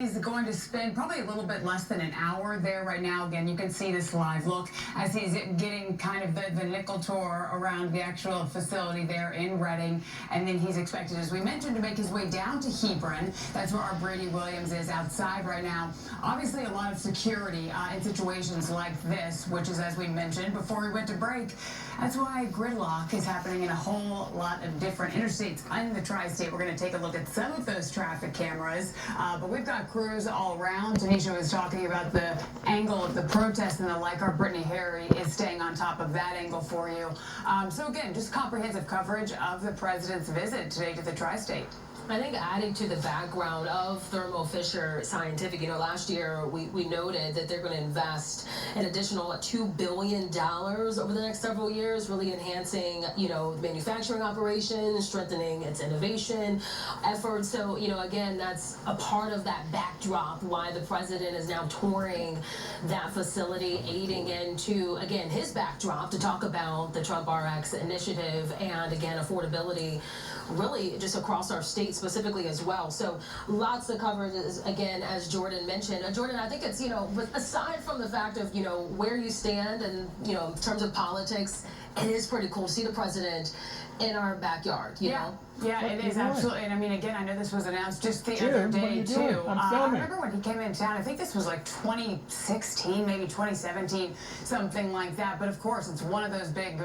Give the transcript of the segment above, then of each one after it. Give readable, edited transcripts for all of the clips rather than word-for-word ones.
He's going to spend probably a little bit less than an hour there right now. Again, you can see this live look as he's getting kind of the nickel tour around the actual facility there in Reading. And then he's expected, as we mentioned, to make his way down to Hebron. That's where our Brady Williams is outside right now. Obviously, a lot of security in situations like this, which is, as we mentioned before we went to break, that's why gridlock is happening in a whole lot of different interstates in the tri-state. We're going to take a look at some of those traffic cameras, but we've got crews all around. Tanisha was talking about the angle of the protest and the like. Our Brittany Harry is staying on top of that angle for you. So again, just comprehensive coverage of the president's visit today to the tri-state. I think adding to the background of Thermo Fisher Scientific, last year we noted that they're going to invest an additional $2 billion over the next several years, really enhancing, manufacturing operations, strengthening its innovation efforts. So, again, that's a part of that backdrop why the president is now touring that facility, aiding into, again, his backdrop to talk about the Trump RX initiative and, again, affordability really just across our state specifically as well. So lots of coverage, again, as Jordan mentioned. Jordan, I think it's, aside from the fact of, where you stand and, in terms of politics, it is pretty cool to see the president in our backyard, you know? Yeah, it is absolutely. And I mean, again, I know this was announced just the other day too. I remember when he came into town. I think this was like 2016, maybe 2017, something like that. But of course, it's one of those big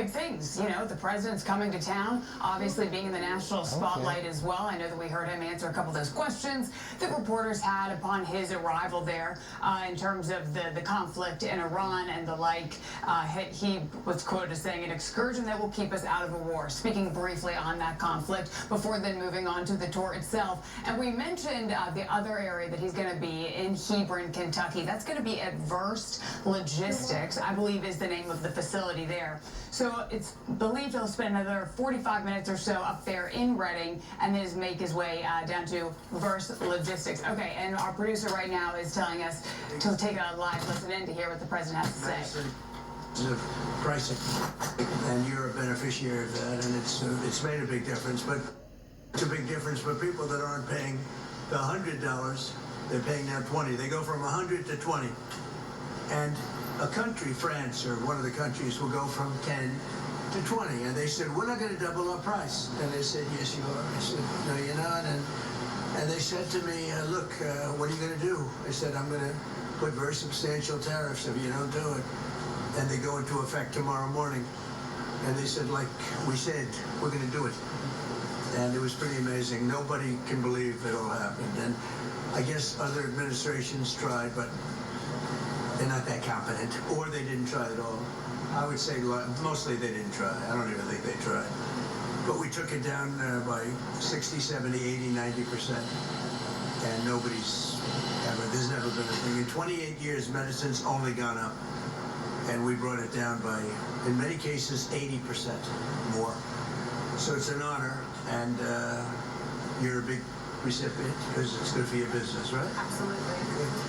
things. The president's coming to town, obviously being in the national spotlight as well. I know that we heard him answer a couple of those questions that reporters had upon his arrival there in terms of the conflict in Iran and the like. He was quoted as saying, "An excursion that will keep us out of a war." Speaking briefly on that conflict before then moving on to the tour itself. And we mentioned the other area that he's going to be in Hebron, Kentucky. That's going to be at Verst Logistics, I believe is the name of the facility there. So it's believed he'll spend another 45 minutes or so up there in Reading and then make his way down to Verst Logistics. Okay, and our producer right now is telling us to take a live listen in to hear what the president has to say. Of pricing, and you're a beneficiary of that, and it's made a big difference. But it's a big difference for people that aren't paying the $100; they're paying now $20. They go from 100 to 20, and a country, France or one of the countries, will go from 10 to 20. And they said, "We're not going to double our price." And they said, "Yes, you are." I said, "No, you're not." And they said to me, "Look, what are you going to do?" I said, "I'm going to put very substantial tariffs if you don't do it." And they go into effect tomorrow morning. And they said, like we said, we're going to do it. And it was pretty amazing. Nobody can believe it all happened. And I guess other administrations tried, but they're not that competent. Or they didn't try at all. I would say mostly they didn't try. I don't even think they tried. But we took it down by 60, 70, 80, 90%. And there's never been a thing. In 28 years, medicine's only gone up. And we brought it down by, in many cases, 80% more. So it's an honor, and you're a big recipient because it's good for your business, right? Absolutely.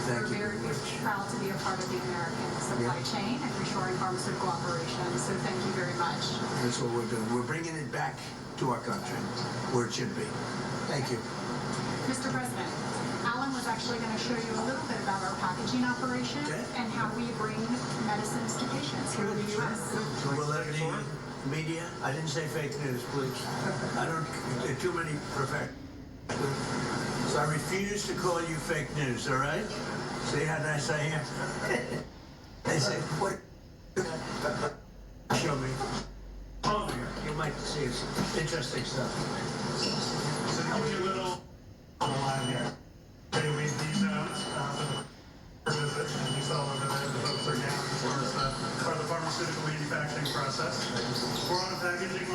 Thank you. We're very proud to be a part of the American supply chain and reshoring pharmaceutical operations. So thank you very much. That's what we're doing. We're bringing it back to our country where it should be. Thank you. Mr. President, Alan was actually going to show you a little bit about our packaging operation and how we bring medicines to patients here in the U.S. Will that be media? I didn't say fake news, please. I don't, there are too many professionals. So I refuse to call you fake news, all right? See how nice I am? They say, what? Show me. Oh, you might see some interesting stuff. So to give you a little on the line here. We D-zones for the visit, and you saw over there the folks are down as far as the pharmaceutical manufacturing process. We're on a packaging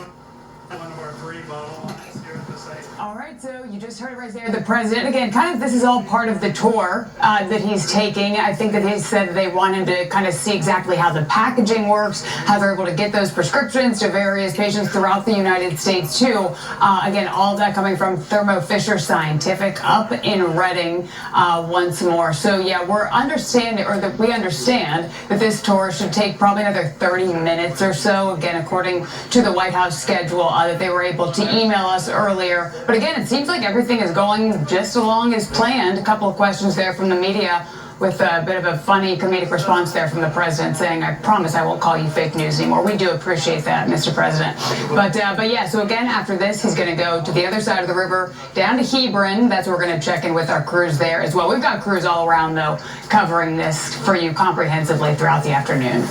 one of our 3 bottle lines here at the site. All right, so you just heard it right there. The president, again, kind of this is all part of the tour that he's taking. I think that he said they want him to kind of see exactly how the packaging works, how they're able to get those prescriptions to various patients throughout the United States, too. Again, all of that coming from Thermo Fisher Scientific up in Reading once more. So, yeah, we understand that this tour should take probably another 30 minutes or so, again, according to the White House schedule that they were able to email us earlier. But again, it seems like everything everything is going just along as planned. A couple of questions there from the media, with a bit of a funny comedic response there from the president saying, I promise I won't call you fake news anymore. We do appreciate that, Mr. President. But yeah, so again, after this, he's going to go to the other side of the river, down to Hebron. That's where we're going to check in with our crews there as well. We've got crews all around, though, covering this for you comprehensively throughout the afternoon.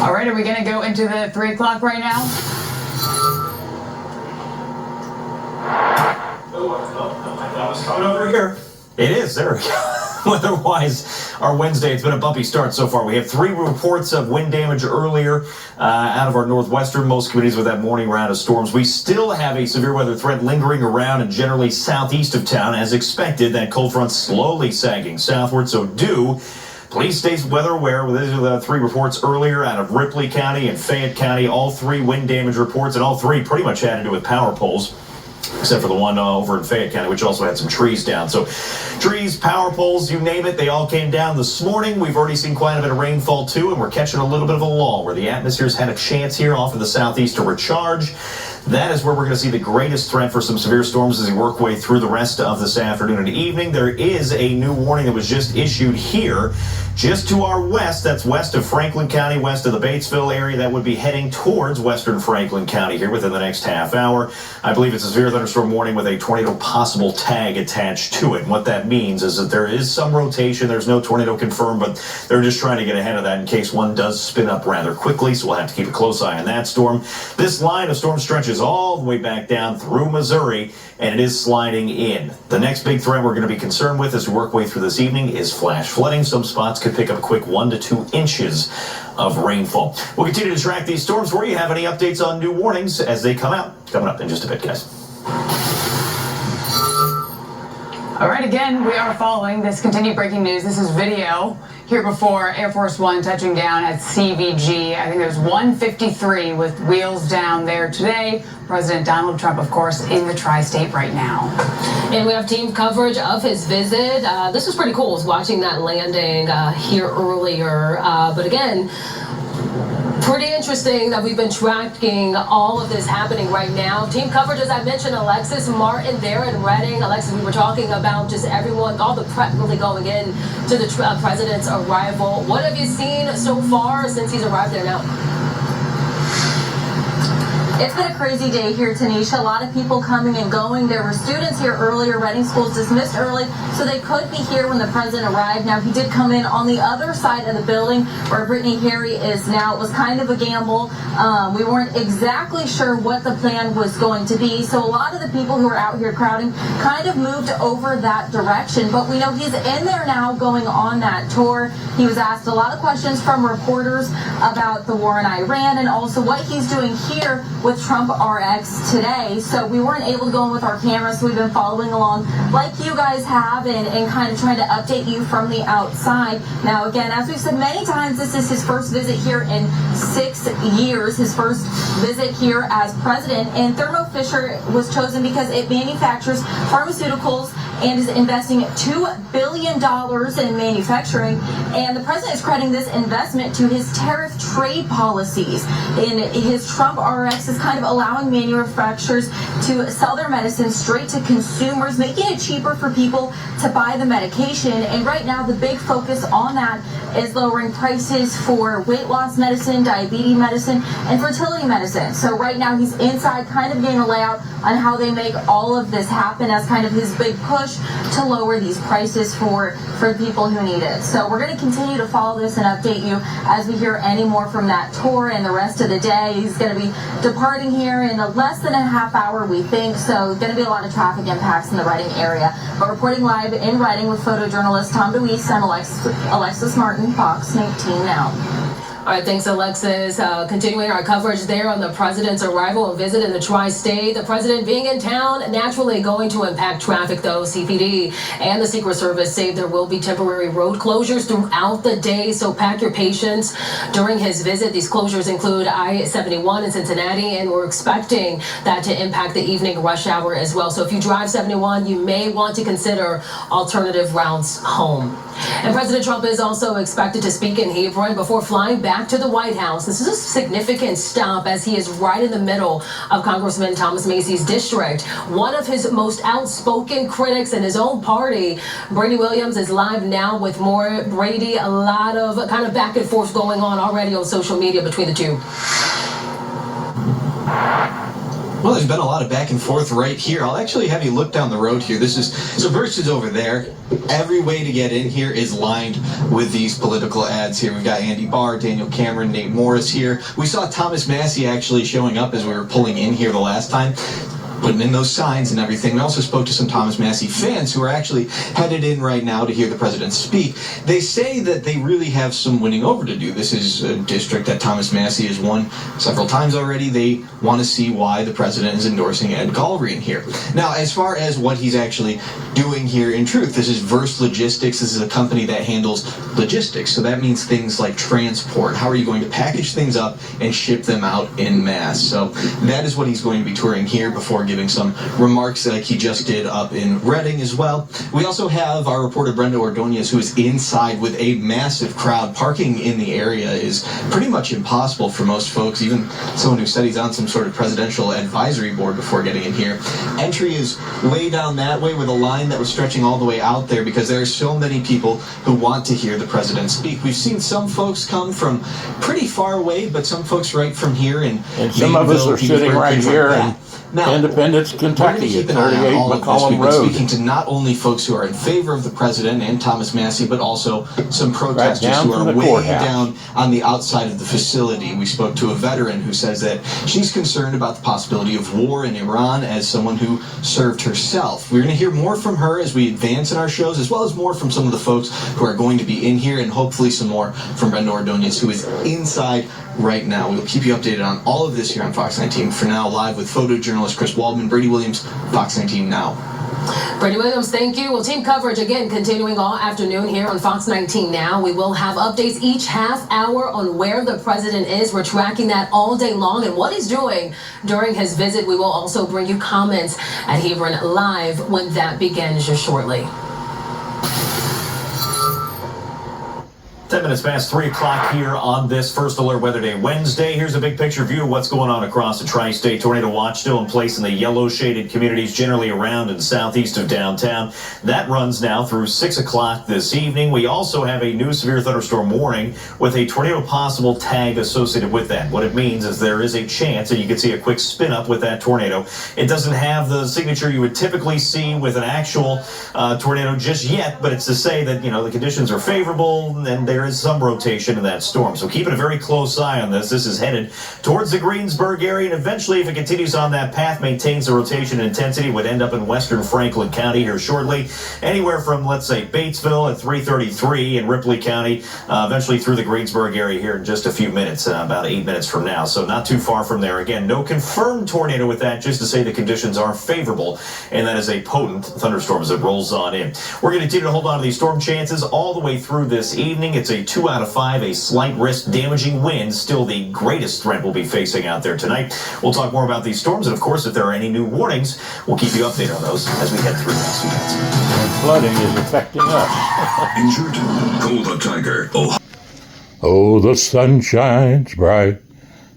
All right, are we going to go into the 3 o'clock right now? Coming over here. It is. There we go. Otherwise, our Wednesday, it's been a bumpy start so far. We have 3 reports of wind damage earlier out of our northwesternmost communities with that morning round of storms. We still have a severe weather threat lingering around and generally southeast of town. As expected, that cold front slowly sagging southward, so please stay weather aware. These are the 3 reports earlier out of Ripley County and Fayette County. All 3 wind damage reports, and all 3 pretty much had to do with power poles, except for the one over in Fayette County, which also had some trees down. So trees, power poles, you name it, they all came down this morning. We've already seen quite a bit of rainfall too, and we're catching a little bit of a lull where the atmosphere's had a chance here off of the southeast to recharge. That is where we're going to see the greatest threat for some severe storms as we work way through the rest of this afternoon and evening. There is a new warning that was just issued here just to our west. That's west of Franklin County, west of the Batesville area. That would be heading towards western Franklin County here within the next half hour. I believe it's a severe thunderstorm warning with a tornado possible tag attached to it. And what that means is that there is some rotation. There's no tornado confirmed, but they're just trying to get ahead of that in case one does spin up rather quickly. So we'll have to keep a close eye on that storm. This line of storm stretches all the way back down through Missouri, and it is sliding in. The next big threat we're going to be concerned with as we work way through this evening is flash flooding. Some spots could pick up a quick 1 to 2 inches of rainfall. We'll continue to track these storms for you. Have any updates on new warnings as they come out? Coming up in just a bit, guys. All right, again, we are following this continued breaking news. This is video here before Air Force One touching down at CVG. I think it was 1:53 with wheels down there today. President Donald Trump, of course, in the tri-state right now. And we have team coverage of his visit. This was pretty cool. I was watching that landing here earlier. But again, pretty interesting that we've been tracking all of this happening right now. Team coverage, as I mentioned, Alexis Martin there in Reading. Alexis, we were talking about just everyone, all the prep really going in to the president's arrival. What have you seen so far since he's arrived there now? It's been a crazy day here, Tanisha. A lot of people coming and going. There were students here earlier. Reading schools dismissed early, so they could be here when the president arrived. Now, he did come in on the other side of the building where Brittany Harry is now. It was kind of a gamble. We weren't exactly sure what the plan was going to be, so a lot of the people who were out here crowding kind of moved over that direction. But we know he's in there now going on that tour. He was asked a lot of questions from reporters about the war in Iran and also what he's doing here with Trump RX today. So we weren't able to go in with our cameras, so we've been following along like you guys have and kind of trying to update you from the outside. Now again, as we've said many times, this is his first visit here in 6 years, his first visit here as president, and Thermo Fisher was chosen because it manufactures pharmaceuticals and is investing $2 billion in manufacturing, and the president is crediting this investment to his tariff trade policies. And his Trump RX is kind of allowing manufacturers to sell their medicine straight to consumers, making it cheaper for people to buy the medication. And right now, the big focus on that is lowering prices for weight loss medicine, diabetes medicine, and fertility medicine. So right now, he's inside kind of getting a layout on how they make all of this happen as kind of his big push to lower these prices for people who need it. So we're going to continue to follow this and update you as we hear any more from that tour and the rest of the day. He's going to be departing here in less than a half hour, we think, so going to be a lot of traffic impacts in the Reading area. But reporting live in Reading with photojournalist Tom DeWeese and Alexis Martin, Fox 19 now. All right, thanks, Alexis. Continuing our coverage there on the president's arrival and visit in the tri-state. The president being in town, naturally going to impact traffic, though. CPD and the Secret Service say there will be temporary road closures throughout the day, so pack your patience during his visit. These closures include I-71 in Cincinnati, and we're expecting that to impact the evening rush hour as well. So if you drive 71, you may want to consider alternative routes home. And President Trump is also expected to speak in Hebron before flying back back to the White House. This is a significant stop as he is right in the middle of Congressman Thomas Macy's district. One of his most outspoken critics in his own party, Brady Williams, is live now with more. Brady, a lot of kind of back and forth going on already on social media between the two. Well, there's been a lot of back and forth right here. I'll actually have you look down the road here. So Verst is over there. Every way to get in here is lined with these political ads here. We've got Andy Barr, Daniel Cameron, Nate Morris here. We saw Thomas Massey actually showing up as we were pulling in here the last time, putting in those signs and everything. We also spoke to some Thomas Massey fans who are actually headed in right now to hear the president speak. They say that they really have some winning over to do. This is a district that Thomas Massey has won several times already. They want to see why the president is endorsing Ed Galbraith here. Now, as far as what he's actually doing here in truth, this is Verst Logistics. This is a company that handles logistics. So that means things like transport. How are you going to package things up and ship them out en masse? So that is what he's going to be touring here before giving some remarks like he just did up in Reading as well. We also have our reporter Brenda Ordonez, who is inside with a massive crowd. Parking in the area is pretty much impossible for most folks, even someone who said he's on some sort of presidential advisory board before getting in here. Entry is way down that way with a line that was stretching all the way out there because there are so many people who want to hear the president speak. We've seen some folks come from pretty far away, but some folks right from here in some of us are sitting right here in Independence, Kentucky at 38 McCollum Road. Speaking to not only folks who are in favor of the president and Thomas Massey, but also some protesters who are way down on the outside of the facility. We spoke to a veteran who says that she's concerned about the possibility of war in Iran as someone who served herself. We're going to hear more from her as we advance in our shows, as well as more from some of the folks who are going to be in here, and hopefully some more from Brenda Ordonez, who is inside right now. We'll keep you updated on all of this here on Fox 19. For now, live with photojournalist Chris Waldman, Brady Williams, Fox 19 Now. Brady Williams, thank you. Well, team coverage again continuing all afternoon here on Fox 19 Now. We will have updates each half hour on where the president is. We're tracking that all day long and what he's doing during his visit. We will also bring you comments at Hebron Live when that begins just shortly. 10 minutes past 3 o'clock here on this First Alert Weather Day Wednesday. Here's a big picture view of what's going on across the tri-state. Tornado watch still in place in the yellow shaded communities generally around and southeast of downtown. That runs now through 6 o'clock this evening. We also have a new severe thunderstorm warning with a tornado possible tag associated with that. What it means is there is a chance, and you can see a quick spin up with that tornado. It doesn't have the signature you would typically see with an actual tornado just yet, but it's to say that, you know, the conditions are favorable and there is some rotation in that storm. So keeping a very close eye on this. This is headed towards the Greensburg area, and eventually, if it continues on that path, maintains the rotation intensity, would end up in western Franklin County here shortly. Anywhere from, let's say, Batesville at 3:33 in Ripley County, eventually through the Greensburg area here in just a few minutes, about 8 minutes from now. So not too far from there. Again, no confirmed tornado with that, just to say the conditions are favorable, and that is a potent thunderstorm as it rolls on in. We're going to continue to hold on to these storm chances all the way through this evening. It's a 2 out of 5, a slight risk, damaging winds, still the greatest threat we'll be facing out there tonight. We'll talk more about these storms, and of course, if there are any new warnings, we'll keep you updated on those as we head through the next few minutes. Flooding is affecting us. Injured? Call the Tiger. Oh, the sun shines bright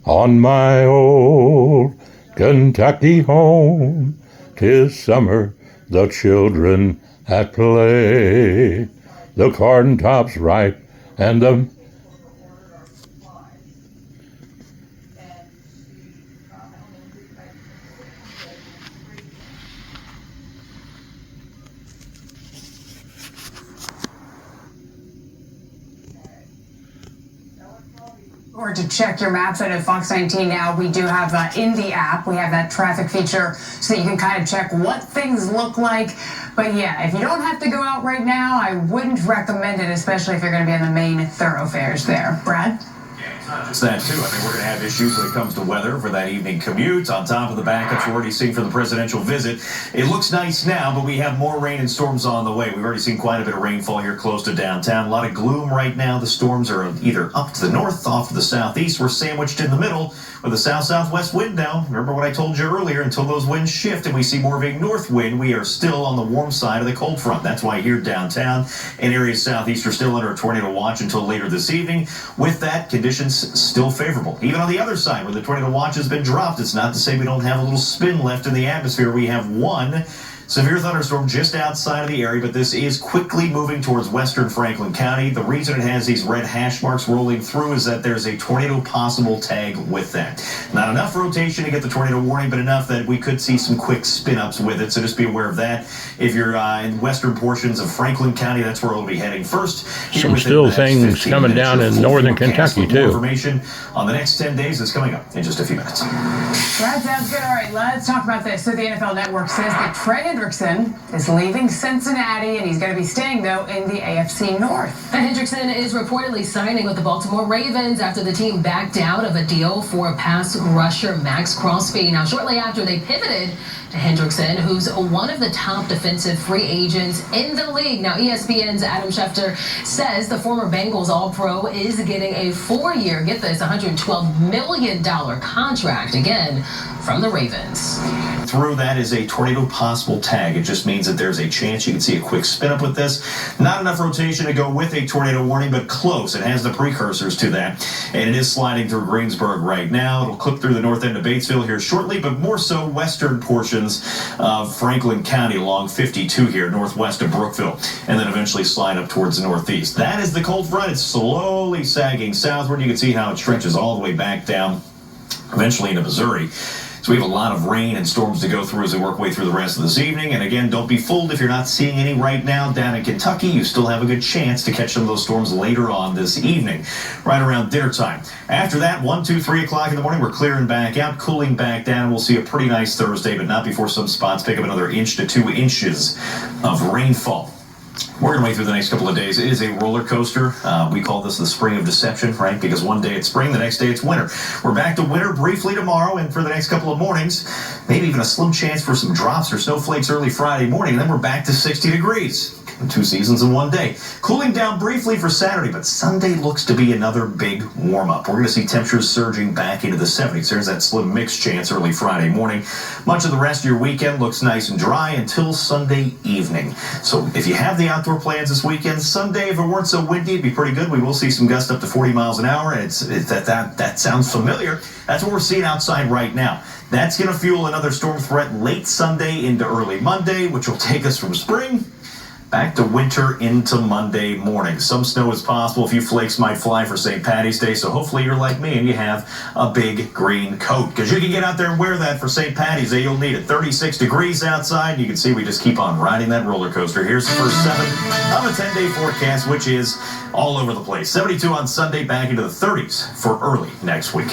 on my old Kentucky home. 'Tis summer, the children at play. The corn top's ripe and the Or to check your maps, I know Fox 19 Now, we do have in the app, we have that traffic feature so that you can kind of check what things look like. But yeah, if you don't have to go out right now, I wouldn't recommend it, especially if you're going to be on the main thoroughfares there. Brad? It's that, too. I think we're going to have issues when it comes to weather for that evening commute. On top of the backups we're already seeing for the presidential visit. It looks nice now, but we have more rain and storms on the way. We've already seen quite a bit of rainfall here close to downtown. A lot of gloom right now. The storms are either up to the north, off to the southeast. We're sandwiched in the middle with a south-southwest wind now. Remember what I told you earlier, until those winds shift and we see more of a north wind, we are still on the warm side of the cold front. That's why here downtown and areas southeast are still under a tornado watch until later this evening. With that, conditions still favorable. Even on the other side where the tornado watch has been dropped, it's not to say we don't have a little spin left in the atmosphere. We have one severe thunderstorm just outside of the area, but this is quickly moving towards western Franklin County. The reason it has these red hash marks rolling through is that there's a tornado possible tag with that. Not enough rotation to get the tornado warning, but enough that we could see some quick spin-ups with it, so just be aware of that. If you're in western portions of Franklin County, that's where we'll be heading first. Some still things coming down in northern Kentucky, too. Information on the next 10 days is coming up in just a few minutes. That sounds good. All right, let's talk about this. So the NFL Network says that Trey Hendrickson is leaving Cincinnati, and he's going to be staying, though, in the AFC North. Hendrickson is reportedly signing with the Baltimore Ravens after the team backed out of a deal for pass rusher Max Crosby. Now, shortly after they pivoted to Hendrickson, who's one of the top defensive free agents in the league. Now, ESPN's Adam Schefter says the former Bengals All-Pro is getting a 4-year, get this, $112 million contract, again, from the Ravens. Through that is a tornado possible tag. It just means that there's a chance you can see a quick spin up with this. Not enough rotation to go with a tornado warning, but close. It has the precursors to that. And it is sliding through Greensburg right now. It'll clip through the north end of Batesville here shortly, but more so western portions of Franklin County along 52 here, northwest of Brookville, and then eventually slide up towards the northeast. That is the cold front. It's slowly sagging southward. You can see how it stretches all the way back down, eventually into Missouri. So we have a lot of rain and storms to go through as we work way through the rest of this evening. And again, don't be fooled if you're not seeing any right now down in Kentucky. You still have a good chance to catch some of those storms later on this evening, right around dinner time. After that, 1, 2, 3 o'clock in the morning, we're clearing back out, cooling back down, and we'll see a pretty nice Thursday, but not before some spots pick up another inch to 2 inches of rainfall. We're going to wait through the next couple of days. It is a roller coaster. We call this the spring of deception, right? Because one day it's spring, the next day it's winter. We're back to winter briefly tomorrow, and for the next couple of mornings, maybe even a slim chance for some drops or snowflakes early Friday morning, and then we're back to 60 degrees. 2 seasons in one day. Cooling down briefly for Saturday, but Sunday looks to be another big warm-up. We're going to see temperatures surging back into the 70s. There's that slim mix chance early Friday morning. Much of the rest of your weekend looks nice and dry until Sunday evening. So if you have the outdoor plans this weekend, Sunday, if it weren't so windy, it'd be pretty good. We will see some gusts up to 40 miles an hour, and that sounds familiar. That's what we're seeing outside right now. That's going to fuel another storm threat late Sunday into early Monday, which will take us from spring back to winter into Monday morning. Some snow is possible. A few flakes might fly for St. Patty's Day, so hopefully you're like me and you have a big green coat, because you can get out there and wear that for St. Patty's Day. You'll need it. 36 degrees outside. You can see we just keep on riding that roller coaster. Here's the first 7 of a 10-day forecast, which is all over the place. 72 on Sunday, back into the 30s for early next week.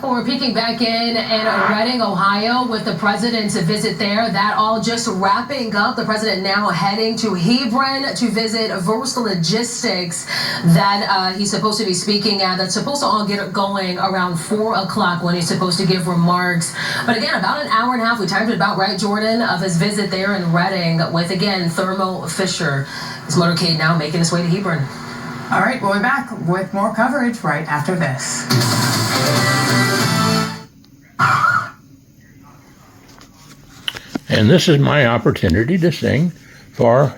We're peeking back in Reading, Ohio, with the president's visit there. That all just wrapping up. The president now heading to Hebron to visit Verst Logistics that he's supposed to be speaking at. That's supposed to all get going around 4 o'clock when he's supposed to give remarks. But again, about an hour and a half, we timed it about right, Jordan, of his visit there in Reading with, again, Thermo Fisher. His motorcade now making its way to Hebron. All right, we'll be back with more coverage right after this. And this is my opportunity to sing for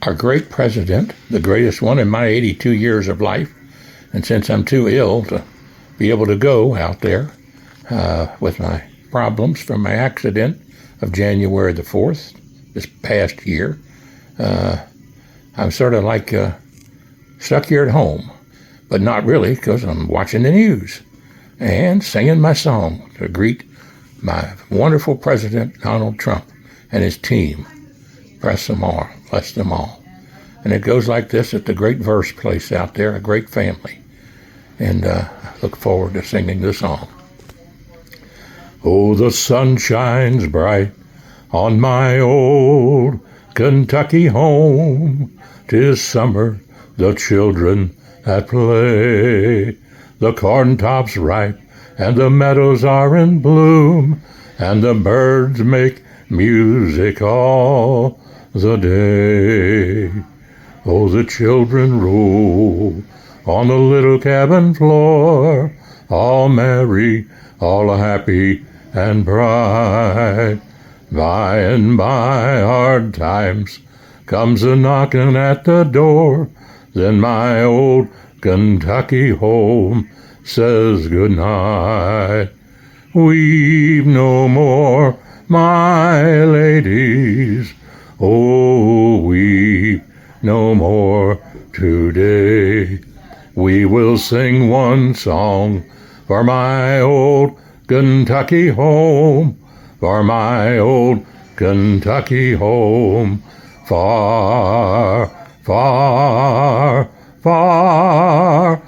our great president, the greatest one in my 82 years of life. And since I'm too ill to be able to go out there with my problems from my accident of January the 4th, this past year, I'm sort of like stuck here at home, but not really, because I'm watching the news and singing my song to greet my wonderful President Donald Trump and his team. Bless them all, bless them all. And it goes like this at the great Verst place out there, a great family. And I look forward to singing the song. Oh, the sun shines bright on my old Kentucky home. 'Tis summer, the children at play. The corn tops ripe, and the meadows are in bloom, and the birds make music all the day. Oh, the children roll on the little cabin floor, all merry, all happy and bright. By and by hard times comes a knocking at the door, then my old Kentucky home says good night. Weep no more, my ladies, oh, weep no more today. We will sing one song for my old Kentucky home, for my old Kentucky home, far, far, far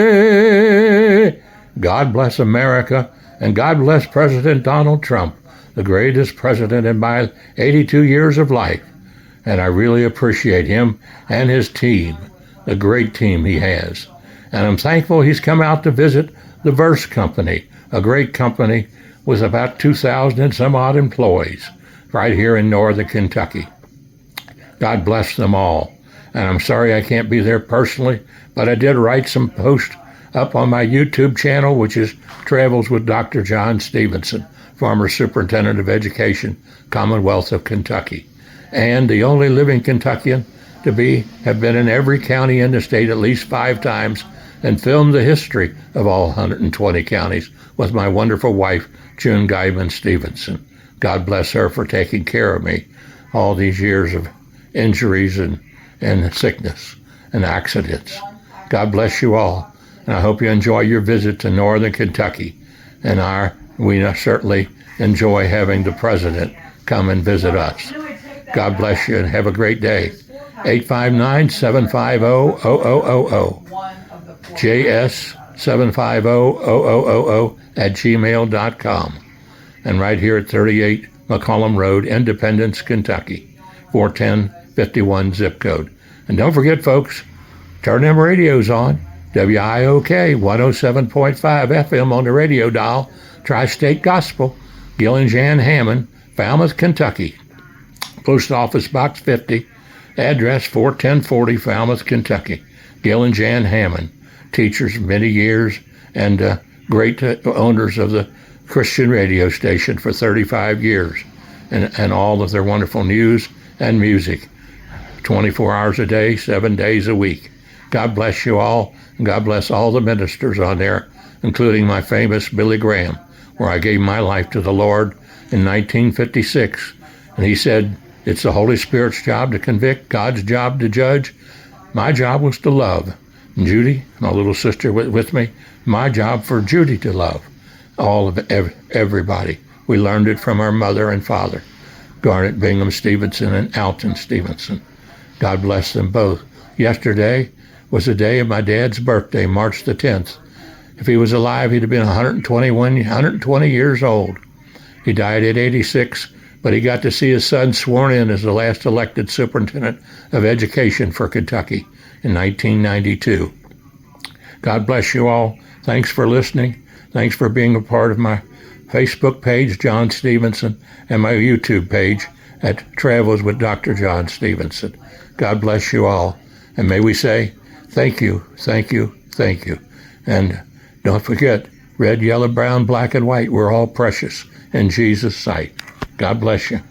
away. God bless America, and God bless President Donald Trump, the greatest president in my 82 years of life. And I really appreciate him and his team, the great team he has. And I'm thankful he's come out to visit the Verst company, a great company with about 2,000 and some odd employees right here in northern Kentucky. God bless them all. And I'm sorry I can't be there personally, but I did write some posts up on my YouTube channel, which is Travels with Dr. John Stephenson, former Superintendent of Education, Commonwealth of Kentucky, and the only living Kentuckian to have been in every county in the state at least 5 times and filmed the history of all 120 counties with my wonderful wife, June Guyman Stephenson. God bless her for taking care of me all these years of injuries and sickness and accidents. God bless you all, and I hope you enjoy your visit to northern Kentucky. And we certainly enjoy having the president come and visit us. God bless you and have a great day. 859-750-0000. JS750-0000 and right here at 38 McCollum Road, Independence, Kentucky, 41051 zip code. And don't forget, folks, turn them radios on. WIOK 107.5 FM on the radio dial, Tri-State Gospel, Gillingham, Hammond, Falmouth, Kentucky. Post Office Box 50, address 41040 Falmouth, Kentucky. Gillingham, Hammond. Teachers many years and great owners of the Christian radio station for 35 years and all of their wonderful news and music 24 hours a day, 7 days a week. God bless you all, and God bless all the ministers on there, including my famous Billy Graham, where I gave my life to the Lord in 1956. And he said, it's the Holy Spirit's job to convict, God's job to judge. My job was to love. And Judy, my little sister with me, my job for Judy to love all of everybody. We learned it from our mother and father, Garnet Bingham Stephenson and Alton Stephenson. God bless them both. Yesterday was the day of my dad's birthday, March the 10th. If he was alive, he'd have been 120 years old. He died at 86, but he got to see his son sworn in as the last elected superintendent of education for Kentucky in 1992. God bless you all. Thanks for listening. Thanks for being a part of my Facebook page, John Stephenson, and my YouTube page at Travels with Dr. John Stephenson. God bless you all. And may we say, thank you, thank you, thank you. And don't forget, red, yellow, brown, black, and white, we're all precious in Jesus' sight. God bless you.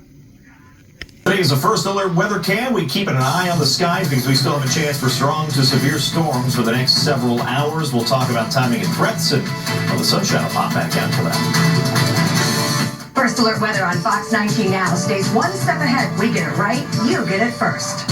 Today is a first alert weather cam. We keep an eye on the skies because we still have a chance for strong to severe storms for the next several hours. We'll talk about timing and threats, and the sunshine will pop back out for that. First alert weather on Fox 19 now stays one step ahead. We get it right, you get it first.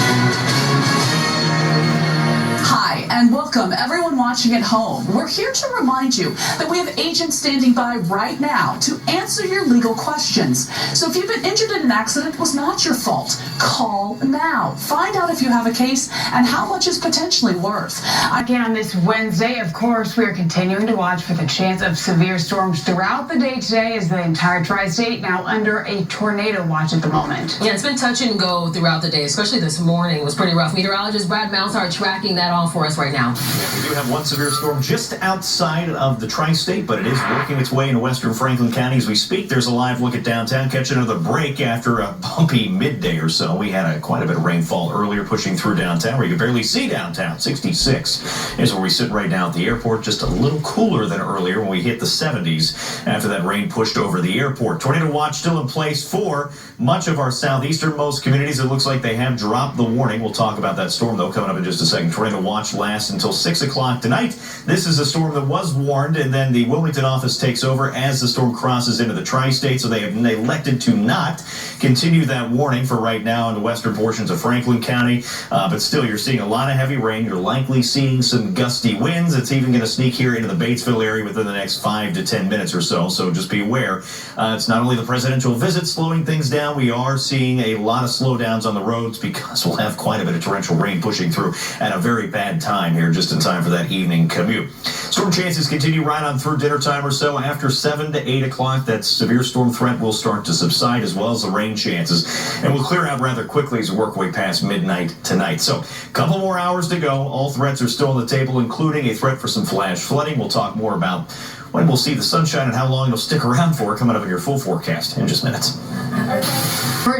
Hi. And welcome everyone watching at home. We're here to remind you that we have agents standing by right now to answer your legal questions. So if you've been injured in an accident, it was not your fault. Call now. Find out if you have a case and how much is potentially worth. Again, on this Wednesday, of course, we are continuing to watch for the chance of severe storms throughout the day today as the entire tri-state now under a tornado watch at the moment. Yeah, it's been touch and go throughout the day, especially this morning. It was pretty rough. Meteorologist Brad Mouthard tracking that all for us right now. Yeah, we do have one severe storm just outside of the tri-state, but it is working its way into western Franklin County as we speak. There's a live look at downtown, catching another break after a bumpy midday or so. We had quite a bit of rainfall earlier pushing through downtown where you could barely see downtown. 66 is where we sit right now at the airport, just a little cooler than earlier when we hit the 70s after that rain pushed over the airport. Tornado watch still in place for much of our southeasternmost communities. It looks like they have dropped the warning. We'll talk about that storm, though, coming up in just a second. Tornado watch lasts until 6 o'clock tonight. This is a storm that was warned, and then the Wilmington office takes over as the storm crosses into the tri-state, so they have elected to not continue that warning for right now in the western portions of Franklin County. But still, you're seeing a lot of heavy rain. You're likely seeing some gusty winds. It's even going to sneak here into the Batesville area within the next 5 to 10 minutes or so. So just be aware. It's not only the presidential visit slowing things down. We are seeing a lot of slowdowns on the roads because we'll have quite a bit of torrential rain pushing through at a very bad time here, just in time for that evening commute. Storm chances continue right on through dinner time or so. After 7 to 8 o'clock, that severe storm threat will start to subside, as well as the rain chances, and will clear out rather quickly as we work way past midnight tonight. So a couple more hours to go. All threats are still on the table, including a threat for some flash flooding. We'll talk more about when we'll see the sunshine and how long it'll stick around for coming up in your full forecast in just minutes.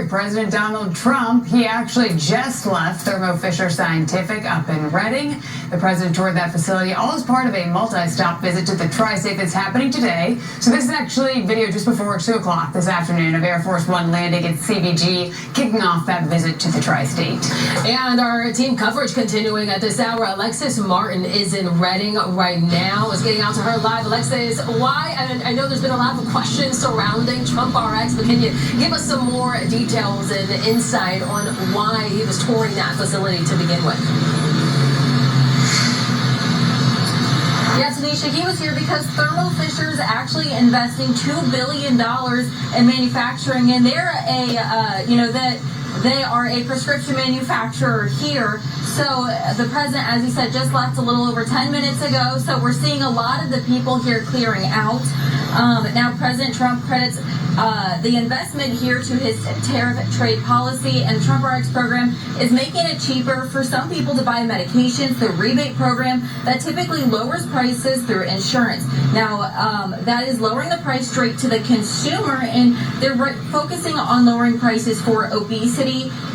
President Donald Trump, he actually just left Thermo Fisher Scientific up in Reading. The president toured that facility all as part of a multi-stop visit to the tri-state that's happening today. So this is actually video just before 2 o'clock this afternoon of Air Force One landing at CBG, kicking off that visit to the tri-state. And our team coverage continuing at this hour. Alexis Martin is in Reading right now. Is getting out to her live. Alexis, why? I know there's been a lot of questions surrounding Trump RX, but can you give us some more details and insight on why he was touring that facility to begin with? Yeah, Tanisha, he was here because Thermo Fisher is actually investing $2 billion in manufacturing, and they're they are a prescription manufacturer here. So the president, as he said, just left a little over 10 minutes ago. So we're seeing a lot of the people here clearing out. Now President Trump credits the investment here to his tariff trade policy, and the Trump RX program is making it cheaper for some people to buy medications. The rebate program that typically lowers prices through insurance. Now that is lowering the price straight to the consumer, and they're focusing on lowering prices for obesity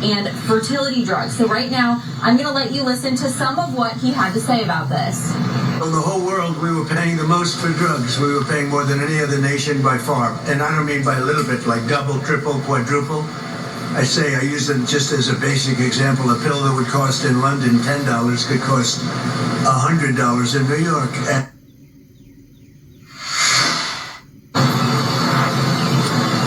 and fertility drugs. So right now, I'm going to let you listen to some of what he had to say about this. In the whole world, we were paying the most for drugs. We were paying more than any other nation by far. And I don't mean by a little bit, like double, triple, quadruple. I use it just as a basic example. A pill that would cost in London $10 could cost $100 in New York.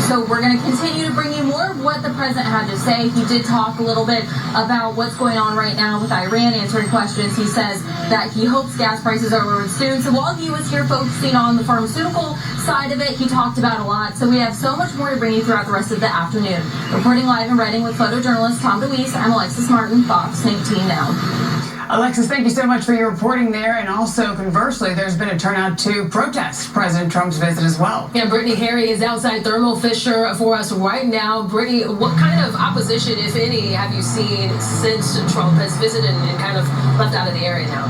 So we're going to continue to bring you more of what the president had to say. He did talk a little bit about what's going on right now with Iran, answering questions. He says that he hopes gas prices are lowered soon. So while he was here focusing on the pharmaceutical side of it, he talked about a lot. So we have so much more to bring you throughout the rest of the afternoon. Reporting live in Reading with photojournalist Tom DeWeese, I'm Alexis Martin, Fox 19 Now. Alexis, thank you so much for your reporting there. And also, conversely, there's been a turnout to protest President Trump's visit as well. Yeah, Brittany Harry is outside Thermo Fisher for us right now. Brittany, what kind of opposition, if any, have you seen since Trump has visited and kind of left out of the area now?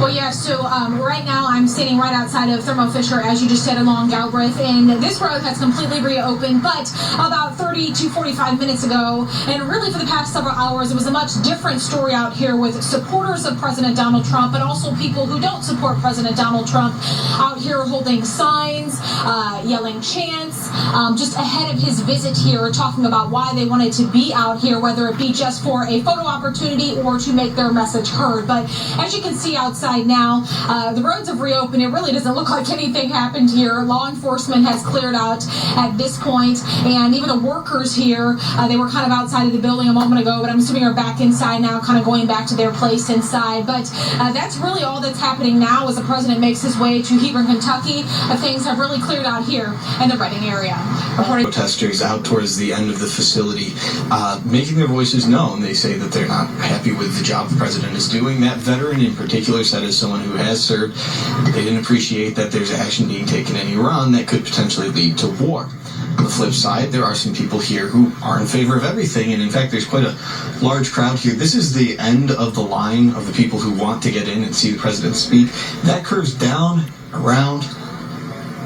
Well, yeah, so right now I'm standing right outside of Thermo Fisher, as you just said, along Galbraith, and this road has completely reopened, but about 30 to 45 minutes ago, and really for the past several hours, it was a much different story out here with supporters of President Donald Trump, but also people who don't support President Donald Trump out here holding signs, yelling chants, just ahead of his visit here, talking about why they wanted to be out here, whether it be just for a photo opportunity or to make their message heard. But as you can see outside, inside now. The roads have reopened. It really doesn't look like anything happened here. Law enforcement has cleared out at this point, and even the workers here, they were kind of outside of the building a moment ago, but I'm assuming are back inside now, kind of going back to their place inside. But that's really all that's happening now as the president makes his way to Hebron, Kentucky. Things have really cleared out here in the Reading area. Protesters out towards the end of the facility making their voices known. They say that they're not happy with the job the president is doing. That veteran in particular said, as someone who has served, they didn't appreciate that there's action being taken in Iran that could potentially lead to war. On the flip side, there are some people here who are in favor of everything, and in fact, there's quite a large crowd here. This is the end of the line of the people who want to get in and see the president speak. That curves down, around,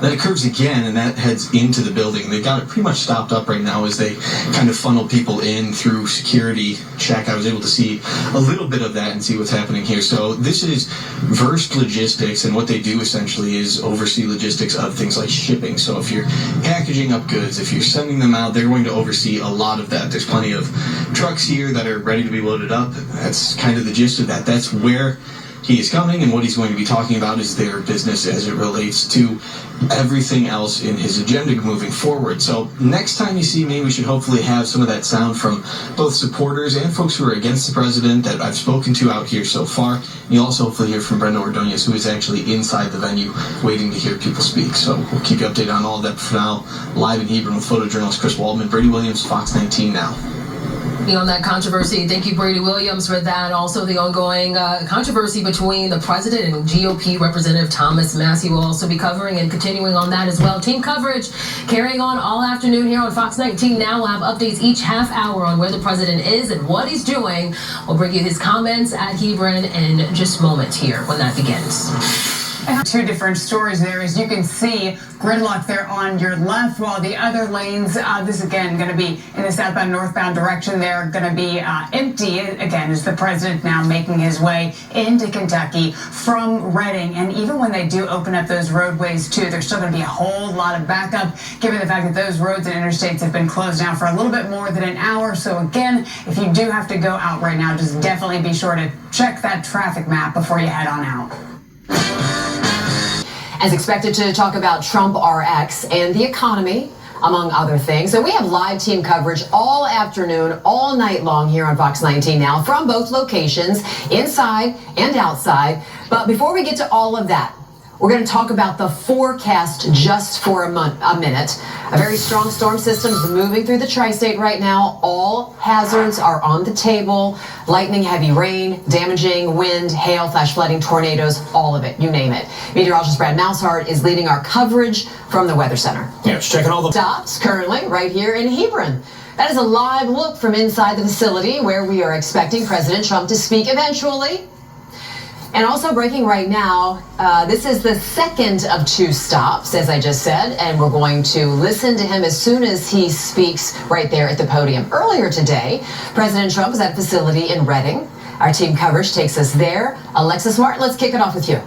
then it curves again, and that heads into the building. They've got it pretty much stopped up right now as they kind of funnel people in through security check. I was able to see a little bit of that and see what's happening here. So this is Verst Logistics, and what they do essentially is oversee logistics of things like shipping. So if you're packaging up goods, if you're sending them out, they're going to oversee a lot of that. There's plenty of trucks here that are ready to be loaded up. That's kind of the gist of that. That's where he is coming, and what he's going to be talking about is their business as it relates to everything else in his agenda moving forward. So next time you see me, we should hopefully have some of that sound from both supporters and folks who are against the president that I've spoken to out here so far. And you'll also hopefully hear from Brenda Ordonez, who is actually inside the venue waiting to hear people speak. So we'll keep you updated on all of that. For now, live in Hebron with photojournalist Chris Waldman, Brady Williams, Fox 19 Now. On that controversy, thank you, Brady Williams, for that. Also, the ongoing controversy between the president and GOP Representative Thomas Massie will also be covering and continuing on that as well. Team coverage carrying on all afternoon here on Fox 19 Now. We'll have updates each half hour on where the president is and what he's doing. We'll bring you his comments at Hebron in just a moment here when that begins. Two different stories there. As you can see, gridlock there on your left, while the other lanes, this again going to be in the southbound northbound direction, they're going to be empty again as the president now making his way into Kentucky from Reading. And even when they do open up those roadways too, there's still going to be a whole lot of backup given the fact that those roads and interstates have been closed now for a little bit more than an hour. So again, if you do have to go out right now, just definitely be sure to check that traffic map before you head on out. As expected, to talk about Trump RX and the economy, among other things. So we have live team coverage all afternoon, all night long here on Fox 19 Now from both locations, inside and outside. But before we get to all of that, we're going to talk about the forecast just for a minute. A very strong storm system is moving through the tri-state right now. All hazards are on the table. Lightning, heavy rain, damaging wind, hail, flash flooding, tornadoes, all of it, you name it. Meteorologist Brad Moushart is leading our coverage from the Weather Center. Yeah, just checking all the stops currently right here in Hebron. That is a live look from inside the facility where we are expecting President Trump to speak eventually. And also breaking right now, this is the second of two stops, as I just said, and we're going to listen to him as soon as he speaks right there at the podium. Earlier today, President Trump was at a facility in Reading. Our team coverage takes us there. Alexis Martin, let's kick it off with you.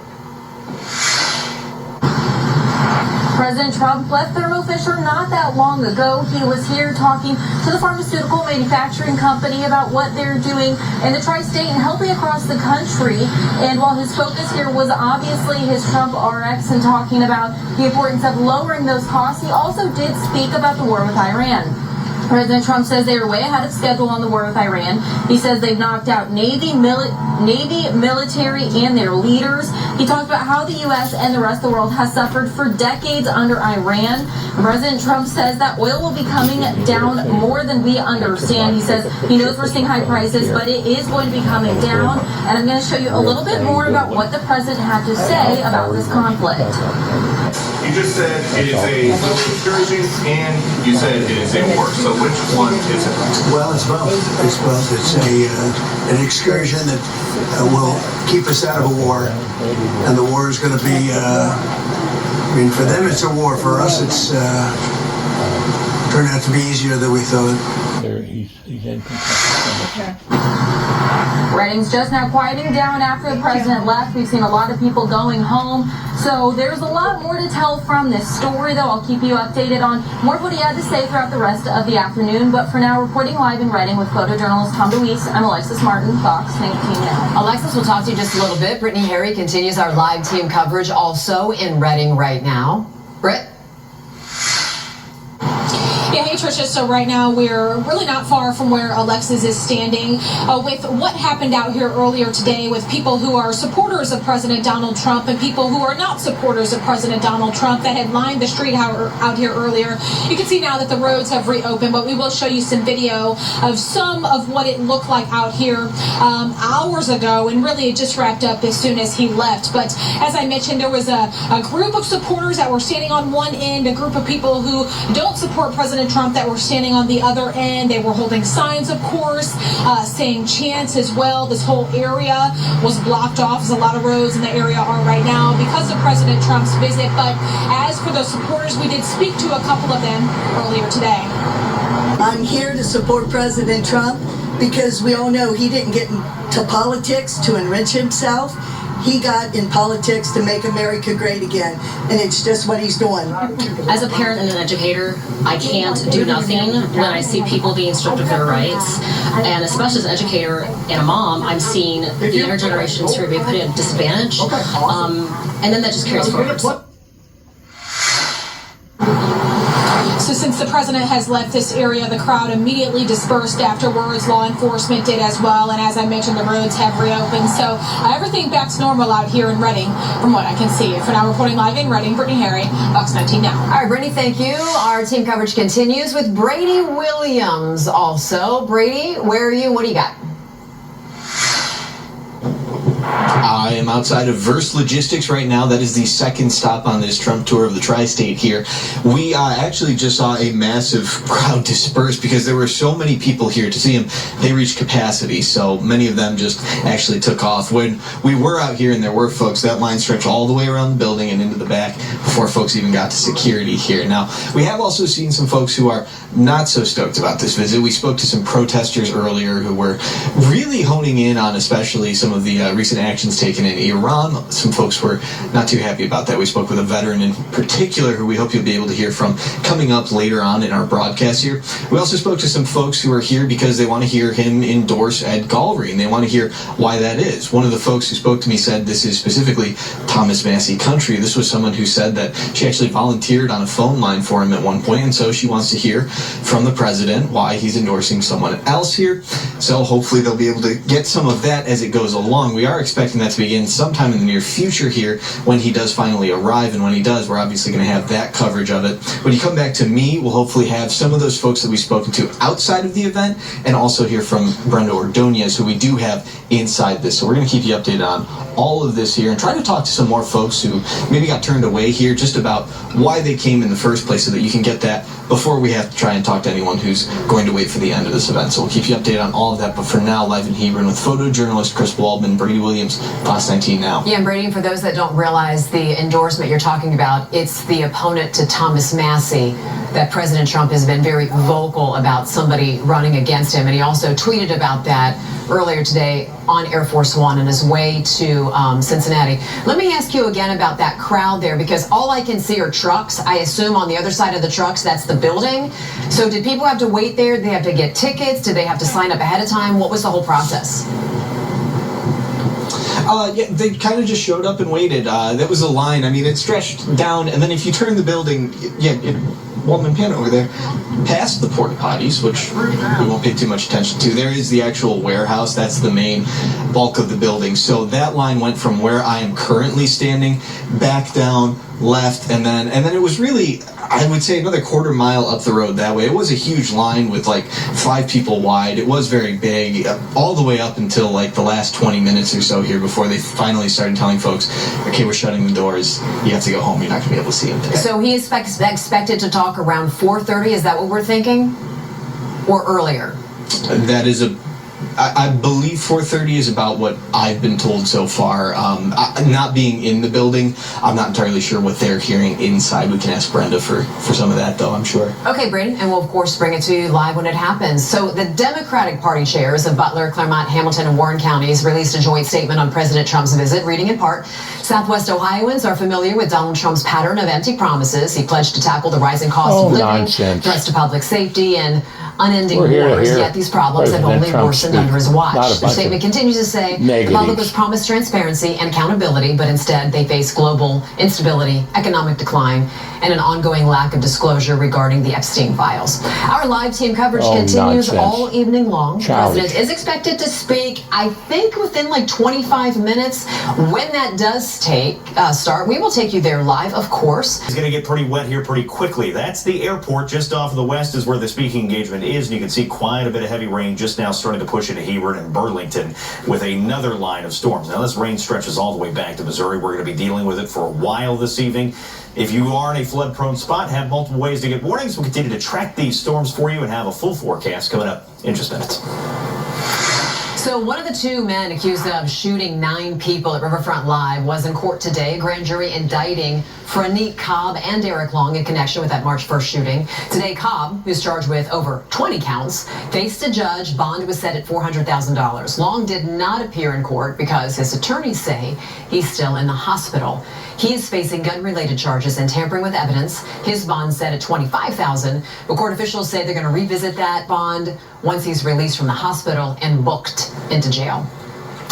President Trump left Thermo Fisher not that long ago. He was here talking to the pharmaceutical manufacturing company about what they're doing in the tri-state and helping across the country. And while his focus here was obviously his Trump RX and talking about the importance of lowering those costs, he also did speak about the war with Iran. President Trump says they are way ahead of schedule on the war with Iran. He says they've knocked out Navy, military, and their leaders. He talked about how the U.S. and the rest of the world has suffered for decades under Iran. President Trump says that oil will be coming down more than we understand. He says he knows we're seeing high prices, but it is going to be coming down. And I'm going to show you a little bit more about what the president had to say about this conflict. You just said it is a little excursion, and you said it is a war. So which one is it? Well, it's both. It's both. It's an excursion that will keep us out of a war, and the war is going to be. I mean, for them it's a war. For us, it's turned out to be easier than we thought. He's in control. Reading's just now quieting down after the president left. We've seen a lot of people going home. So there's a lot more to tell from this story, though. I'll keep you updated on more of what he had to say throughout the rest of the afternoon. But for now, reporting live in Reading with photojournalist Tom DeWeese, I'm Alexis Martin, Fox 19 Now. Alexis, we'll talk to you just a little bit. Brittany Harry continues our live team coverage also in Reading right now. Britt? Yeah, hey Tricia, so right now we're really not far from where Alexis is standing with what happened out here earlier today with people who are supporters of President Donald Trump and people who are not supporters of President Donald Trump that had lined the street out here earlier. You can see now that the roads have reopened, but we will show you some video of some of what it looked like out here hours ago, and really it just wrapped up as soon as he left. But as I mentioned, there was a group of supporters that were standing on one end, a group of people who don't support President Trump that were standing on the other end. They were holding signs, of course, saying chants as well. This whole area was blocked off, as a lot of roads in the area are right now, because of President Trump's visit. But as for those supporters, we did speak to a couple of them earlier today. I'm here to support President Trump because we all know he didn't get into politics to enrich himself. He got in politics to make America great again, and it's just what he's doing. As a parent and an educator, I can't do nothing when I see people being stripped of their rights, and especially as an educator and a mom, I'm seeing the younger generations who are being put at a disadvantage, and then that just carries forward. So since the president has left this area, the crowd immediately dispersed afterwards. Law enforcement did as well. And as I mentioned, the roads have reopened. So everything back to normal out here in Reading, from what I can see. For now, reporting live in Reading, Brittany Harry, Fox 19 Now. All right, Brittany, thank you. Our team coverage continues with Brady Williams also. Brady, where are you? What do you got? I am outside of Verst Logistics right now. That is the second stop on this Trump tour of the tri-state here. We actually just saw a massive crowd disperse because there were so many people here to see him. They reached capacity, so many of them just actually took off. When we were out here and there were folks, that line stretched all the way around the building and into the back before folks even got to security here. Now, we have also seen some folks who are not so stoked about this visit. We spoke to some protesters earlier who were really honing in on especially some of the recent actions taken in Iran. Some folks were not too happy about that. We spoke with a veteran in particular who we hope you'll be able to hear from coming up later on in our broadcast here. We also spoke to some folks who are here because they want to hear him endorse Ed Gallery, and they want to hear why that is. One of the folks who spoke to me said this is specifically Thomas Massey country. This was someone who said that she actually volunteered on a phone line for him at one point, and so she wants to hear from the president why he's endorsing someone else here. So hopefully they'll be able to get some of that as it goes along. We are expecting that to begin sometime in the near future here when he does finally arrive, and when he does, we're obviously going to have that coverage of it. When you come back to me, we'll hopefully have some of those folks that we've spoken to outside of the event, and also hear from Brenda Ordonez, who we do have inside this. So we're going to keep you updated on all of this here and try to talk to some more folks who maybe got turned away here, just about why they came in the first place, so that you can get that before we have to try and talk to anyone who's going to wait for the end of this event. So we'll keep you updated on all of that. But for now, live in Hebron with photojournalist Chris Waldman, Brady Williams, Fox 19 Now. Yeah, and Brady, for those that don't realize the endorsement you're talking about, it's the opponent to Thomas Massey that President Trump has been very vocal about somebody running against him. And he also tweeted about that earlier today on Air Force One on his way to Cincinnati. Let me ask you again about that crowd there, because all I can see are trucks. I assume on the other side of the trucks, that's the building. So did people have to wait there? Did they have to get tickets? Did they have to sign up ahead of time? What was the whole process? Yeah, they kind of just showed up and waited. That was a line. I mean, it stretched down, and then if you turn the building, Waldman Pan over there, past the porta potties, which we won't pay too much attention to, there is the actual warehouse. That's the main bulk of the building. So that line went from where I am currently standing back down, left, and then it was really, I would say, another quarter mile up the road that way. It was a huge line with like 5 people wide. It was very big, all the way up until like the last 20 minutes or so here before they finally started telling folks, okay, we're shutting the doors. You have to go home. You're not going to be able to see him today. So he is expected to talk around 4:30. Is that what we're thinking? Or earlier? That is a I believe 4:30 is about what I've been told so far. Not being in the building, I'm not entirely sure what they're hearing inside. We can ask Brenda for some of that, though, I'm sure. Okay, Brady, and we'll, of course, bring it to you live when it happens. So the Democratic Party chairs of Butler, Claremont, Hamilton, and Warren counties released a joint statement on President Trump's visit, reading in part, Southwest Ohioans are familiar with Donald Trump's pattern of empty promises. He pledged to tackle the rising cost of living, threats to public safety, and unending wars, yet these problems have only worsened under his watch. The statement continues to say the public was promised transparency and accountability, but instead they face global instability, economic decline, and an ongoing lack of disclosure regarding the Epstein files. Our live team coverage continues all evening long. The president is expected to speak, I think, within like 25 minutes. When that does start, we will take you there live, of course. It's going to get pretty wet here pretty quickly. That's the airport just off of the west is where the speaking engagement is, and you can see quite a bit of heavy rain just now starting to push into Hebron and Burlington with another line of storms. Now, this rain stretches all the way back to Missouri. We're going to be dealing with it for a while this evening. If you are in a flood-prone spot, have multiple ways to get warnings. We'll continue to track these storms for you and have a full forecast coming up in just minutes. So one of the two men accused of shooting 9 people at Riverfront Live was in court today. A grand jury indicting Franique Cobb and Eric Long in connection with that March 1st shooting. Today, Cobb, who's charged with over 20 counts, faced a judge. Bond was set at $400,000. Long did not appear in court because his attorneys say he's still in the hospital. He is facing gun-related charges and tampering with evidence. His bond set at $25,000. But court officials say they're going to revisit that bond once he's released from the hospital and booked into jail.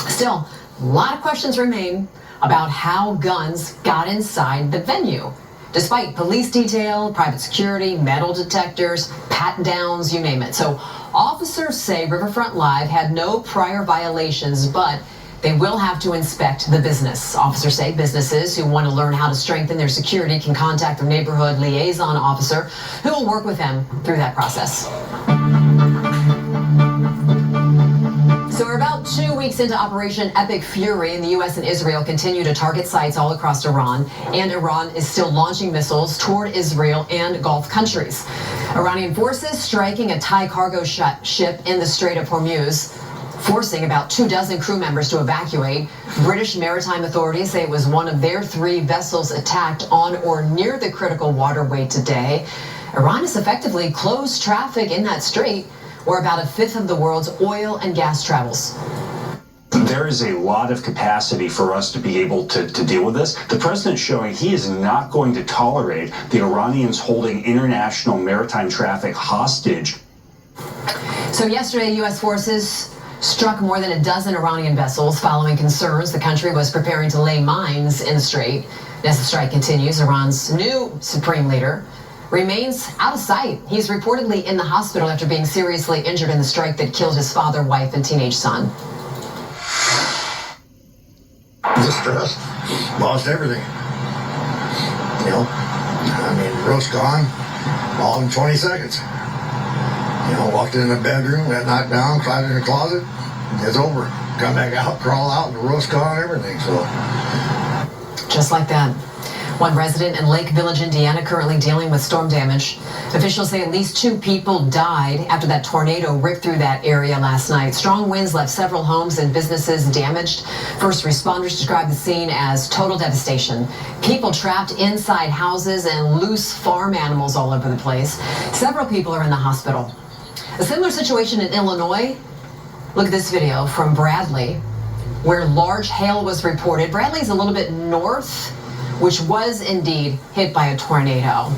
Still, a lot of questions remain about how guns got inside the venue. Despite police detail, private security, metal detectors, pat-downs, you name it. So officers say Riverfront Live had no prior violations, but they will have to inspect the business. Officers say businesses who want to learn how to strengthen their security can contact their neighborhood liaison officer who will work with them through that process. So we're about 2 weeks into Operation Epic Fury, and the U.S. and Israel continue to target sites all across Iran, and Iran is still launching missiles toward Israel and Gulf countries. Iranian forces striking a Thai cargo ship in the Strait of Hormuz, forcing about 24 crew members to evacuate. British maritime authorities say it was one of their 3 vessels attacked on or near the critical waterway today. Iran has effectively closed traffic in that strait, where about 1/5 of the world's oil and gas travels. There is a lot of capacity for us to be able to deal with this. The president's showing he is not going to tolerate the Iranians holding international maritime traffic hostage. So yesterday, U.S. forces struck more than a dozen Iranian vessels following concerns the country was preparing to lay mines in the strait. As the strike continues, Iran's new supreme leader remains out of sight. He's reportedly in the hospital after being seriously injured in the strike that killed his father, wife, and teenage son. Distressed, lost everything. You know, I mean, roast gone, all in 20 seconds. You know, walked in the bedroom, got knocked down, cried in the closet, it's over. Come back out, crawl out, and the roast gone, everything, so. Just like that. One resident in Lake Village, Indiana, currently dealing with storm damage. Officials say at least 2 people died after that tornado ripped through that area last night. Strong winds left several homes and businesses damaged. First responders described the scene as total devastation. People trapped inside houses and loose farm animals all over the place. Several people are in the hospital. A similar situation in Illinois. Look at this video from Bradley, where large hail was reported. Bradley's a little bit north, which was indeed hit by a tornado.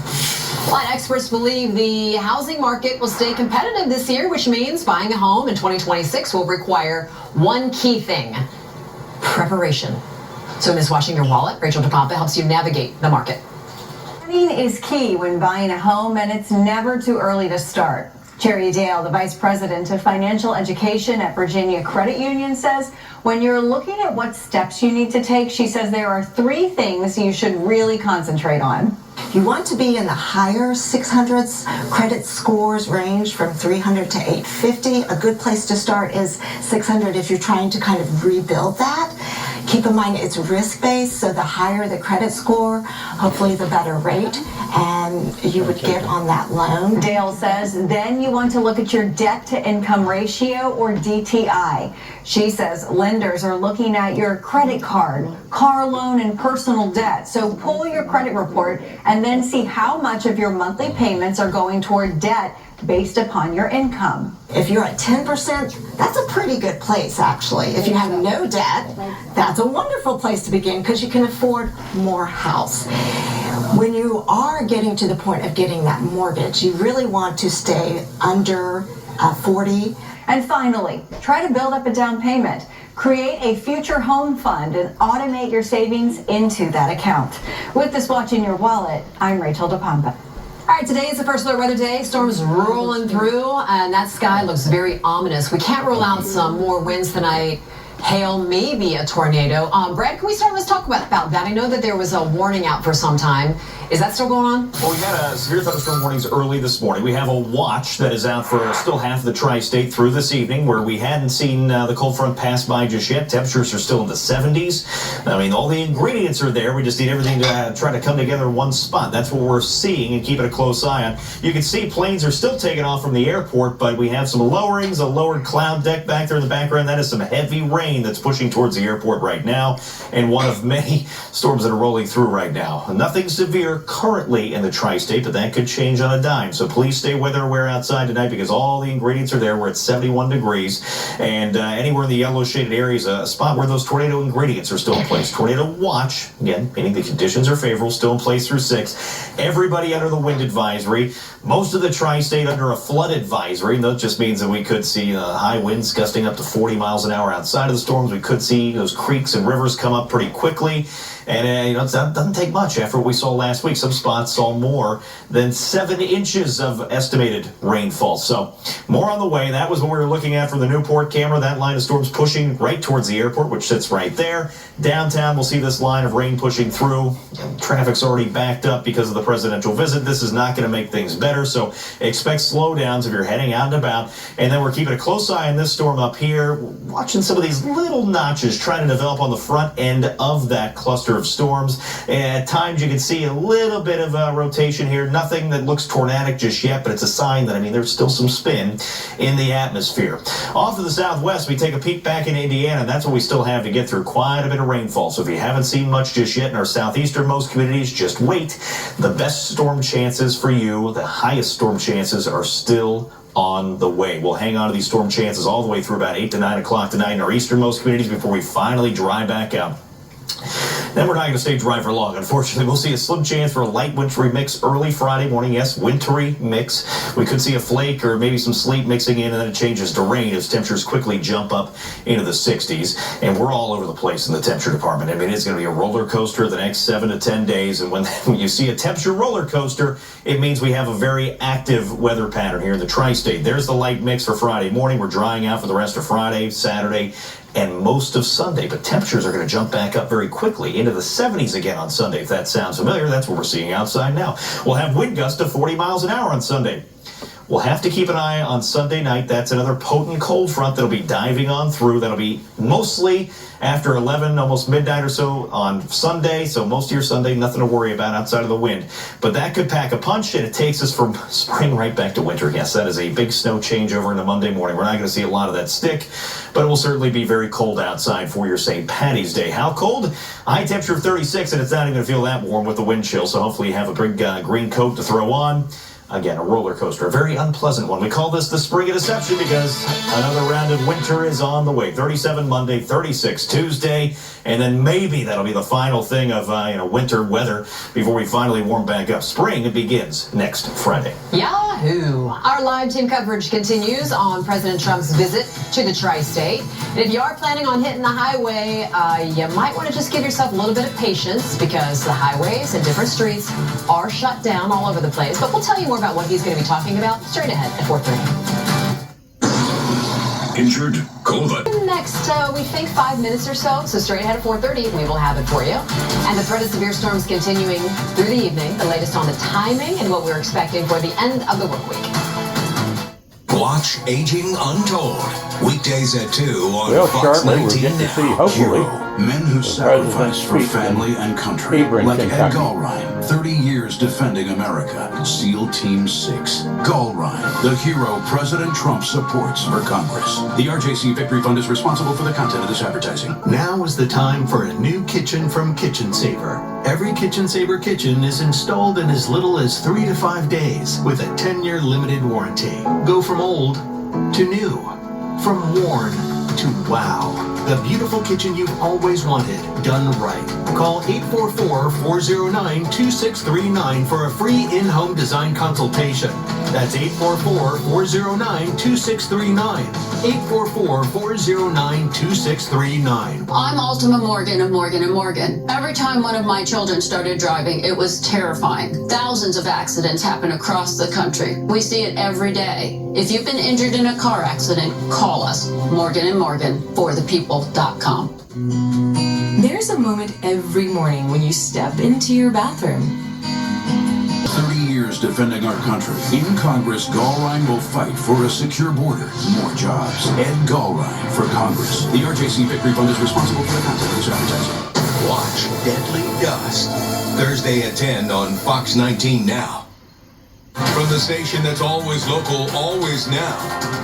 But experts believe the housing market will stay competitive this year, which means buying a home in 2026 will require one key thing: preparation. So in this Watching Your Wallet, Rachel DePompa helps you navigate the market. Planning is key when buying a home, and it's never too early to start. Cherry Dale, the Vice President of Financial Education at Virginia Credit Union, says when you're looking at what steps you need to take, she says there are 3 things you should really concentrate on. If you want to be in the higher 600s, credit scores range from 300 to 850. A good place to start is 600 if you're trying to kind of rebuild that. Keep in mind it's risk-based, so the higher the credit score, hopefully the better rate. And you would get on that loan. Dale says then you want to look at your debt to income ratio, or DTI. She says lenders are looking at your credit card, car loan, and personal debt. So pull your credit report and then see how much of your monthly payments are going toward debt based upon your income. If you're at 10%, that's a pretty good place, actually. If you have no debt, that's a wonderful place to begin because you can afford more house. When you are getting to the point of getting that mortgage, you really want to stay under 40. And finally, try to build up a down payment. Create a future home fund and automate your savings into that account. With this watch in your wallet, I'm Rachel DePompa. All right, today is the First Alert Weather Day. Storms rolling through, and that sky looks very ominous. We can't rule out some more winds tonight. Hail, maybe a tornado. Brad, can we start? Let's talk about that. I know that there was a warning out for some time. Is that still going on? Well, we had severe thunderstorm warnings early this morning. We have a watch that is out for still half of the tri-state through this evening, where we hadn't seen the cold front pass by just yet. Temperatures are still in the 70s. I mean, all the ingredients are there. We just need everything to try to come together in one spot. That's what we're seeing and keeping a close eye on. You can see planes are still taking off from the airport, but we have some lowerings, a lowered cloud deck back there in the background. That is some heavy rain that's pushing towards the airport right now, and one of many storms that are rolling through right now. Nothing severe currently in the tri-state, but that could change on a dime. So please stay weather aware outside tonight because all the ingredients are there. We're at 71 degrees, and anywhere in the yellow shaded areas, a spot where those tornado ingredients are still in place. Tornado watch, again, meaning the conditions are favorable, still in place through 6. Everybody under the wind advisory. Most of the tri-state under a flood advisory, and that just means that we could see high winds gusting up to 40 miles an hour outside of the storms. We could see those creeks and rivers come up pretty quickly. And it doesn't take much after what we saw last week. Some spots saw more than 7 inches of estimated rainfall. So more on the way. That was what we were looking at from the Newport camera. That line of storms pushing right towards the airport, which sits right there. Downtown, we'll see this line of rain pushing through. Traffic's already backed up because of the presidential visit. This is not going to make things better. So expect slowdowns if you're heading out and about. And then we're keeping a close eye on this storm up here. Watching some of these little notches trying to develop on the front end of that cluster of storms. At times you can see a little bit of a rotation here. Nothing that looks tornadic just yet, but it's a sign that, I mean, there's still some spin in the atmosphere. Off to the southwest, we take a peek back in Indiana, and that's what we still have to get through. Quite a bit of rainfall. So if you haven't seen much just yet in our southeasternmost communities, just wait. The best storm chances for you, the highest storm chances are still on the way. We'll hang on to these storm chances all the way through about 8 to 9 o'clock tonight in our easternmost communities before we finally dry back out. Then we're not going to stay dry for long. Unfortunately, we'll see a slim chance for a light wintry mix early Friday morning. Yes, wintry mix. We could see a flake or maybe some sleet mixing in, and then it changes to rain as temperatures quickly jump up into the 60s. And we're all over the place in the temperature department. I mean, it's going to be a roller coaster the next 7 to 10 days. And when you see a temperature roller coaster, it means we have a very active weather pattern here in the tri-state. There's the light mix for Friday morning. We're drying out for the rest of Friday, Saturday, and most of Sunday, but temperatures are going to jump back up very quickly into the 70s again on Sunday. If that sounds familiar, that's what we're seeing outside now. We'll have wind gusts of 40 miles an hour on Sunday. We'll have to keep an eye on Sunday night. That's another potent cold front that'll be diving on through. That'll be mostly after 11, almost midnight or so on Sunday. So most of your Sunday, nothing to worry about outside of the wind. But that could pack a punch, and it takes us from spring right back to winter. Yes, that is a big snow changeover into Monday morning. We're not going to see a lot of that stick, but it will certainly be very cold outside for your St. Patty's Day. How cold? High temperature of 36, and it's not even going to feel that warm with the wind chill. So hopefully you have a big green coat to throw on. Again, a roller coaster, a very unpleasant one. We call this the spring of deception because another round of winter is on the way. 37 Monday, 36 Tuesday, and then maybe that'll be the final thing of winter weather before we finally warm back up. Spring begins next Friday. Yahoo! Our live team coverage continues on President Trump's visit to the tri-state. And if you are planning on hitting the highway, you might want to just give yourself a little bit of patience because the highways and different streets are shut down all over the place. But we'll tell you more about what he's going to be talking about straight ahead at 4:30. Injured? Call the Next, we think 5 minutes or so straight ahead at 4:30, we will have it for you. And the threat of severe storms continuing through the evening. The latest on the timing and what we're expecting for the end of the work week. Watch Aging Untold. Weekdays at 2 on Well, Fox shortly 19 we'll get to see, Now. hopefully, Hero. Men who sacrificed for family and country, like Ed Gallrein, 30 years defending America. SEAL Team 6. Gallrein, the hero President Trump supports for Congress. The RJC Victory Fund is responsible for the content of this advertising. Now is the time for a new kitchen from Kitchen Saver. Every Kitchen Saver kitchen is installed in as little as 3 to 5 days with a 10-year limited warranty. Go from old to new, from worn to wow. The beautiful kitchen you've always wanted, done right. Call 844-409-2639 for a free in-home design consultation. That's 844-409-2639. 844-409-2639. I'm Ultima Morgan of Morgan & Morgan. Every time one of my children started driving, it was terrifying. Thousands of accidents happen across the country. We see it every day. If you've been injured in a car accident, call us. Morgan & Morgan, forthepeople.com. There's a moment every morning when you step into your bathroom. 30 years defending our country. In Congress, Gallrein will fight for a secure border, more jobs. Ed Gallrein for Congress. The RJC Victory Fund is responsible for the content of this advertising. Watch Deadly Dust, Thursday at 10 on Fox 19 Now. From the station that's always local, always now,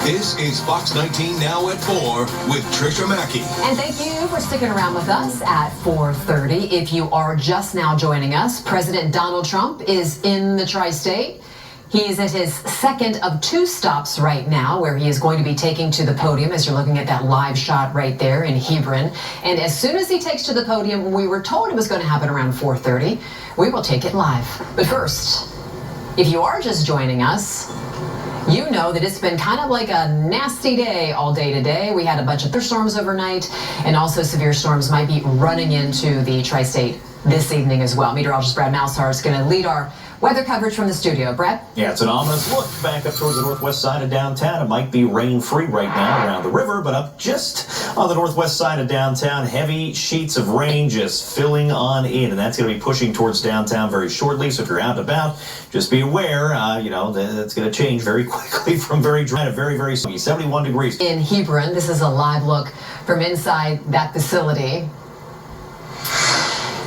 this is Fox 19 Now at 4 with Trisha Mackey. And thank you for sticking around with us at 4:30. If you are just now joining us, President Donald Trump is in the tri-state. He is at his second of 2 stops right now, where he is going to be taking to the podium, as you're looking at that live shot right there in Hebron. And as soon as he takes to the podium, we were told it was going to happen around 4:30. We will take it live. But first, if you are just joining us, you know that it's been kind of like a nasty day all day today. We had a bunch of thunderstorms overnight, and also severe storms might be running into the tri-state this evening as well. Meteorologist Brad Malsar is going to lead our weather coverage from the studio. Brad? Yeah, it's an ominous look back up towards the northwest side of downtown. It might be rain-free right now around the river, but up just on the northwest side of downtown, heavy sheets of rain just filling on in, and that's going to be pushing towards downtown very shortly. So if you're out and about, just be aware, that's going to change very quickly from very dry to very, very soggy. 71 degrees. In Hebron, this is a live look from inside that facility.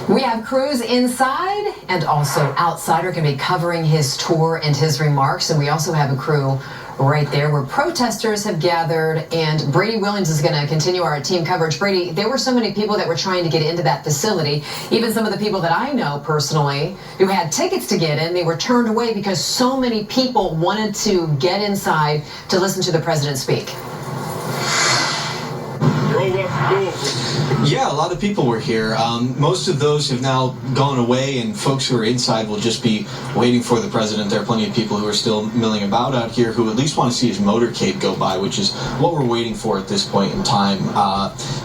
We have crews inside and also outside are going to be covering his tour and his remarks. And we also have a crew right there where protesters have gathered. And Brady Williams is going to continue our team coverage. Brady, there were so many people that were trying to get into that facility. Even some of the people that I know personally who had tickets to get in, they were turned away because so many people wanted to get inside to listen to the president speak. Yeah, a lot of people were here. Most of those have now gone away, and folks who are inside will just be waiting for the president. There are plenty of people who are still milling about out here who at least want to see his motorcade go by, which is what we're waiting for at this point in time.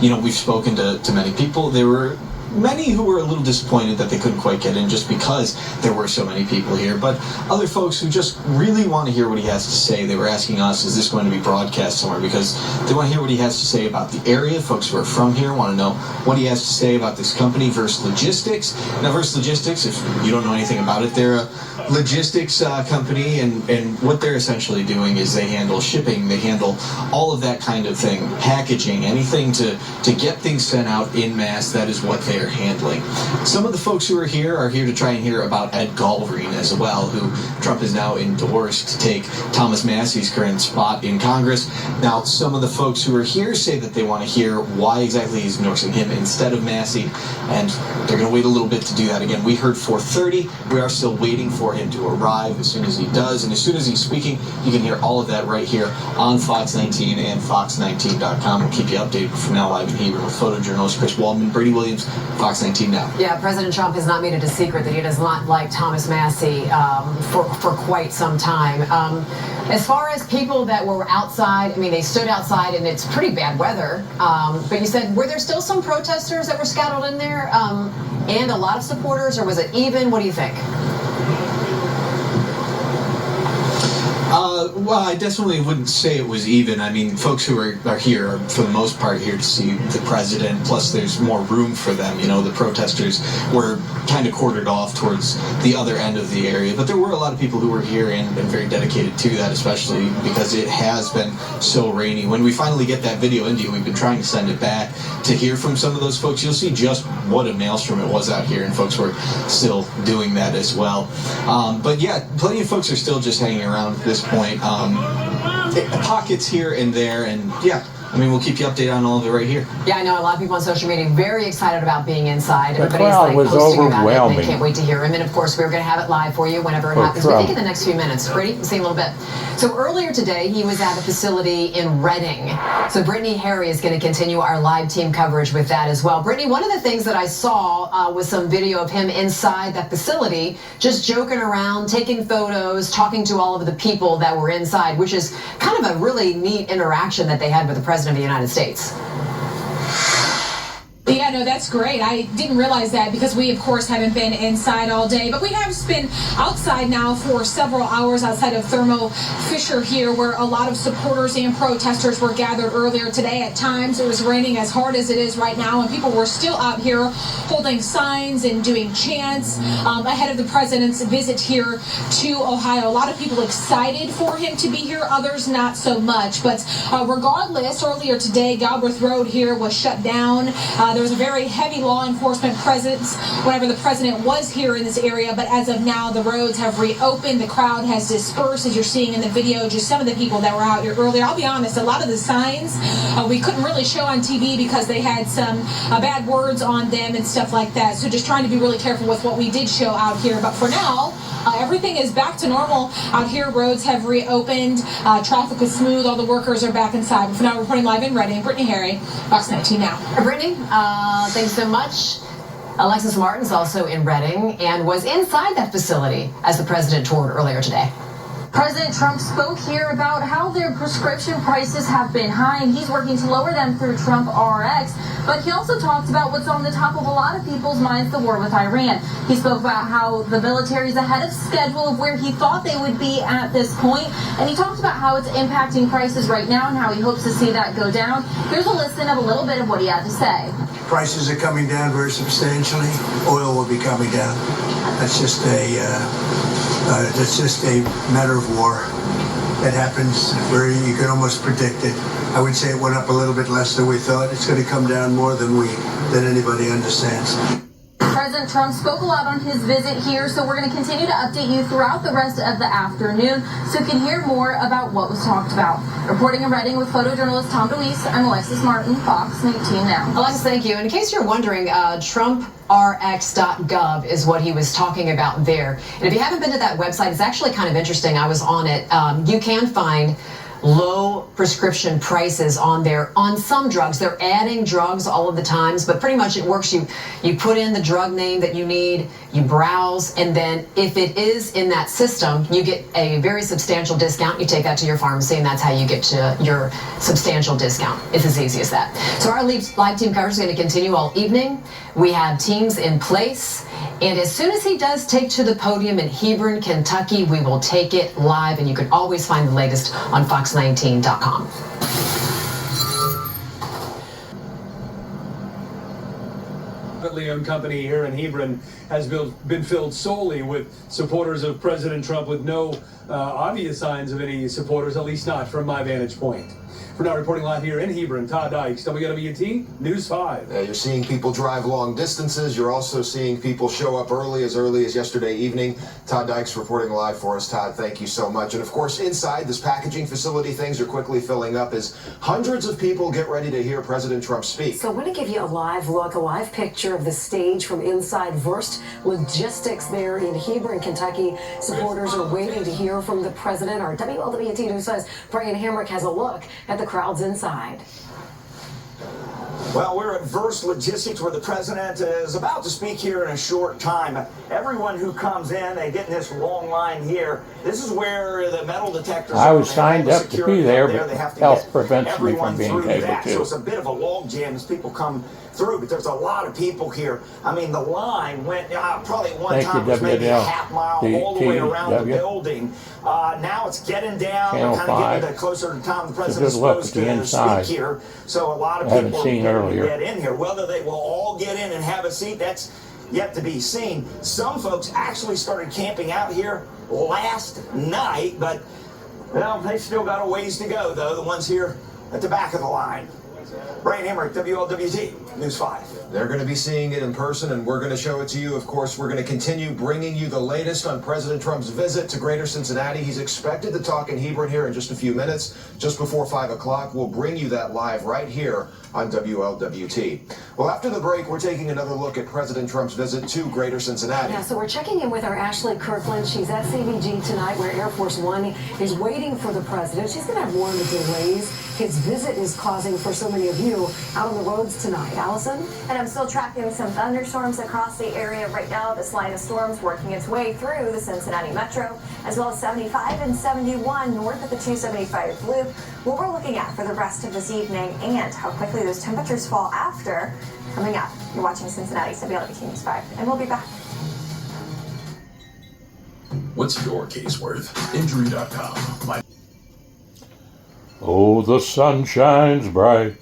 We've spoken to many people. There were many who were a little disappointed that they couldn't quite get in just because there were so many people here, but other folks who just really want to hear what he has to say. They were asking us, is this going to be broadcast somewhere? Because they want to hear what he has to say about the area. Folks who are from here want to know what he has to say about this company, Verst Logistics. Now, Verst Logistics, if you don't know anything about it, they're a logistics company, and what they're essentially doing is they handle shipping, they handle all of that kind of thing, packaging, anything to get things sent out en masse. That is what they are handling. Some of the folks who are here to try and hear about Ed Gallrein as well, who Trump has now endorsed to take Thomas Massey's current spot in Congress. Now, some of the folks who are here say that they want to hear why exactly he's endorsing him instead of Massey, and they're going to wait a little bit to do that. Again, we heard 4:30. We are still waiting for him to arrive. As soon as he does, and as soon as he's speaking, you can hear all of that right here on Fox 19 and Fox19.com. We'll keep you updated from now live in Hebron with photojournalist Chris Waldman, Brady Williams, Fox 19 Now. Yeah, President Trump has not made it a secret that he does not like Thomas Massey for quite some time. As far as people that were outside, I mean, they stood outside and it's pretty bad weather. But you said, were there still some protesters that were scattered in there and a lot of supporters, or was it even? What do you think? Well, I definitely wouldn't say it was even. I mean, folks who are here are, for the most part, here to see the president, plus there's more room for them. You know, the protesters were kind of quartered off towards the other end of the area, but there were a lot of people who were here and very dedicated to that, especially because it has been so rainy. When we finally get that video into you, we've been trying to send it back to hear from some of those folks. You'll see just what a maelstrom it was out here, and folks were still doing that as well. But yeah, plenty of folks are still just hanging around at this point. Pockets here and there, and yeah, I mean, we'll keep you updated on all of it right here. Yeah, I know a lot of people on social media very excited about being inside. The Everybody's crowd like was posting about it. overwhelming. They can't wait to hear him. And of course, we're going to have it live for you whenever it happens. We think in the next few minutes. Brady, we'll see you in a little bit. So earlier today, he was at a facility in Reading. So Brittany Harry is going to continue our live team coverage with that as well. Brittany, one of the things that I saw was some video of him inside that facility, just joking around, taking photos, talking to all of the people that were inside, which is kind of a really neat interaction that they had with the President of the United States. Yeah, no, that's great. I didn't realize that because we, of course, haven't been inside all day. But we have been outside now for several hours outside of Thermo Fisher here, where a lot of supporters and protesters were gathered earlier today. At times, it was raining as hard as it is right now, and people were still out here holding signs and doing chants ahead of the president's visit here to Ohio. A lot of people excited for him to be here, others not so much. But regardless, earlier today, Galbraith Road here was shut down. There was a very heavy law enforcement presence whenever the president was here in this area, but as of now, the roads have reopened. The crowd has dispersed, as you're seeing in the video, just some of the people that were out here earlier. I'll be honest, a lot of the signs we couldn't really show on TV because they had some bad words on them and stuff like that, so just trying to be really careful with what we did show out here. But for now, everything is back to normal out here. Roads have reopened. Traffic is smooth. All the workers are back inside. But for now, reporting live in Reading, Brittany Harry, Fox 19 Now. Brittany, thanks so much. Alexis Martin's also in Reading and was inside that facility as the president toured earlier today. President Trump spoke here about how their prescription prices have been high, and he's working to lower them through Trump RX. But he also talked about what's on the top of a lot of people's minds, the war with Iran. He spoke about how the military is ahead of schedule of where he thought they would be at this point. And he talked about how it's impacting prices right now and how he hopes to see that go down. Here's a listen of a little bit of what he had to say. Prices are coming down very substantially. Oil will be coming down. That's just a matter of war. It happens where you can almost predict it. I would say it went up a little bit less than we thought. It's going to come down more than anybody understands. President Trump spoke a lot on his visit here, so we're going to continue to update you throughout the rest of the afternoon so you can hear more about what was talked about. Reporting in Reading with photojournalist Tom DeWeese, I'm Alexis Martin, Fox 19 Now. Alexis, thank you. And in case you're wondering, TrumpRx.gov is what he was talking about there. And if you haven't been to that website, it's actually kind of interesting. I was on it. You can find low prescription prices on there on some drugs. They're adding drugs all of the times, but pretty much it works. You put in the drug name that you need, you browse, and then if it is in that system, you get a very substantial discount. You take that to your pharmacy, and that's how you get to your substantial discount. It's as easy as that. So our live team coverage is going to continue all evening. We have teams in place, and as soon as he does take to the podium in Hebron, Kentucky, we will take it live, and you can always find the latest on fox19.com. Privately owned company here in Hebron has been filled solely with supporters of President Trump, with no obvious signs of any supporters, at least not from my vantage point. For now, reporting live here in Hebron, Todd Dykes, WWT News 5. You're seeing people drive long distances. You're also seeing people show up early as yesterday evening. Todd Dykes reporting live for us. Todd, thank you so much. And of course, inside this packaging facility, things are quickly filling up as hundreds of people get ready to hear President Trump speak. So I want to give you a live look, a live picture of the stage from inside Verst Logistics there in Hebron, Kentucky. Supporters are waiting to hear from the president. Our WLWT News 5's Brian Hamrick has a look at the crowds inside. Well, we're at Verst Logistics where the president is about to speak here in a short time. Everyone who comes in, they get in this long line here. This is where the metal detectors I are. was signed up to be there, but health prevents me from being able to. So it's a bit of a log jam as people come through, but there's a lot of people here. I mean, the line went probably one time was maybe a half mile all the way around the building. Now it's getting down, kind of getting closer to the time the president's supposed to speak here. So a lot of people are getting to get in here. Whether they will all get in and have a seat, that's yet to be seen. Some folks actually started camping out here last night, but well, they still got a ways to go, though, the ones here at the back of the line. Brian Emmerich, WLWT, News 5. They're going to be seeing it in person, and we're going to show it to you. Of course, we're going to continue bringing you the latest on President Trump's visit to Greater Cincinnati. He's expected to talk in Hebron here in just a few minutes, just before 5 o'clock. We'll bring you that live right here on WLWT. Well, after the break, we're taking another look at President Trump's visit to Greater Cincinnati. Yeah, so we're checking in with our Ashley Kirkland. She's at CVG tonight, where Air Force One is waiting for the president. She's going to have more of the delays his visit is causing for so many of you out on the roads tonight. Allison? And I'm still tracking some thunderstorms across the area right now. This line of storms working its way through the Cincinnati metro, as well as 75 and 71 north of the 275 loop. What we're looking at for the rest of this evening and how quickly those temperatures fall after. Coming up, you're watching Cincinnati's WLWT News 5, and we'll be back. What's your case worth? Injury.com. Oh, the sun shines bright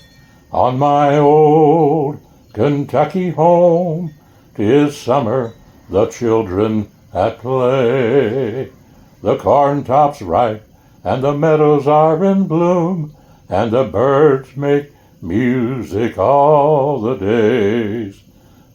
on my old Kentucky home. 'Tis summer, the children at play. The corn top's ripe, and the meadows are in bloom, and the birds make music all the days.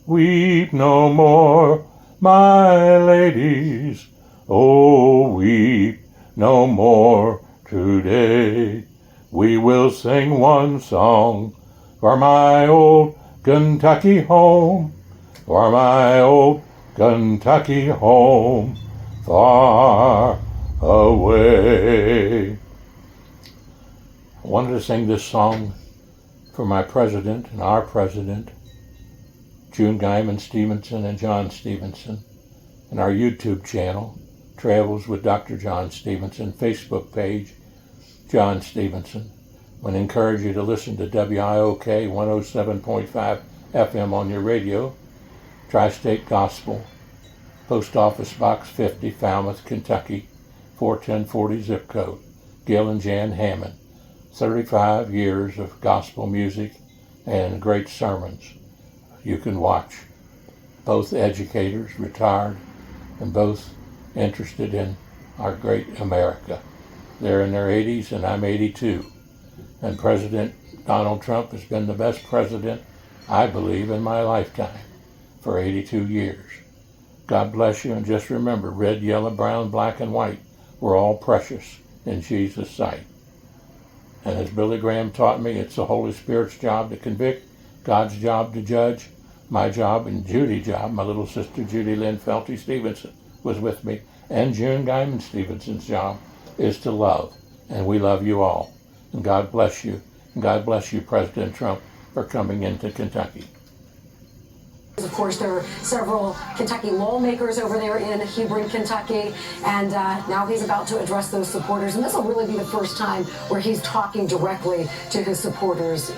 Weep no more, my ladies, oh, weep no more today. We will sing one song for my old Kentucky home, for my old Kentucky home, far away. I wanted to sing this song for my president and our president, June Guyman Stephenson and John Stephenson, and our YouTube channel, Travels with Dr. John Stephenson, Facebook page, John Stephenson. I would encourage you to listen to WIOK 107.5 FM on your radio, Tri-State Gospel, Post Office Box 50, Falmouth, Kentucky, 41040 zip code. Gil and Jan Hammond. 35 years of gospel music and great sermons you can watch. Both educators, retired, and both interested in our great America. They're in their 80s and I'm 82. And President Donald Trump has been the best president, I believe, in my lifetime for 82 years. God bless you, and just remember, red, yellow, brown, black, and white, we're all precious in Jesus' sight. And as Billy Graham taught me, it's the Holy Spirit's job to convict, God's job to judge, my job and Judy's job, my little sister Judy Lynn Felty Stevenson was with me, and June Guyman Stevenson's job is to love, and we love you all. And God bless you, and God bless you, President Trump, for coming into Kentucky. Of course, there are several Kentucky lawmakers over there in Hebron, Kentucky, and now he's about to address those supporters. And this will really be the first time where he's talking directly to his supporters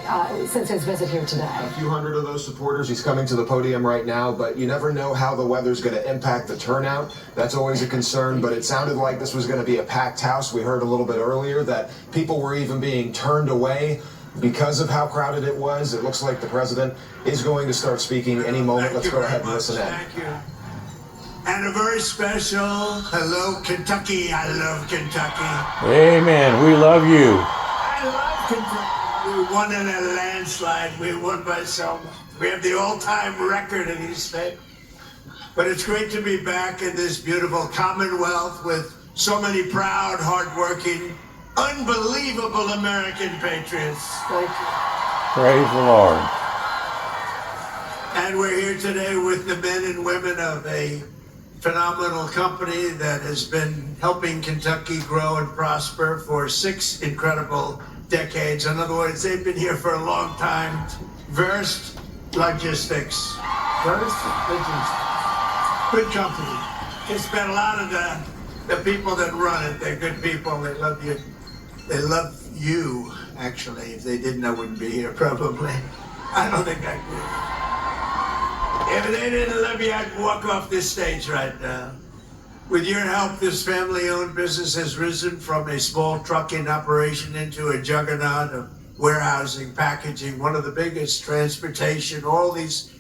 since his visit here today. A few hundred of those supporters. He's coming to the podium right now, but you never know how the weather's going to impact the turnout. That's always a concern, but it sounded like this was going to be a packed house. We heard a little bit earlier that people were even being turned away because of how crowded it was. It looks like the president is going to start speaking any moment. Let's go ahead and listen in. Thank you. And a very special hello, Kentucky. I love Kentucky. Amen. We love you. I love Kentucky. We won in a landslide. We won by so much. We have the all-time record in East State. But it's great to be back in this beautiful Commonwealth with so many proud, hardworking, unbelievable American patriots. Thank you. Praise the Lord. And we're here today with the men and women of a phenomenal company that has been helping Kentucky grow and prosper for 6 incredible decades. In other words, they've been here for a long time. Verst Logistics. Verst Logistics. Good company. It's been a lot of the people that run it. They're good people. They love you. They love you, actually. If they didn't, I wouldn't be here, probably. I don't think I could. If they didn't love you, I'd walk off this stage right now. With your help, this family-owned business has risen from a small trucking operation into a juggernaut of warehousing, packaging, one of the biggest, transportation, all these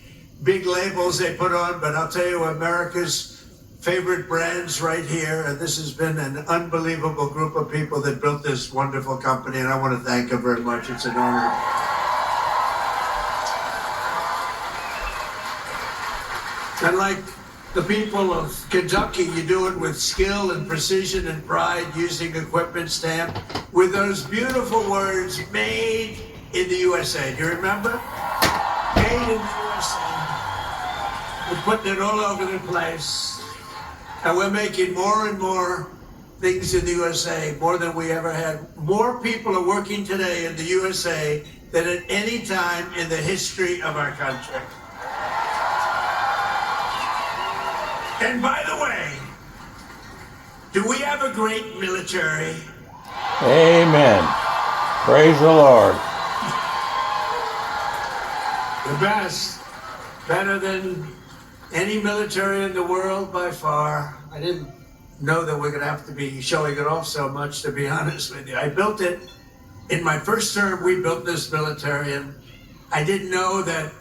big labels they put on. But I'll tell you, America's favorite brands right here, and this has been an unbelievable group of people that built this wonderful company, and I want to thank them very much. It's an honor. And like the people of Kentucky, you do it with skill and precision and pride, using equipment stamped with those beautiful words, made in the USA. Do you remember? Made in the USA. We're putting it all over the place. And we're making more and more things in the USA, more than we ever had. More people are working today in the USA than at any time in the history of our country. And by the way, do we have a great military? Amen. Praise the Lord. The best. Better than any military in the world by far. I didn't know that we're going to have to be showing it off so much, to be honest with you. I built it. In my first term, we built this military, and I didn't know that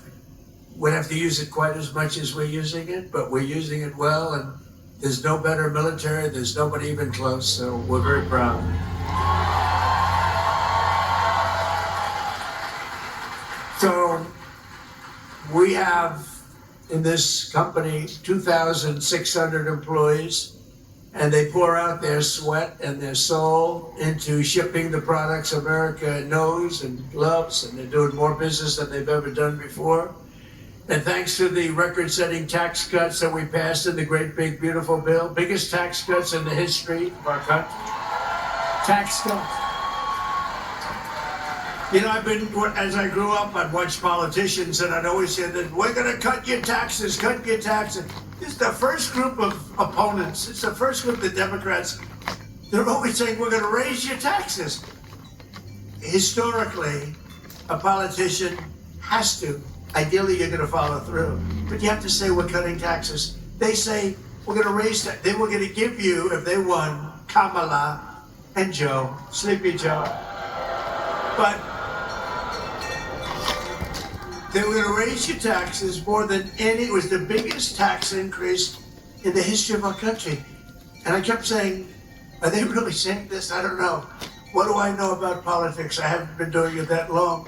we'd have to use it quite as much as we're using it, but we're using it well, and there's no better military. There's nobody even close, so we're very proud. So we have in this company 2,600 employees, and they pour out their sweat and their soul into shipping the products America knows and loves, and they're doing more business than they've ever done before. And thanks to the record-setting tax cuts that we passed in the great big beautiful bill, biggest tax cuts in the history of our country. Tax cuts. You know, as I grew up, I'd watch politicians, and I'd always say that we're going to cut your taxes, cut your taxes. It's the first group of opponents. It's the first group, the Democrats. They're always saying, we're going to raise your taxes. Historically, a politician has to. Ideally, you're going to follow through. But you have to say, we're cutting taxes. They say, we're going to raise that. They were going to give you, if they won, Kamala and Joe, Sleepy Joe. But they were going to raise your taxes more than any. It was the biggest tax increase in the history of our country. And I kept saying, are they really saying this? I don't know. What do I know about politics? I haven't been doing it that long.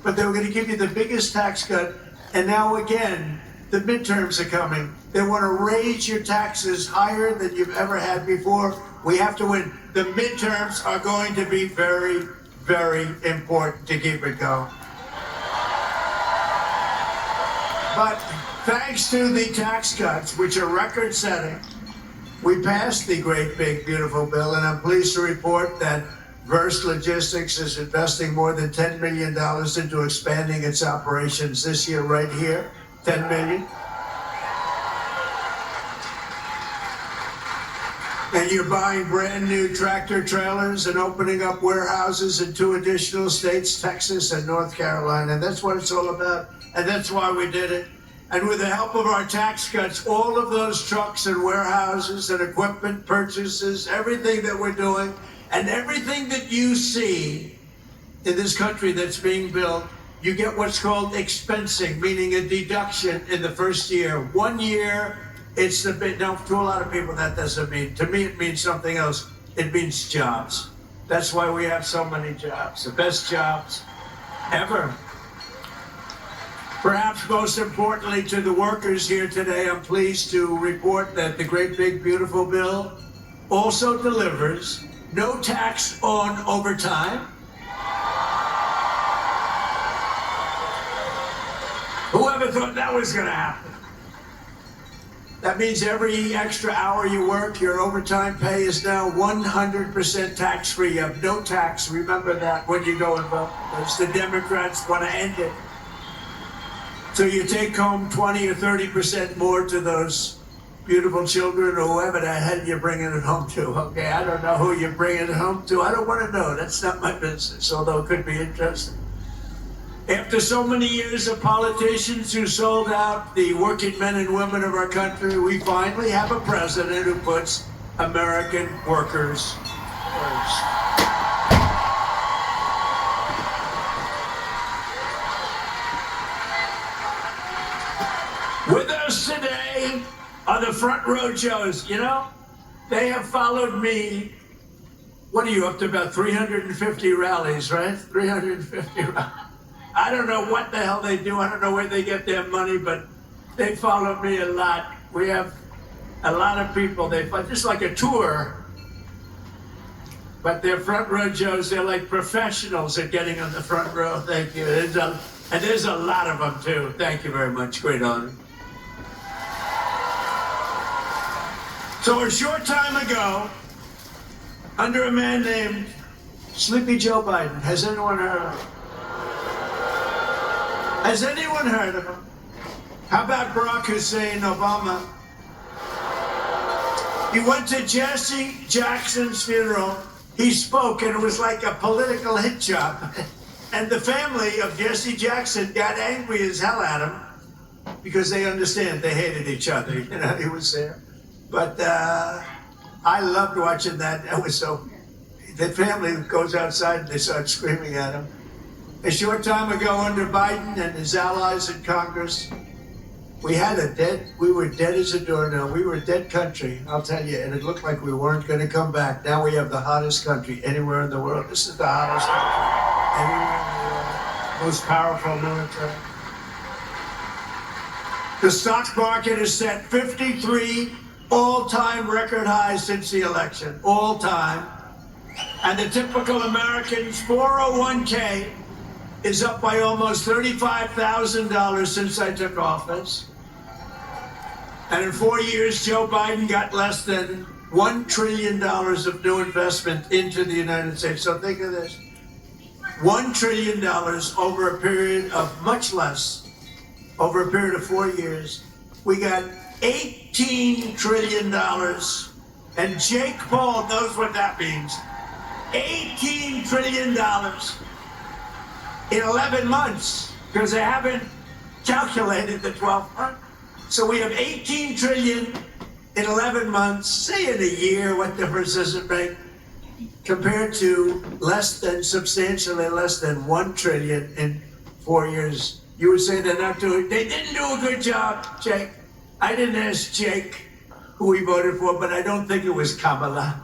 But they were going to give you the biggest tax cut. And now again, the midterms are coming. They want to raise your taxes higher than you've ever had before. We have to win. The midterms are going to be very, very important to keep it going. But thanks to the tax cuts, which are record-setting, we passed the great, big, beautiful bill, and I'm pleased to report that Verst Logistics is investing more than $10 million into expanding its operations this year, right here, $10 million. And you're buying brand new tractor trailers and opening up warehouses in 2 additional states, Texas and North Carolina. And that's what it's all about. And that's why we did it. And with the help of our tax cuts, all of those trucks and warehouses and equipment purchases, everything that we're doing, and everything that you see in this country that's being built, you get what's called expensing, meaning a deduction in the first year. 1 year, it's the bit. Now, to a lot of people, that doesn't mean. To me, it means something else. It means jobs. That's why we have so many jobs, the best jobs ever. Perhaps most importantly to the workers here today, I'm pleased to report that the great big beautiful bill also delivers no tax on overtime. Whoever thought that was going to happen? That means every extra hour you work, your overtime pay is now 100% tax-free. You have no tax. Remember that when you go and vote. The Democrats want to end it. So you take home 20 or 30% more to those beautiful children or whoever the hell you're bringing it home to, okay? I don't know who you're bringing it home to. I don't want to know. That's not my business, although it could be interesting. After so many years of politicians who sold out the working men and women of our country, we finally have a president who puts American workers first. With us today are the front row Joes. You know, they have followed me. What are you up to, about 350 rallies, right? 350 rallies. I don't know what the hell they do. I don't know where they get their money, but they follow me a lot. We have a lot of people. They just like a tour, but they're front row Joes. They're like professionals at getting on the front row. Thank you. And there's a lot of them too. Thank you very much. Great honor. So a short time ago, under a man named Sleepy Joe Biden, has anyone heard of him? Has anyone heard of him? How about Barack Hussein Obama? He went to Jesse Jackson's funeral. He spoke, and it was like a political hit job. And the family of Jesse Jackson got angry as hell at him because they understand they hated each other. You know, he was there. But I loved watching that. That was so. The family goes outside and they start screaming at him. A short time ago, under Biden and his allies in Congress, we were dead as a doornail. We were a dead country, I'll tell you, and it looked like we weren't going to come back. Now we have the hottest country anywhere in the world. This is the hottest country anywhere in the world. Most powerful military. The stock market has set 53 all-time record highs since the election, all time. And the typical American's 401k is up by almost $35,000 since I took office. And in 4 years, Joe Biden got less than $1 trillion of new investment into the United States. So think of this. $1 trillion over a period of much less, over a period of 4 years. We got $18 trillion. And Jake Paul knows what that means. $18 trillion in 11 months, because they haven't calculated the 12 months. So we have 18 trillion in 11 months. Say in a year, what difference does it make? Compared to substantially less than 1 trillion in 4 years. You would say they didn't do a good job, Jake. I didn't ask Jake who he voted for, but I don't think it was Kamala.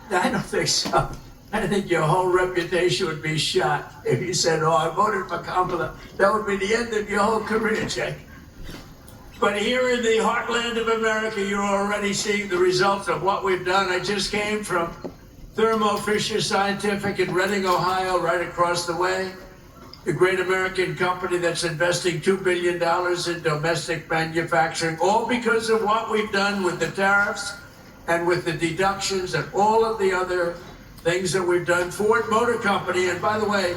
I don't think so. I think your whole reputation would be shot if you said, oh, I voted for Kamala. That would be the end of your whole career, Jake. But here in the heartland of America, you're already seeing the results of what we've done. I just came from Thermo Fisher Scientific in Reading, Ohio, right across the way. The great American company that's investing $2 billion in domestic manufacturing, all because of what we've done with the tariffs and with the deductions and all of the other things that we've done. Ford Motor Company, and by the way,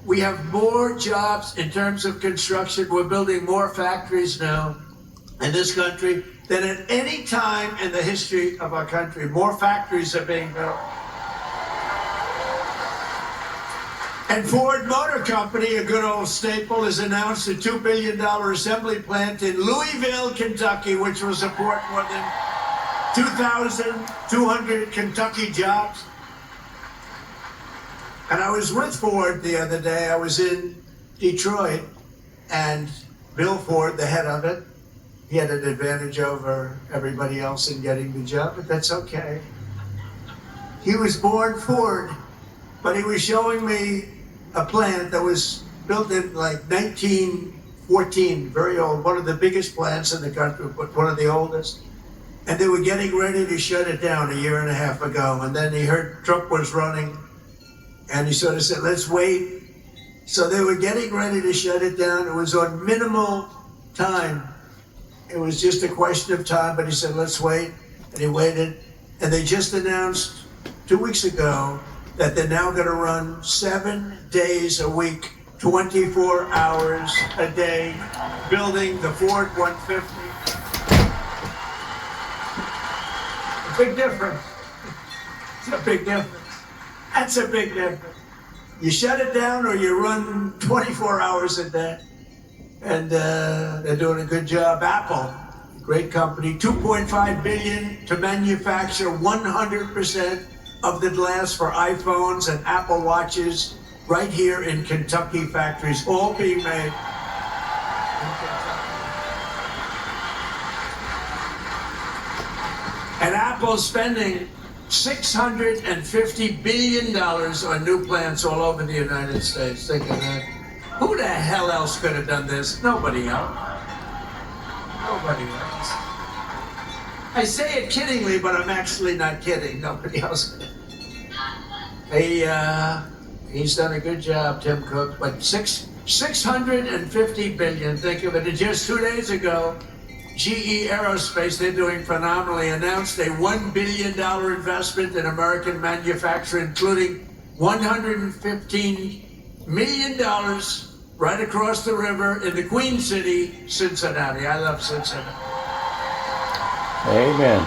we have more jobs in terms of construction. We're building more factories now in this country than at any time in the history of our country. More factories are being built. And Ford Motor Company, a good old staple, has announced a $2 billion assembly plant in Louisville, Kentucky, which will support more than 2,200 Kentucky jobs. And I was with Ford the other day. I was in Detroit, and Bill Ford, the head of it, he had an advantage over everybody else in getting the job, but that's okay. He was born Ford, but he was showing me a plant that was built in like 1914, very old, one of the biggest plants in the country, but one of the oldest. And they were getting ready to shut it down a year and a half ago. And then he heard Trump was running, and he sort of said, let's wait. So they were getting ready to shut it down. It was on minimal time. It was just a question of time, but he said, let's wait. And he waited. And they just announced 2 weeks ago that they're now going to run 7 days a week 24 hours a day, building the Ford 150. A big difference. It's a big difference. That's a big difference. You shut it down or you run 24 hours a day. And they're doing a good job. Apple, great company, $2.5 billion to manufacture 100% of the glass for iPhones and Apple Watches right here in Kentucky factories, all being made. And Apple's spending $650 billion on new plants all over the United States. Think of that. Who the hell else could have done this? Nobody else. Nobody else. I say it kiddingly, but I'm actually not kidding. Nobody else could. He's done a good job, Tim Cook. But $650 billion, think of it. And just 2 days ago, GE Aerospace, they're doing phenomenally, announced a $1 billion investment in American manufacturing, including $115 million right across the river in the Queen City, Cincinnati. I love Cincinnati. Amen.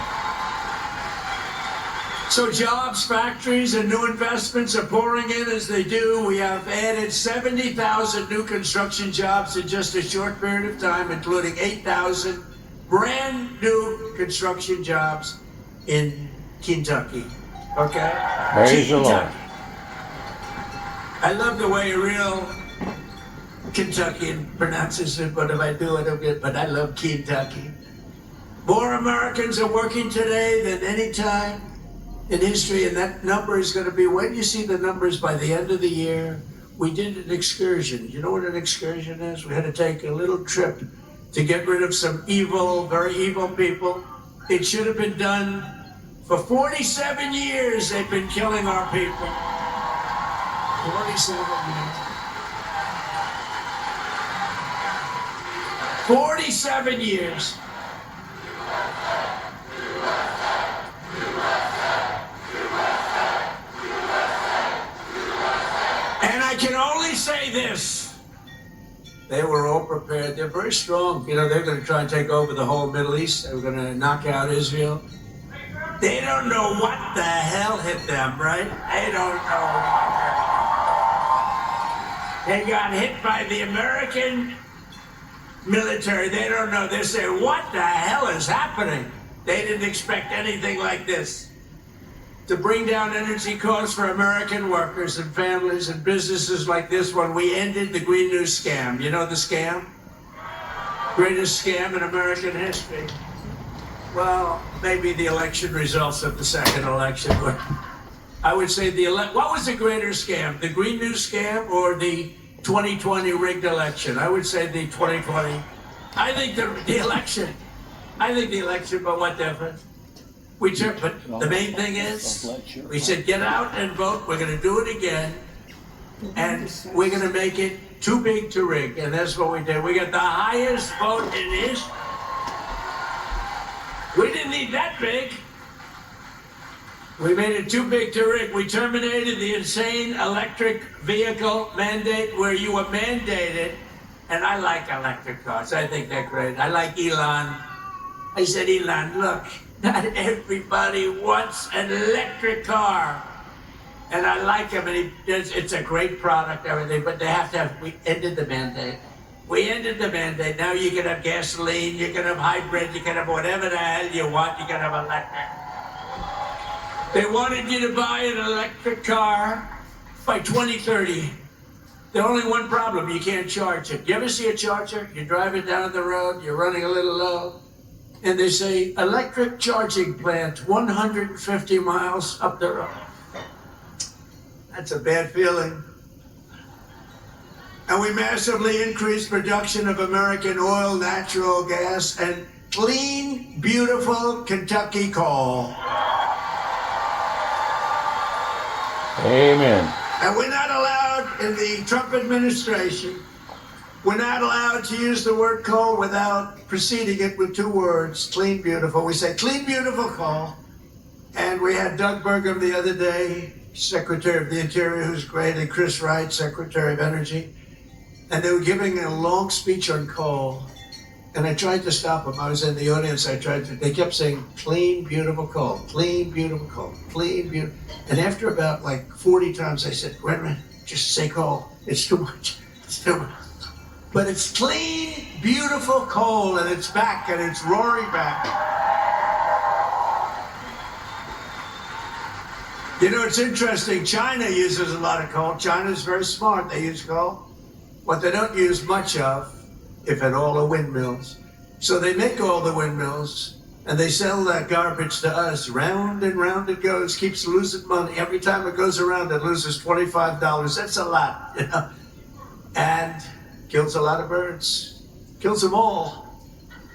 So jobs, factories, and new investments are pouring in as they do. We have added 70,000 new construction jobs in just a short period of time, including 8,000 brand new construction jobs in Kentucky. Okay? Praise the Lord. I love the way a real Kentuckian pronounces it, but if I do, I don't get it. But I love Kentucky. More Americans are working today than any time in history, and that number is going to be, when you see the numbers by the end of the year, we did an excursion. You know what an excursion is? We had to take a little trip to get rid of some evil, very evil people. It should have been done for 47 years. They've been killing our people. 47 years. 47 years. And I can only say this. They were all prepared. They're very strong. You know, they're going to try and take over the whole Middle East. They were going to knock out Israel. They don't know what the hell hit them, right? They don't know what the hell. They got hit by the American military. They don't know. They say, what the hell is happening? They didn't expect anything like this. To bring down energy costs for American workers and families and businesses like this one, we ended the Green New scam. You know the scam? Greatest scam in American history. Well, maybe the election results of the second election. But I would say what was the greater scam? The Green New scam or the 2020 rigged election? I would say the 2020. I think the election. I think the election, but what difference? But the main thing is, we said, get out and vote. We're going to do it again. And we're going to make it too big to rig. And that's what we did. We got the highest vote in history. We didn't need that big. We made it too big to rig. We terminated the insane electric vehicle mandate where you were mandated. And I like electric cars. I think they're great. I like Elon. I said, Elon, look. Not everybody wants an electric car. And I like him, and it's a great product, everything, but they have to have, we ended the mandate. We ended the mandate. Now you can have gasoline, you can have hybrid, you can have whatever the hell you want, you can have electric. They wanted you to buy an electric car by 2030. There's only one problem, you can't charge it. You ever see a charger? You're driving down the road, you're running a little low, and they say, electric charging plant, 150 miles up the road. That's a bad feeling. And we massively increased production of American oil, natural gas, and clean, beautiful Kentucky coal. Amen. And we're not allowed in the Trump administration, we're not allowed to use the word coal without preceding it with two words, clean, beautiful. We say clean, beautiful coal. And we had Doug Burgum the other day, Secretary of the Interior, who's great, and Chris Wright, Secretary of Energy. and they were giving a long speech on coal. And I tried to stop them. I was in the audience. They kept saying, clean, beautiful coal, clean, beautiful coal, clean, beautiful. And after about like 40 times, I said, wait a minute, just say coal. It's too much. It's too much. But it's clean, beautiful coal, and it's back, and it's roaring back. You know, it's interesting. China uses a lot of coal. China's very smart. They use coal. What they don't use much of, if at all, are windmills. So they make all the windmills, and they sell that garbage to us. Round and round it goes, keeps losing money. Every time it goes around, it loses $25. That's a lot, you know? And kills a lot of birds. Kills them all.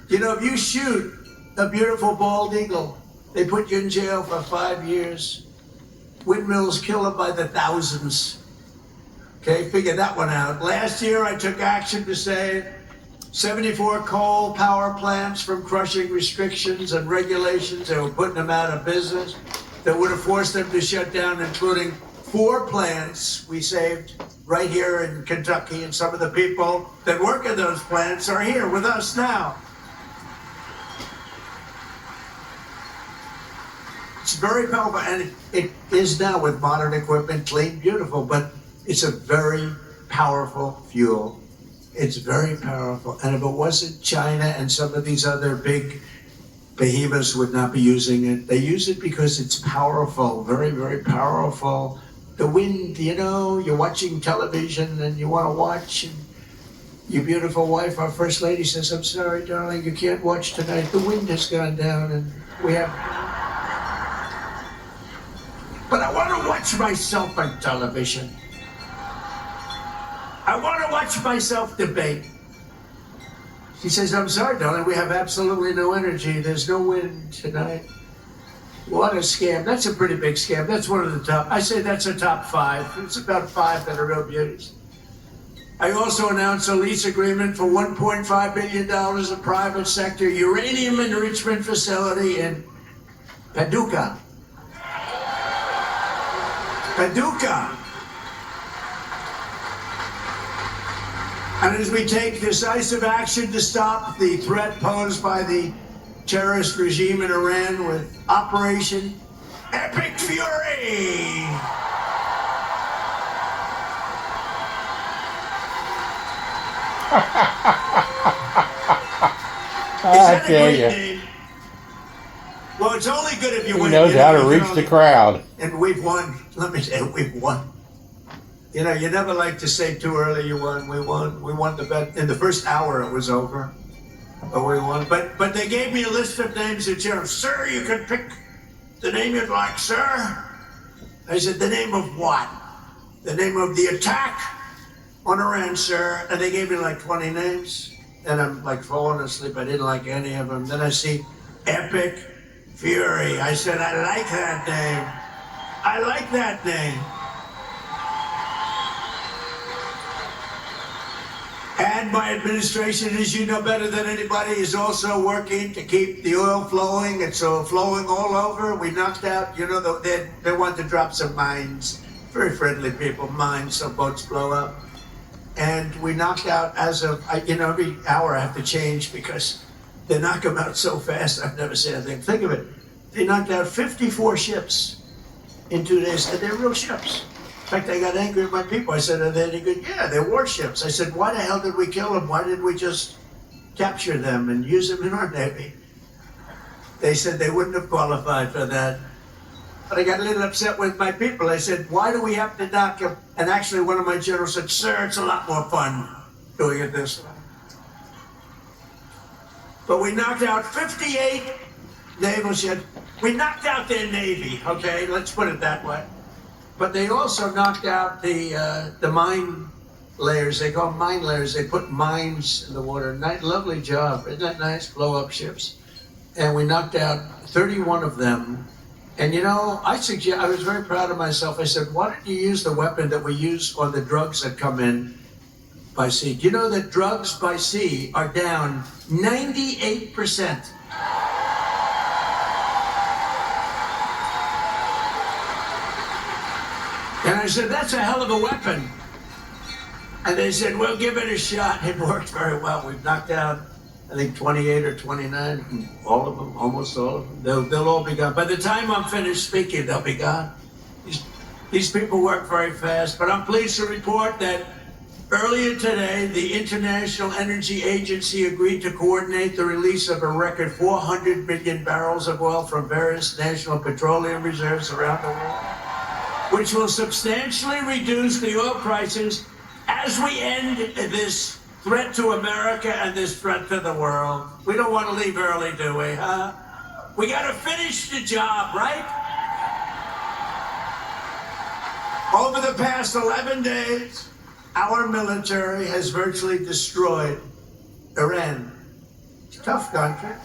You know, if you shoot a beautiful bald eagle, they put you in jail for 5 years. Windmills kill them by the thousands. Okay, figure that one out. Last year, I took action to save 74 coal power plants from crushing restrictions and regulations. They were putting them out of business. That would have forced them to shut down, including 4 plants we saved right here in Kentucky. And some of the people that work in those plants are here with us now. It's very powerful, and it is now with modern equipment, clean, beautiful, but it's a very powerful fuel. It's very powerful. And if it wasn't China and some of these other big behemoths would not be using it. They use it because it's powerful, very, very powerful. The wind, you know, you're watching television and you want to watch. And your beautiful wife, our First Lady, says, I'm sorry, darling, you can't watch tonight. The wind has gone down and we have... But I want to watch myself on television. I want to watch myself debate. She says, I'm sorry, darling, we have absolutely no energy. There's no wind tonight. What a scam. That's a pretty big scam. That's one of the top. I say that's a top 5. It's about 5 that are real beauties. I also announced a lease agreement for $1.5 billion of private sector uranium enrichment facility in Paducah. Paducah. And as we take decisive action to stop the threat posed by the terrorist regime in Iran with Operation Epic Fury. I tell you. Name? Well, it's only good if you he win. He knows how to reach the crowd. And we've won. Let me say, we've won. You know, you never like to say too early you won. We won. We won the bet. In the first hour, it was over. But we won. But they gave me a list of names that you sir, you can pick the name you'd like, sir. I said, the name of what? The name of the attack on Iran, sir. And they gave me like 20 names. And I'm like falling asleep. I didn't like any of them. Then I see Epic Fury. I said, I like that name. I like that name. And my administration, as you know better than anybody, is also working to keep the oil flowing. It's flowing all over. We knocked out, you know, they want to drop some mines. Very friendly people, mines, so boats blow up. And we knocked out, as of, you know, every hour I have to change because they knock them out so fast. I've never seen anything. Think of it. They knocked out 54 ships in 2 days, and they're real ships. In fact, I got angry at my people. I said, are they any good? Yeah, they're warships. I said, why the hell did we kill them? Why didn't we just capture them and use them in our Navy? They said they wouldn't have qualified for that. But I got a little upset with my people. I said, why do we have to knock them? And actually, one of my generals said, sir, it's a lot more fun doing it this way. But we knocked out 58 naval ships. We knocked out their Navy, okay? Let's put it that way. But they also knocked out the mine layers. They call them mine layers. They put mines in the water. Lovely job. Isn't that nice? Blow-up ships. And we knocked out 31 of them. And, you know, I was very proud of myself. I said, why don't you use the weapon that we use on the drugs that come in by sea? Do you know that drugs by sea are down 98%? And I said, that's a hell of a weapon. And they said, well, give it a shot. It worked very well. We've knocked out, I think, 28 or 29, all of them, almost all of them. They'll all be gone. By the time I'm finished speaking, they'll be gone. These people work very fast, but I'm pleased to report that earlier today, the International Energy Agency agreed to coordinate the release of a record 400 million barrels of oil from various national petroleum reserves around the world, which will substantially reduce the oil prices as we end this threat to America and this threat to the world. We don't want to leave early, do we, huh? We got to finish the job, right? Over the past 11 days, our military has virtually destroyed Iran. It's a tough country.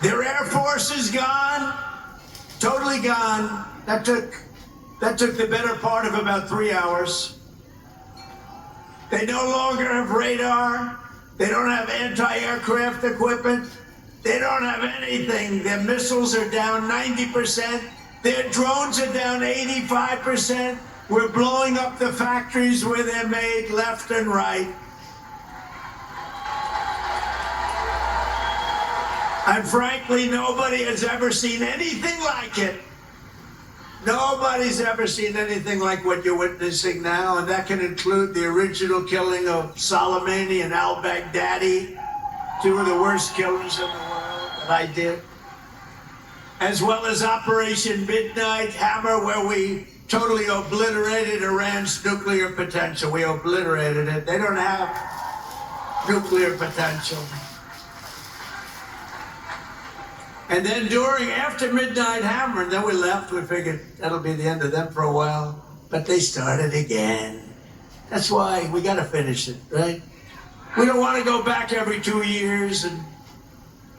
Their air force is gone, totally gone. That took the better part of about 3 hours. They no longer have radar. They don't have anti-aircraft equipment. They don't have anything. Their missiles are down 90%. Their drones are down 85%. We're blowing up the factories where they're made left and right. And frankly, nobody has ever seen anything like it. Nobody's ever seen anything like what you're witnessing now, and that can include the original killing of Soleimani and al-Baghdadi, two of the worst killers in the world that I did, as well as Operation Midnight Hammer, where we totally obliterated Iran's nuclear potential. We obliterated it. They don't have nuclear potential. And then after Midnight Hammer, and then we left, we figured that'll be the end of them for a while. But they started again. That's why we got to finish it, right? We don't want to go back every 2 years. And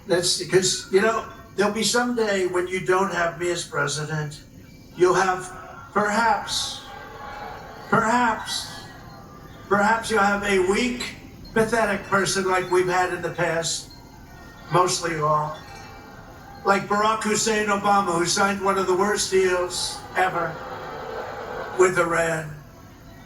that's because, you know, there'll be some day when you don't have me as president. You'll have, perhaps you'll have a weak, pathetic person like we've had in the past, mostly all. Like Barack Hussein Obama, who signed one of the worst deals ever with Iran,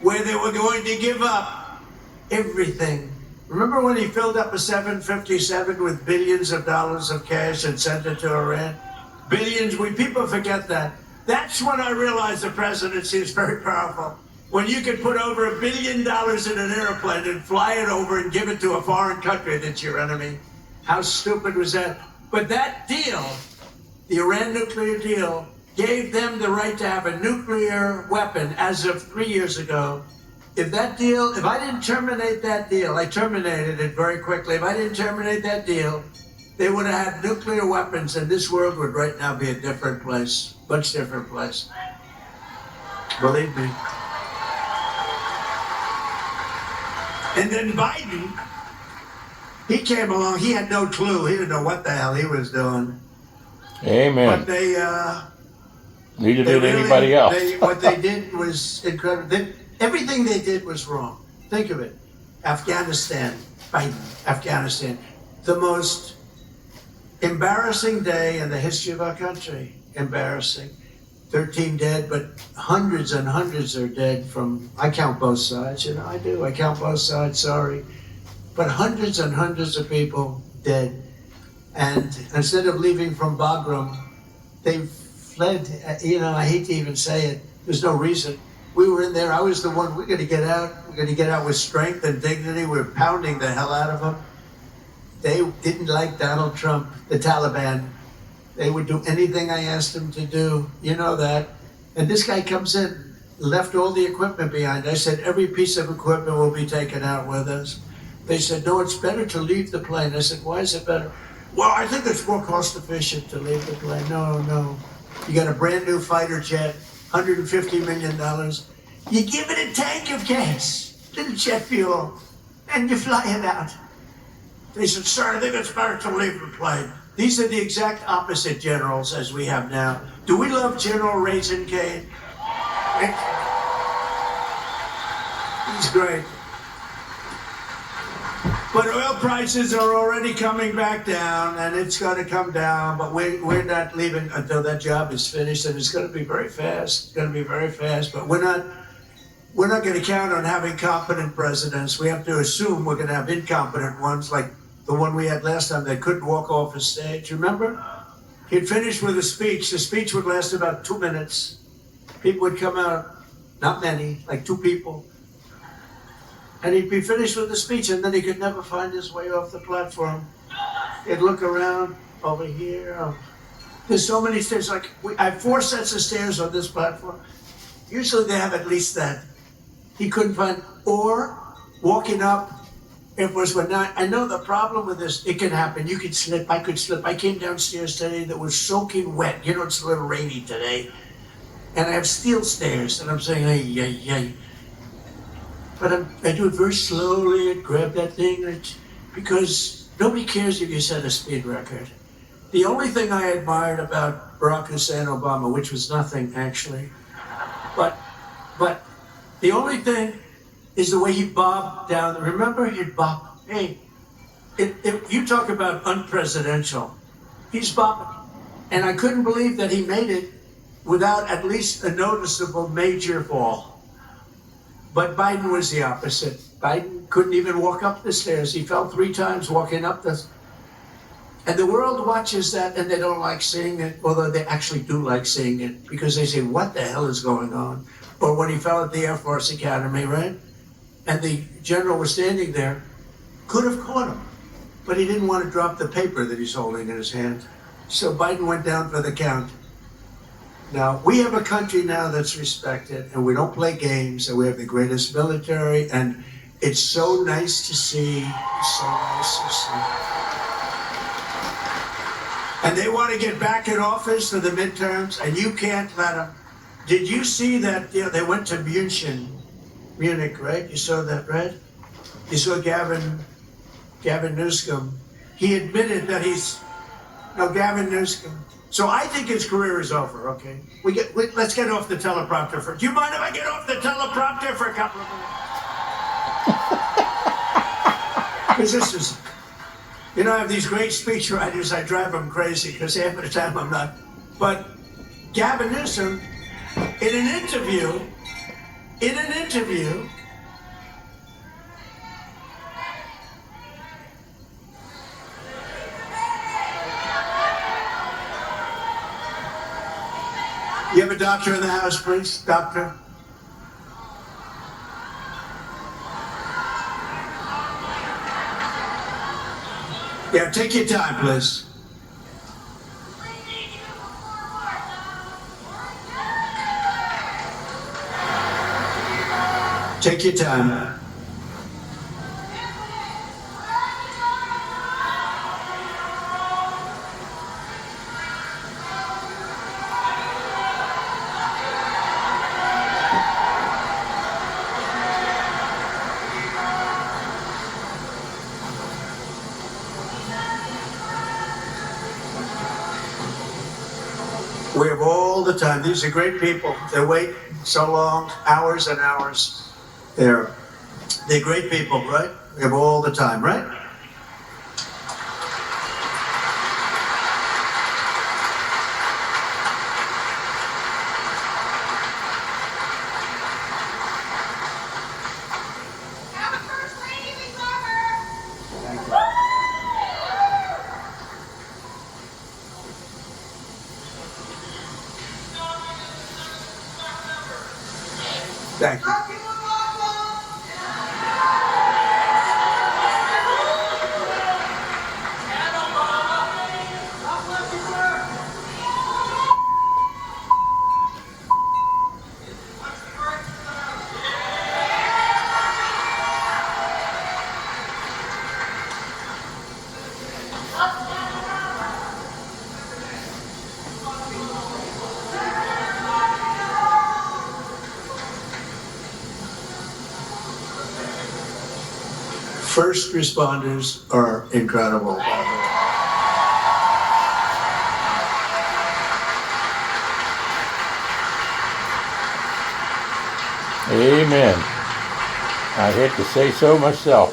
where they were going to give up everything. Remember when he filled up a 757 with billions of dollars of cash and sent it to Iran? Billions, people forget that. That's when I realized the presidency is very powerful. When you can put over $1 billion in an airplane and fly it over and give it to a foreign country that's your enemy. How stupid was that? But that deal, the Iran nuclear deal, gave them the right to have a nuclear weapon as of 3 years ago. If I didn't terminate that deal, I terminated it very quickly. If I didn't terminate that deal, they would have had nuclear weapons, and this world would right now be a different place, much different place. Believe me. And then Biden, he came along, he had no clue. He didn't know what the hell he was doing. Amen. But they, neither did anybody else. What they did was incredible. Everything they did was wrong. Think of it. Afghanistan, Biden, Afghanistan. The most embarrassing day in the history of our country. Embarrassing. 13 dead, but hundreds and hundreds are dead from, I count both sides, you know, I do. I count both sides, sorry. But hundreds and hundreds of people dead. And instead of leaving from Bagram, they fled. You know, I hate to even say it. There's no reason. We were in there. I was the one. We're going to get out. We're going to get out with strength and dignity. We're pounding the hell out of them. They didn't like Donald Trump, the Taliban. They would do anything I asked them to do. You know that. And this guy comes in, left all the equipment behind. I said, every piece of equipment will be taken out with us. They said, no, it's better to leave the plane. I said, why is it better? Well, I think it's more cost efficient to leave the plane. No. You got a brand new fighter jet, $150 million. You give it a tank of gas, little jet fuel, and you fly it out. They said, sir, I think it's better to leave the plane. These are the exact opposite generals as we have now. Do we love General Raisin Cane? He's great. But oil prices are already coming back down, and it's going to come down, but we're not leaving until that job is finished, and it's going to be very fast. It's going to be very fast, but we're not we're not going to count on having competent presidents. We have to assume we're going to have incompetent ones, like the one we had last time that couldn't walk off a stage. Remember? He'd finish with a speech. The speech would last about 2 minutes. People would come out, not many, like 2 people. And he'd be finished with the speech, and then he could never find his way off the platform. He'd look around over here. There's so many stairs. Like I have 4 sets of stairs on this platform. Usually they have at least that. He couldn't find, or walking up. It was when I know the problem with this. It can happen. You could slip. I could slip. I came downstairs today that was soaking wet. You know, it's a little rainy today, and I have steel stairs, and I'm saying, hey. But I do it very slowly and grab that thing, because nobody cares if you set a speed record. The only thing I admired about Barack Hussein Obama, which was nothing actually, but the only thing is the way he bobbed down. Remember, he'd bob. Hey, if you talk about unpresidential, he's bobbing. And I couldn't believe that he made it without at least a noticeable major fall. But Biden was the opposite. Biden couldn't even walk up the stairs. He fell 3 times walking up the. And the world watches that and they don't like seeing it, although they actually do like seeing it, because they say, what the hell is going on? Or when he fell at the Air Force Academy, right? And the general was standing there, could have caught him, but he didn't want to drop the paper that he's holding in his hand. So Biden went down for the count. Now, we have a country now that's respected, and we don't play games, and we have the greatest military, and it's so nice to see, so nice to see. And they want to get back in office for the midterms, and you can't let them. Did you see that, they went to Munich, right? You saw that, right? You saw Gavin Newsom. He admitted that Gavin Newsom. So I think his career is over, okay? Let's get off the teleprompter for. Do you mind if I get off the teleprompter for a couple of minutes? Because this is, I have these great speech writers. I drive them crazy because half of the time I'm not. But Gavin Newsom, in an interview, you have a doctor in the house, please? Doctor? Yeah, take your time, please. Take your time. We have all the time. These are great people. They wait so long, hours and hours. They're great people, right? We have all the time, right? Thank you. First responders are incredible. Amen. I hate to say so myself.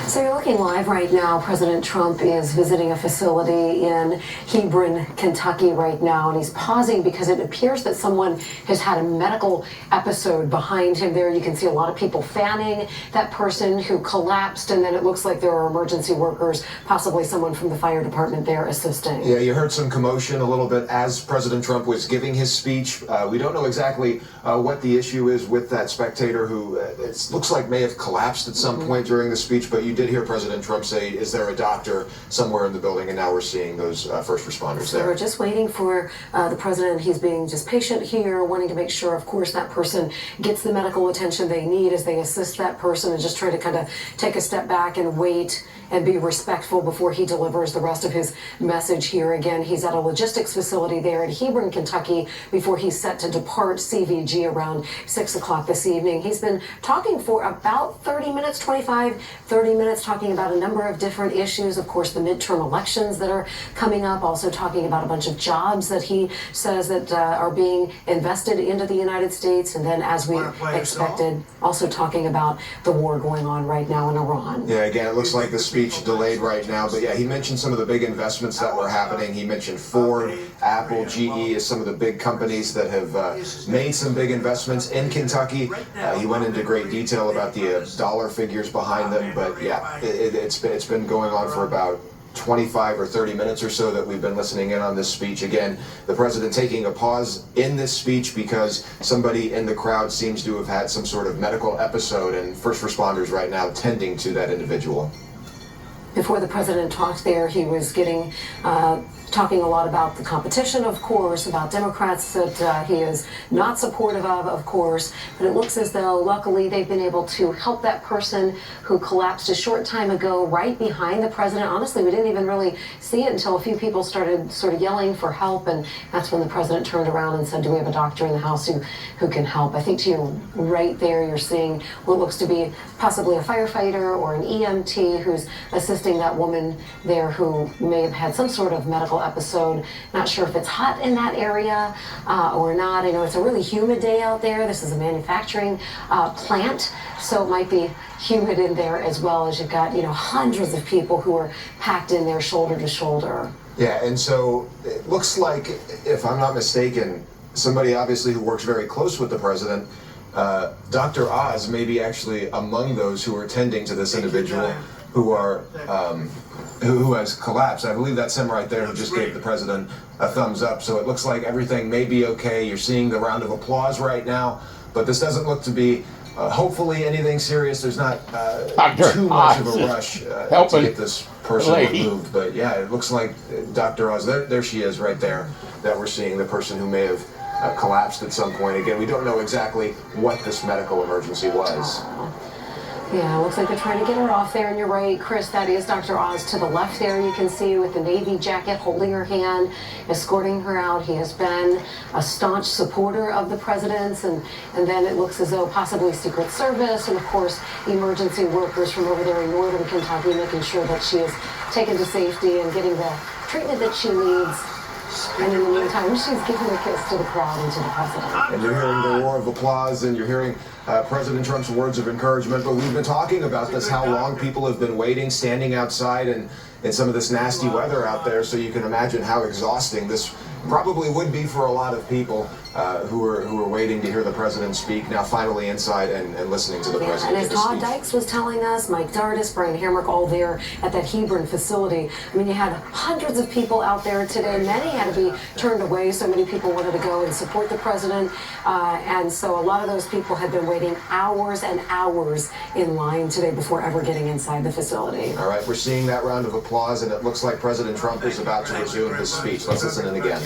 So you're looking live right now. President Trump is visiting a facility in Hebron, Kentucky right now, and he's pausing because it appears that someone has had a medical episode behind him there. You can see a lot of people fanning that person who collapsed, and then it looks like there are emergency workers, possibly someone from the fire department there assisting. Yeah, you heard some commotion a little bit as President Trump was giving his speech. We don't know exactly what the issue is with that spectator who it looks like may have collapsed at some point during the speech, but you did hear President Trump say, is there a doctor somewhere in the building? And now we're seeing those first responders there. We're just waiting for the president. He's being just patient here, wanting to make sure, of course, that person gets the medical attention they need as they assist that person, and just try to kind of take a step back and wait and be respectful before he delivers the rest of his message here. Again, he's at a logistics facility there in Hebron, Kentucky, before he's set to depart CVG around 6 o'clock this evening. He's been talking for about 30 minutes, 30 minutes, talking about a number of different issues. Of course, the midterm elections that are coming up, also talking about a bunch of jobs that he says that are being invested into the United States. And then, as we expected, also talking about the war going on right now in Iran. Yeah, again, it looks like the speech delayed right now, but yeah, he mentioned some of the big investments that were happening. He mentioned Ford, Apple, GE as some of the big companies that have made some big investments in Kentucky. He went into great detail about the dollar figures behind them, but yeah, it's been going on for about 25 or 30 minutes or so that we've been listening in on this speech. Again, the president taking a pause in this speech because somebody in the crowd seems to have had some sort of medical episode, and first responders right now tending to that individual. Before the president talked there, he was talking a lot about the competition, of course, about Democrats that he is not supportive of course. But it looks as though, luckily, they've been able to help that person who collapsed a short time ago right behind the president. Honestly, we didn't even really see it until a few people started sort of yelling for help, and that's when the president turned around and said, do we have a doctor in the house who can help? I think to your right there, you're seeing what looks to be possibly a firefighter or an EMT who's assisting that woman there who may have had some sort of medical episode. Not sure if it's hot in that area or not. I know it's a really humid day out there. This is a manufacturing plant, so it might be humid in there as well, as you've got, hundreds of people who are packed in there shoulder to shoulder. Yeah, and so it looks like, if I'm not mistaken, somebody obviously who works very close with the president, Dr. Oz may be actually among those who are tending to this individual who has collapsed. I believe that's him right there who just gave the president a thumbs up. So it looks like everything may be okay. You're seeing the round of applause right now, but this doesn't look to be hopefully anything serious. There's not too much of a rush to get this person removed. But yeah, it looks like Dr. Oz, there she is right there, that we're seeing the person who may have collapsed at some point. Again, we don't know exactly what this medical emergency was. Yeah, looks like they're trying to get her off there, and you're right, Chris, that is Dr. Oz to the left there. You can see with the navy jacket holding her hand, escorting her out. He has been a staunch supporter of the president's, and then it looks as though possibly Secret Service and, of course, emergency workers from over there in northern Kentucky, making sure that she is taken to safety and getting the treatment that she needs. And in the meantime, she's giving a kiss to the crowd and to the president. And you're hearing the roar of applause, and you're hearing President Trump's words of encouragement. But we've been talking about this, how long people have been waiting, standing outside, and in some of this nasty weather out there. So you can imagine how exhausting this probably would be for a lot of people who are waiting to hear the president speak, now finally inside and listening to the president. And as Todd Dykes was telling us, Mike Dardis, Brian Hamrick, all there at that Hebron facility. I mean, you had hundreds of people out there today. Many had to be turned away. So many people wanted to go and support the president. And so a lot of those people had been waiting hours and hours in line today before ever getting inside the facility. All right, we're seeing that round of applause, and it looks like President Trump is about to resume his speech. Let's listen in again.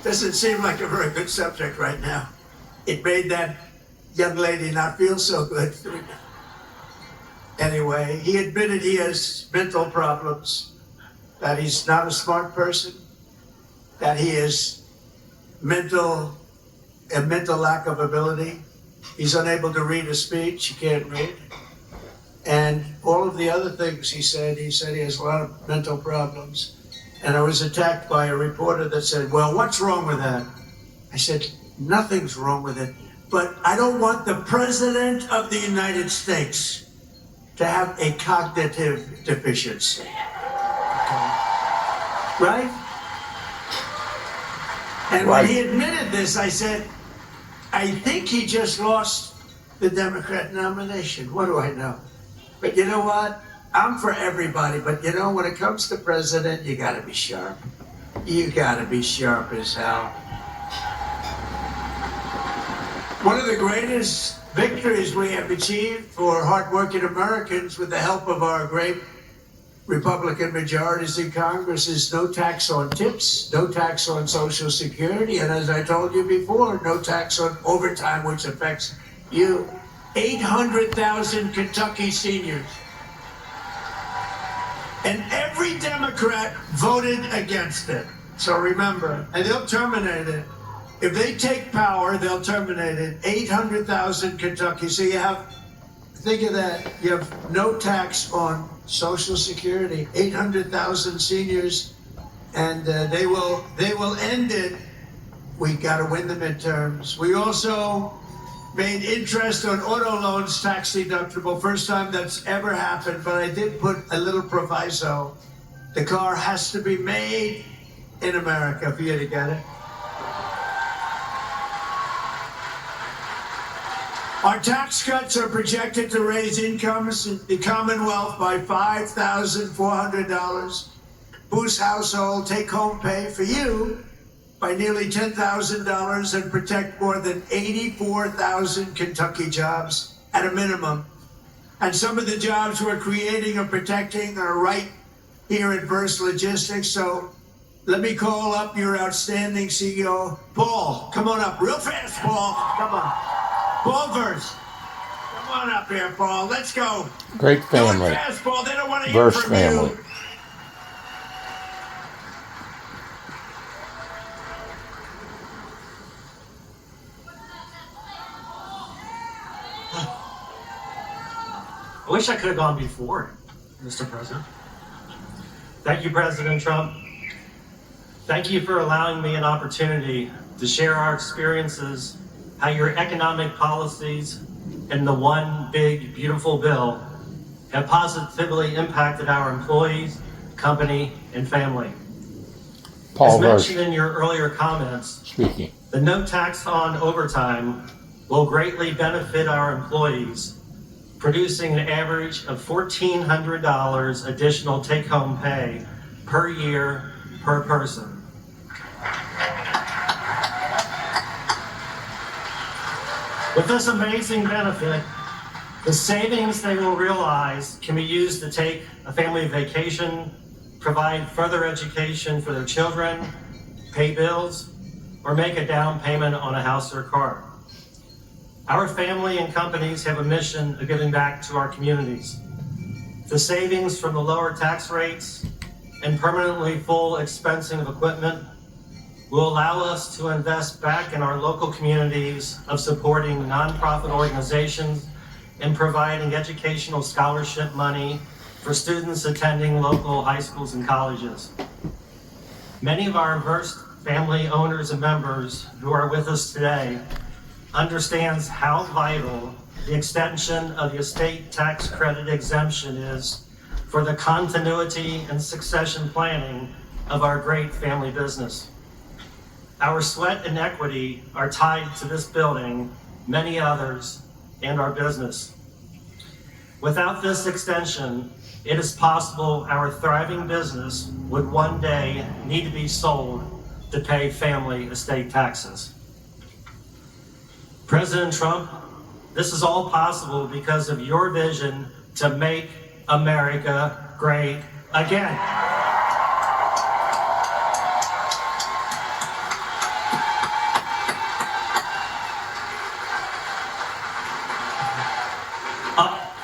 Doesn't seem like a very good subject right now. It made that young lady not feel so good. Anyway, he admitted he has mental problems, that he's not a smart person, that he is a mental lack of ability. He's unable to read a speech, he can't read. And all of the other things he said he has a lot of mental problems. And I was attacked by a reporter that said, well, what's wrong with that? I said, nothing's wrong with it. but I don't want the President of the United States to have a cognitive deficiency. Right? And when he admitted this, I said, I think he just lost the Democrat nomination. What do I know? But you know what? I'm for everybody, but you know, when it comes to president, you gotta be sharp. You gotta be sharp as hell. One of the greatest victories we have achieved for hardworking Americans with the help of our great Republican majorities in Congress is no tax on tips, no tax on Social Security, and as I told you before, no tax on overtime, which affects you. 800,000 Kentucky seniors. And every Democrat voted against it. So remember, and they'll terminate it. If they take power, they'll terminate it. 800,000 Kentucky. So you have, think of that, you have no tax on Social Security, 800,000 seniors, and they will end it. We got to win the midterms. We also made interest on auto loans tax deductible. First time that's ever happened, but I did put a little proviso. The car has to be made in America for you to get it. Our tax cuts are projected to raise incomes in the Commonwealth by $5,400, boost household take-home pay for you by nearly $10,000, and protect more than 84,000 Kentucky jobs at a minimum. And some of the jobs we're creating or protecting are right here at Verst Logistics. So let me call up your outstanding CEO, Paul. Come on up real fast, Paul. Come on. Paul Verst. Come on up here, Paul. Let's go. Great family. Go fast, Paul. They don't want to hear Verst from family. you. I wish I could have gone before, Mr. President. Thank you, President Trump. Thank you for allowing me an opportunity to share our experiences, how your economic policies and the one big, beautiful bill have positively impacted our employees, company, and family. Paul As Verst mentioned in your earlier comments, speaking. the no tax on overtime will greatly benefit our employees, producing an average of $1,400 additional take-home pay per year per person. With this amazing benefit, the savings they will realize can be used to take a family vacation, provide further education for their children, pay bills, or make a down payment on a house or car. Our family and companies have a mission of giving back to our communities. The savings from the lower tax rates and permanently full expensing of equipment will allow us to invest back in our local communities of supporting nonprofit organizations and providing educational scholarship money for students attending local high schools and colleges. Many of our Verst family owners and members who are with us today understands how vital the extension of the estate tax credit exemption is for the continuity and succession planning of our great family business. Our sweat and equity are tied to this building, many others, and our business. Without this extension, it is possible our thriving business would one day need to be sold to pay family estate taxes. President Trump, this is all possible because of your vision to make America great again.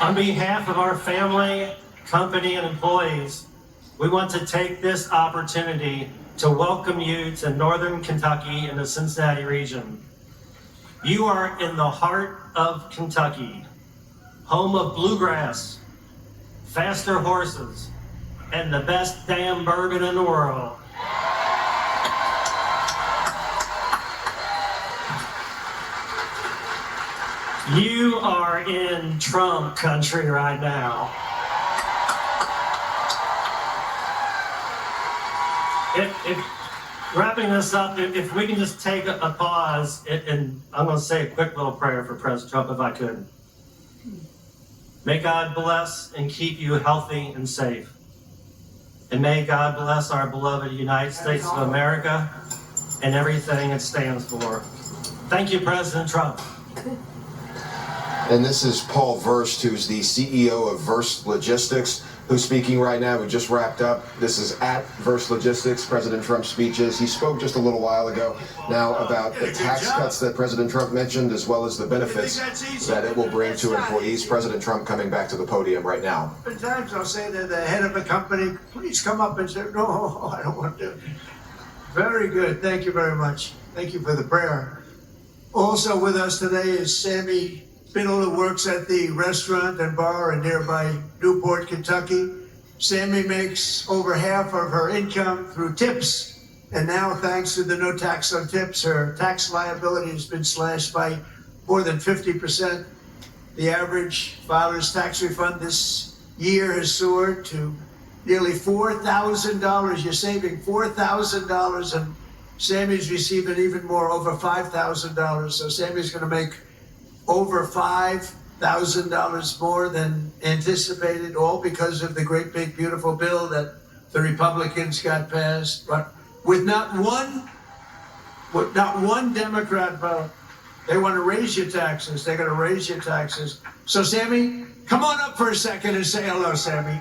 On behalf of our family, company, and employees, we want to take this opportunity to welcome you to Northern Kentucky and the Cincinnati region. You are in the heart of Kentucky, home of bluegrass, faster horses, and the best damn bourbon in the world. You are in Trump country right now. Wrapping this up, if we can just take a pause, and I'm going to say a quick little prayer for President Trump, if I could. May God bless and keep you healthy and safe. And may God bless our beloved United States of America and everything it stands for. Thank you, President Trump. And this is Paul Verst, who's the CEO of Verst Logistics, who's speaking right now. We just wrapped up. This is at Verst Logistics, President Trump's speeches. He spoke just a little while ago now about the tax cuts that President Trump mentioned, as well as the benefits that it will bring to employees. President Trump coming back to the podium right now. Sometimes I'll say to the head of a company, please come up and say, no, I don't want to. Very good. Thank you very much. Thank you for the prayer. Also with us today is Sammy Biddle, who works at the restaurant and bar in nearby Newport, Kentucky. Sammy makes over half of her income through tips. And now, thanks to the no tax on tips, her tax liability has been slashed by more than 50%. The average filer's tax refund this year has soared to nearly $4,000. You're saving $4,000, and Sammy's receiving even more, over $5,000. So Sammy's going to make over $5,000 more than anticipated, all because of the great, big, beautiful bill that the Republicans got passed, but with not one Democrat vote. They want to raise your taxes. They're going to raise your taxes. So, Sammy, come on up for a second and say hello, Sammy.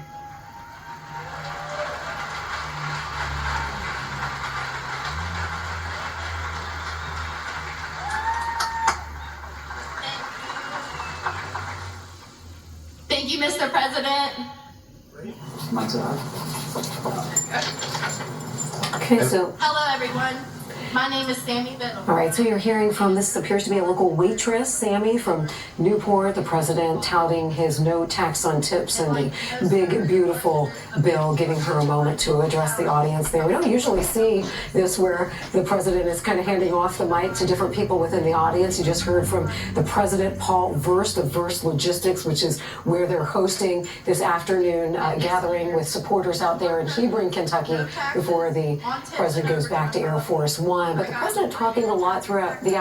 Thank you, Mr. President. Okay, so. Hello, everyone. My name is Sammy Biddle. All right, so you're hearing from, this appears to be a local waitress, Sammy from Newport, the president touting his no tax on tips and the big, beautiful bill, giving her a moment to address the audience there. We don't usually see this where the president is kind of handing off the mic to different people within the audience. You just heard from the president, Paul Verst of Verst Logistics, which is where they're hosting this afternoon gathering with supporters out there in Hebron, Kentucky, before the president goes back to Air Force One. But the president talking a lot throughout the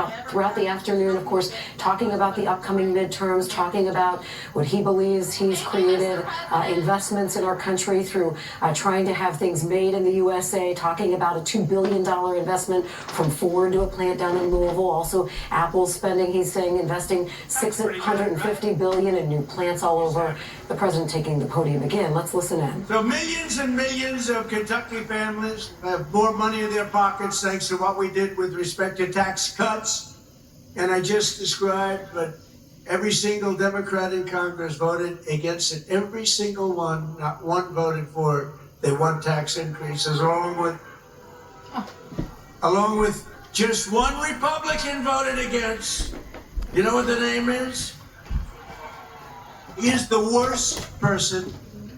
afternoon, of course, talking about the upcoming midterms, talking about what he believes he's created, investments in our country through trying to have things made in the USA, talking about a $2 billion investment from Ford to a plant down in Louisville. Also, Apple's spending, he's saying, investing $650 billion in new plants all over. The president taking the podium again. Let's listen in. So millions and millions of Kentucky families have more money in their pockets thanks to what we did with respect to tax cuts. And I just described, but every single Democrat in Congress voted against it. Every single one, not one voted for it. They want tax increases, along with just one Republican voted against. You know what the name is? He is the worst person.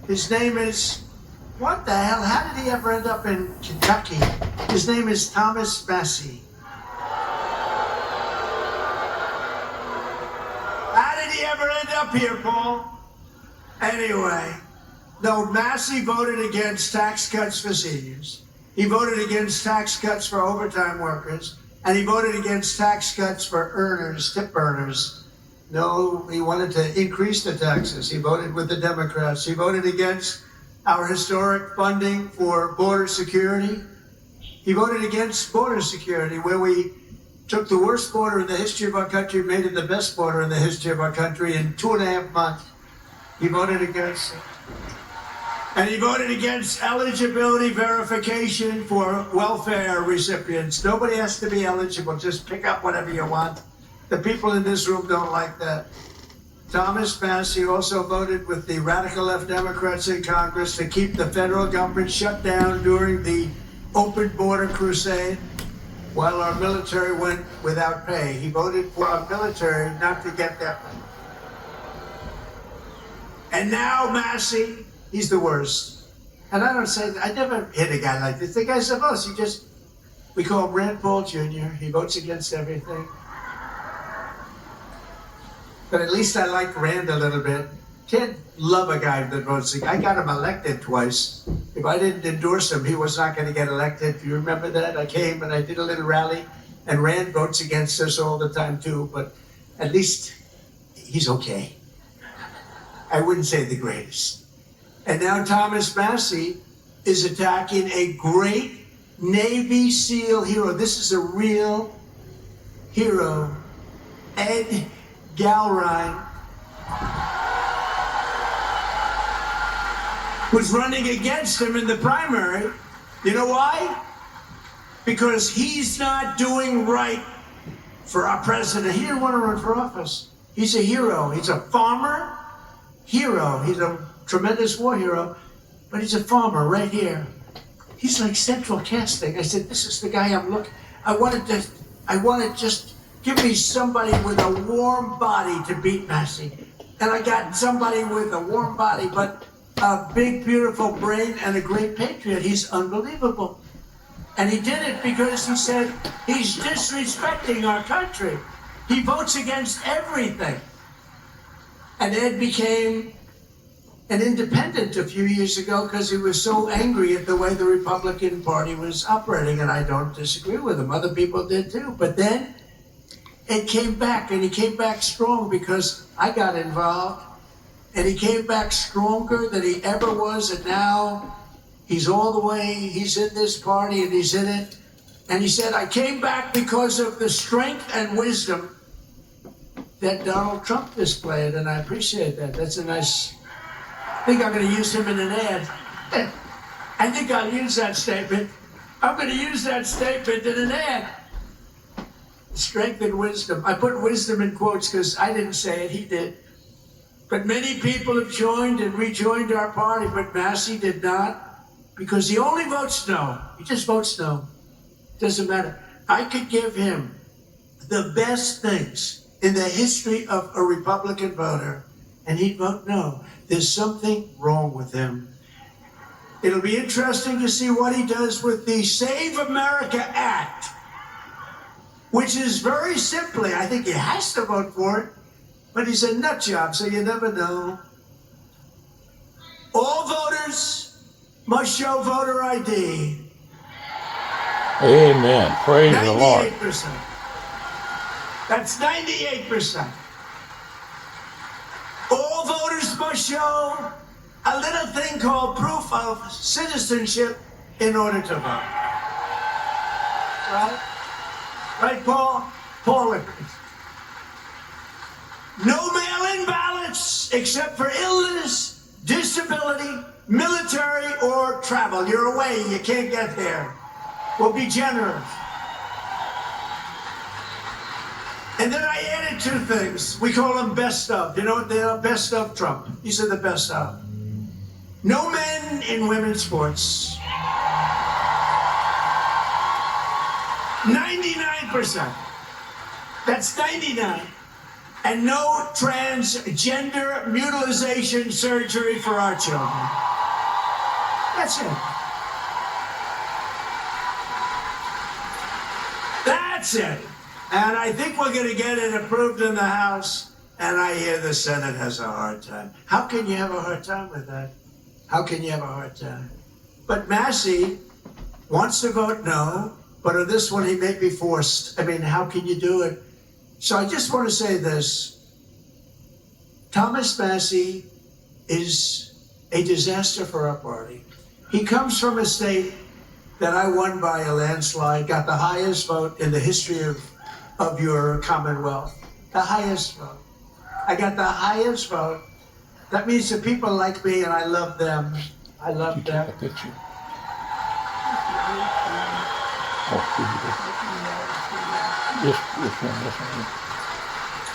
His name is, what the hell? How did he ever end up in Kentucky? His name is Thomas Massey. How did he ever end up here, Paul? Anyway, no, Massey voted against tax cuts for seniors. He voted against tax cuts for overtime workers. And he voted against tax cuts for earners, tip earners. No, he wanted to increase the taxes. He voted with the Democrats. He voted against our historic funding for border security. He voted against border security, where we took the worst border in the history of our country, made it the best border in the history of our country in 2.5 months. He voted against it. And he voted against eligibility verification for welfare recipients. Nobody has to be eligible. Just pick up whatever you want. The people in this room don't like that. Thomas Massey also voted with the radical left Democrats in Congress to keep the federal government shut down during the open border crusade while our military went without pay. He voted for our military not to get that money. And now Massey, he's the worst. And I don't say, I never hit a guy like this. The guy's the most. We call him Rand Paul Jr. He votes against everything. but at least I like Rand a little bit. Can't love a guy that votes. I got him elected twice. If I didn't endorse him, he was not going to get elected. Do you remember that? I came and I did a little rally, and Rand votes against us all the time too, but at least he's okay. I wouldn't say the greatest. And now Thomas Massey is attacking a great Navy SEAL hero. This is a real hero. Ed Galrine was running against him in the primary. You know why? Because he's not doing right for our president. He didn't want to run for office. He's a hero. He's a farmer hero. He's a tremendous war hero, but he's a farmer right here. He's like central casting. I said, this is the guy I'm looking. I wanted just give me somebody with a warm body to beat Massey. And I got somebody with a warm body, but a big, beautiful brain and a great patriot. He's unbelievable. And he did it because he said he's disrespecting our country. He votes against everything. And Ed became an independent a few years ago because he was so angry at the way the Republican Party was operating, and I don't disagree with him. Other people did too. But then Ed came back, and he came back strong because I got involved, and he came back stronger than he ever was, and now he's all the way, he's in this party, and he's in it. And he said, I came back because of the strength and wisdom that Donald Trump displayed, and I appreciate that. That's a nice... I think I'm going to use him in an ad. I think I'll use that statement. I'm going to use that statement in an ad. Strength and wisdom. I put wisdom in quotes because I didn't say it, he did. But many people have joined and rejoined our party, but Massey did not, because he only votes no. He just votes no. Doesn't matter. I could give him the best things in the history of a Republican voter, and he'd vote no. There's something wrong with him. It'll be interesting to see what he does with the Save America Act, which is very simply, I think he has to vote for it, but he's a nut job, so you never know. All voters must show voter ID. Amen. Praise the Lord. 98%. That's 98%. All voters must show a little thing called proof of citizenship in order to vote. Right? Right, Paul? Paul agrees. No mail-in ballots except for illness, disability, military, or travel. You're away. You can't get there. We'll be generous. And then I added two things. We call them best of. You know what they are? Best of Trump. These are the best of. No men in women's sports. 99%. That's 99. And no transgender mutilization surgery for our children. That's it. That's it. And I think we're going to get it approved in the House, and I hear the Senate has a hard time. How can you have a hard time with that? How can you have a hard time? But Massey wants to vote no, but on this one he may be forced. I mean, how can you do it? So I just want to say this. Thomas Massey is a disaster for our party. He comes from a state that I won by a landslide, got the highest vote in the history of your Commonwealth. The highest vote. I got the highest vote. That means that people like me, and I love them. I love them.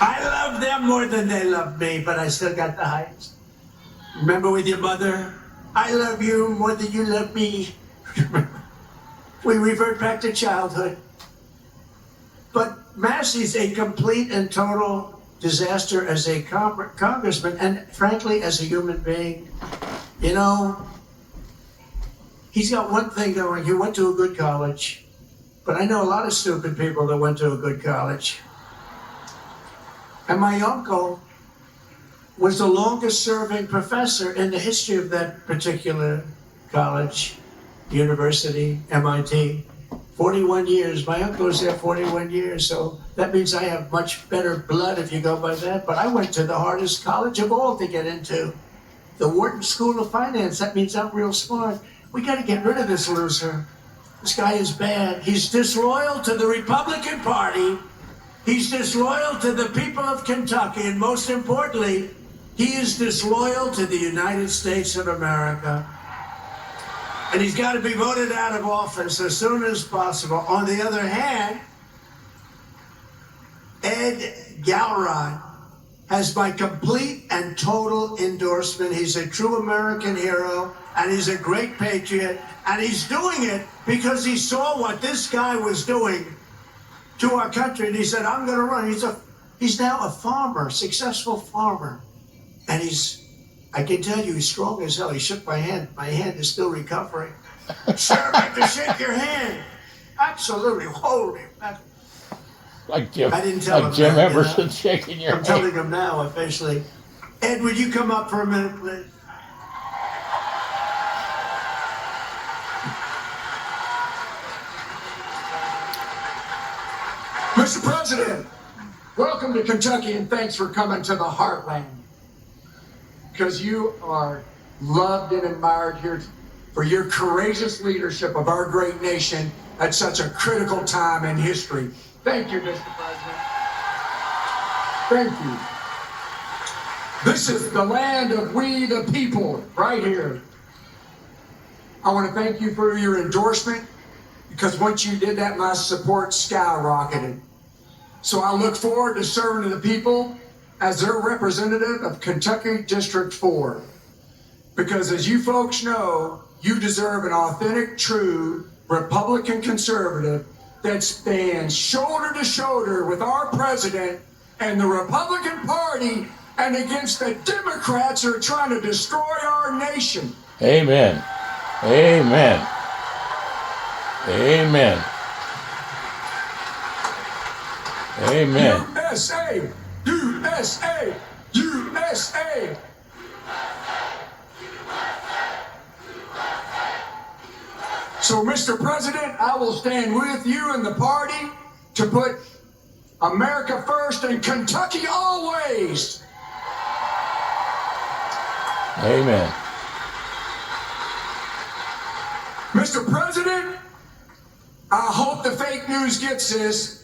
I love them more than they love me, but I still got the highest. Remember with your mother, I love you more than you love me. We revert back to childhood. But Massey's a complete and total disaster as a congressman, and frankly, as a human being. You know, he's got one thing going. He went to a good college, but I know a lot of stupid people that went to a good college. And my uncle was the longest serving professor in the history of that particular college, university, MIT. 41 years. My uncle was there 41 years, so that means I have much better blood if you go by that. But I went to the hardest college of all to get into, the Wharton School of Finance. That means I'm real smart. We got to get rid of this loser. This guy is bad. He's disloyal to the Republican Party. He's disloyal to the people of Kentucky. And most importantly, he is disloyal to the United States of America. And he's got to be voted out of office as soon as possible. On the other hand, Ed Galrod has my complete and total endorsement. He's a true American hero, and he's a great patriot, and he's doing it because he saw what this guy was doing to our country, and he said, I'm going to run. He's now a farmer, successful farmer, and I can tell you, he's strong as hell. He shook my hand. My hand is still recovering. Sir, I'd like to shake your hand. Absolutely. Holy mackerel. Like Jim, I didn't tell him Jim that, Everson shaking your I'm hand. telling him now, officially. Ed, would you come up for a minute, please? Mr. President, welcome to Kentucky, and thanks for coming to the heartland. Because you are loved and admired here for your courageous leadership of our great nation at such a critical time in history. Thank you, Mr. President. Thank you. This is the land of we the people, right here. I want to thank you for your endorsement, because once you did that, my support skyrocketed. So I look forward to serving the people as their representative of Kentucky District 4. Because as you folks know, you deserve an authentic, true Republican conservative that stands shoulder to shoulder with our president and the Republican Party and against the Democrats who are trying to destroy our nation. Amen. Amen. Amen. Amen. USA! USA! USA! So, Mr. President, I will stand with you and the party to put America first and Kentucky always. Amen. Mr. President, I hope the fake news gets this.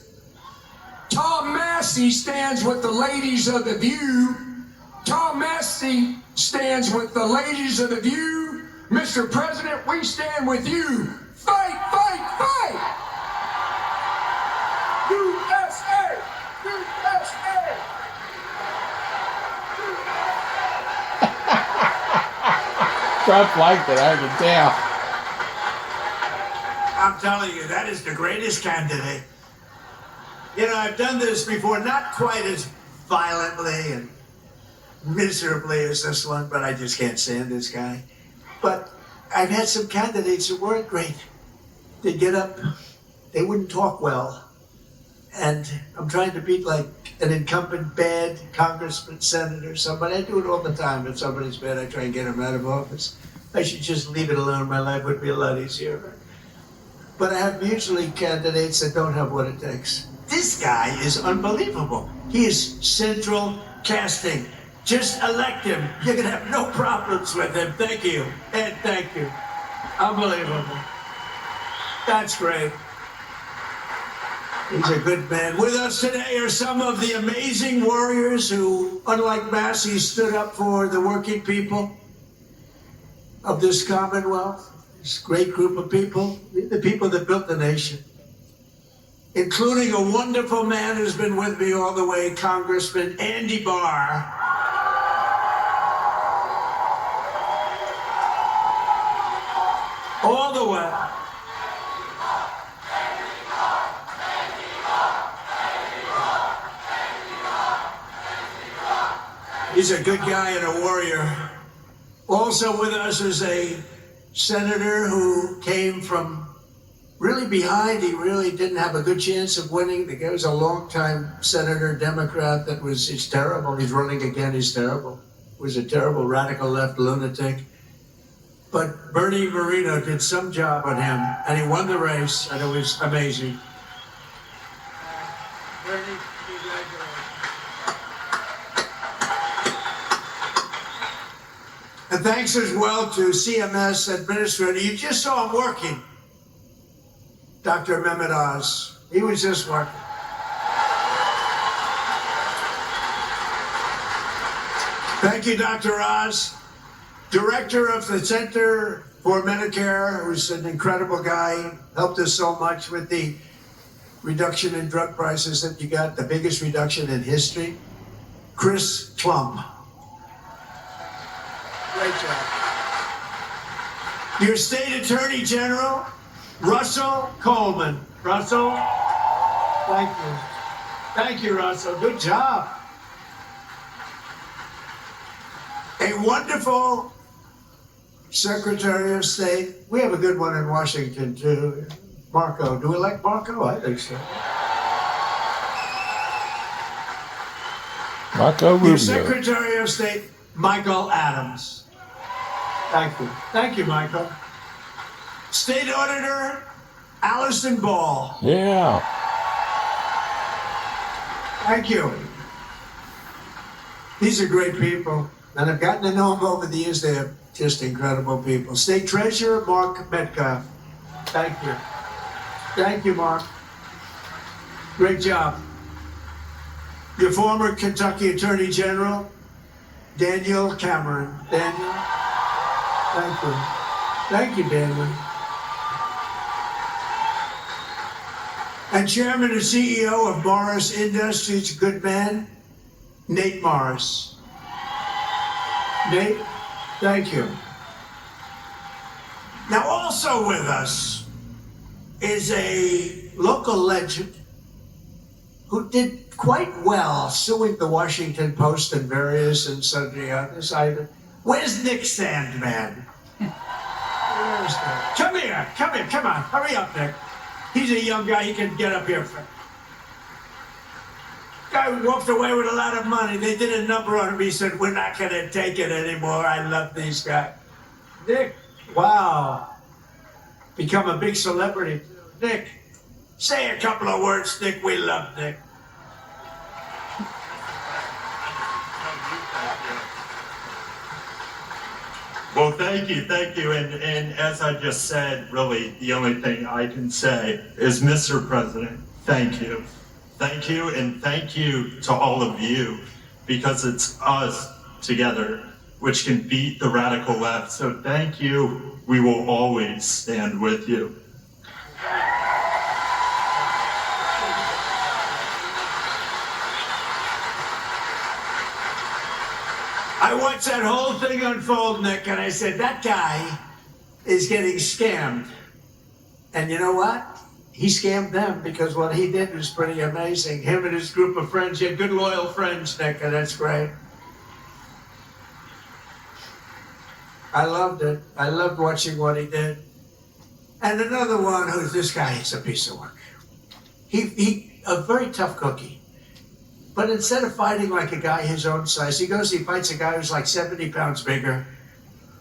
Tom Massey stands with the ladies of The View. Tom Massey stands with the ladies of The View. Mr. President, we stand with you. Fight, fight, fight! USA! USA! Trump liked it, I can tell. I'm telling you, that is the greatest candidate. You know, I've done this before, not quite as violently and miserably as this one, but I just can't stand this guy. But I've had some candidates that weren't great. They'd get up, they wouldn't talk well. And I'm trying to beat like an incumbent bad congressman, senator, somebody. I do it all the time. If somebody's bad, I try and get them out of office. I should just leave it alone. My life would be a lot easier. But I have usually candidates that don't have what it takes. This guy is unbelievable. He is central casting. Just elect him. You're going to have no problems with him. Thank you. Ed, thank you. Unbelievable. That's great. He's a good man. With us today are some of the amazing warriors who, unlike Massey, stood up for the working people of this Commonwealth. This great group of people, the people that built the nation, including a wonderful man who's been with me all the way, Congressman Andy Barr. All the way. He's a good guy and a warrior. Also with us is a senator who came from really behind. He really didn't have a good chance of winning. The guy was a longtime senator, Democrat. It's terrible. He's running again. He's terrible. Was a terrible radical left lunatic. But Bernie Moreno did some job on him, and he won the race, and it was amazing. Bernie, congratulations. And thanks as well to CMS Administrator. You just saw him working. Dr. Mehmet Oz. He was just working. Thank you, Dr. Oz. Director of the Center for Medicare, who's an incredible guy, helped us so much with the reduction in drug prices that you got, the biggest reduction in history. Chris Plum. Great job. Your State Attorney General, Russell Coleman. Russell, thank you. Thank you, Russell. Good job. A wonderful Secretary of State. We have a good one in Washington, too. Marco. Do we like Marco? I think so. Marco Rubio. Your Secretary of State, Michael Adams. Thank you. Thank you, Michael. State Auditor, Allison Ball. Yeah. Thank you. These are great people, and I've gotten to know them over the years. They are just incredible people. State Treasurer, Mark Metcalf. Thank you. Thank you, Mark. Great job. Your former Kentucky Attorney General, Daniel Cameron. Daniel, thank you. Thank you, Daniel. And Chairman and CEO of Morris Industries, good man, Nate Morris. Nate, thank you. Now also with us is a local legend who did quite well suing the Washington Post and various and sundry others. Where's Nick Sandman? Come here, come on, hurry up, Nick. He's a young guy, he can get up here. Guy walked away with a lot of money. They did a number on him. He said, we're not going to take it anymore. I love these guys. Nick, wow. Become a big celebrity. Nick, say a couple of words, Nick. We love Nick. Well, thank you. And as I just said, really, the only thing I can say is, Mr. President, thank you. Thank you, and thank you to all of you, because it's us together which can beat the radical left. So thank you. We will always stand with you. I watched that whole thing unfold, Nick, and I said, that guy is getting scammed. And you know what? He scammed them, because what he did was pretty amazing. Him and his group of friends, he had good, loyal friends, Nick, and that's great. I loved it. I loved watching what he did. And another one who's this guy is a piece of work. He a very tough cookie. But instead of fighting like a guy his own size, he fights a guy who's like 70 pounds bigger,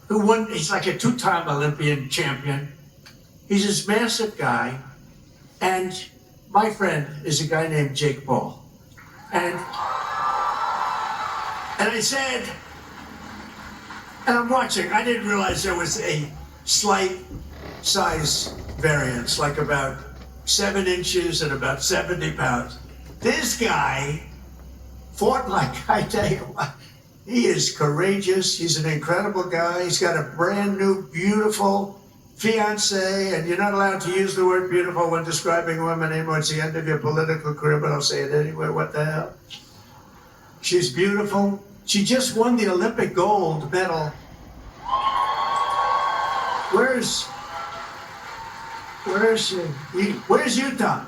who won, he's like a two-time Olympian champion. He's this massive guy, and my friend is a guy named Jake Paul. And I said, and I'm watching, I didn't realize there was a slight size variance, like about 7 inches and about 70 pounds. This guy fought like, I tell you what, he is courageous. He's an incredible guy. He's got a brand new, beautiful fiance, and you're not allowed to use the word beautiful when describing women anymore. It's the end of your political career, but I'll say it anyway. What the hell? She's beautiful. She just won the Olympic gold medal. Where is she? Where's Utah?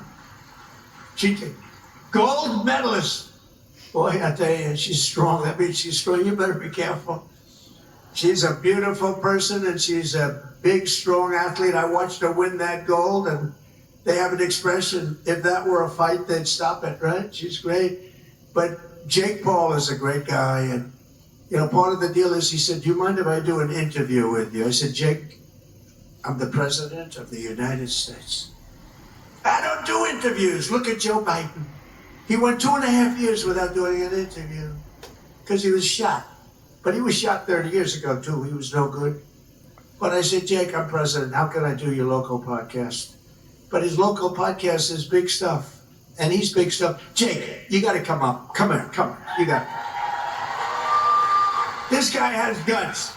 Gold medalist. Boy, I tell you, she's strong. That means she's strong. You better be careful. She's a beautiful person, and she's a big, strong athlete. I watched her win that gold, and they have an expression, if that were a fight, they'd stop it, right? She's great. But Jake Paul is a great guy, and part of the deal is he said, do you mind if I do an interview with you? I said, Jake, I'm the president of the United States. I don't do interviews. Look at Joe Biden. He went 2.5 years without doing an interview because he was shot. But he was shot 30 years ago, too. He was no good. But I said, Jake, I'm president. How can I do your local podcast? But his local podcast is big stuff. And he's big stuff. Jake, you got to come up. Come here. You got it. This guy has guts.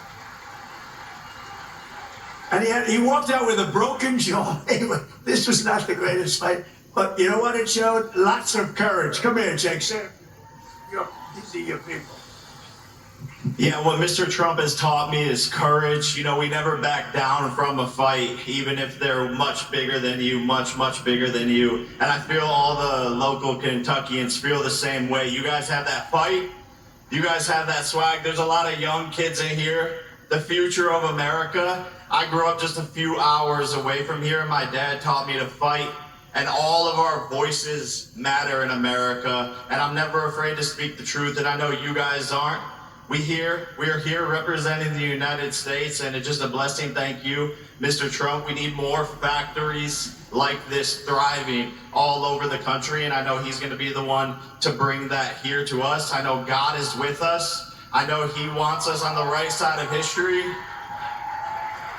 And he walked out with a broken jaw. Anyway, this was not the greatest fight. But you know what it showed? Lots of courage. Come here, Jake. These are your people. Yeah, what Mr. Trump has taught me is courage. We never back down from a fight, even if they're much bigger than you, much bigger than you. And I feel all the local Kentuckians feel the same way. You guys have that fight. You guys have that swag. There's a lot of young kids in here. The future of America. I grew up just a few hours away from here. My dad taught me to fight. And all of our voices matter in America. And I'm never afraid to speak the truth. And I know you guys aren't. We are here representing the United States, and it's just a blessing. Thank you, Mr. Trump. We need more factories like this thriving all over the country, and I know he's going to be the one to bring that here to us. I know God is with us. I know he wants us on the right side of history,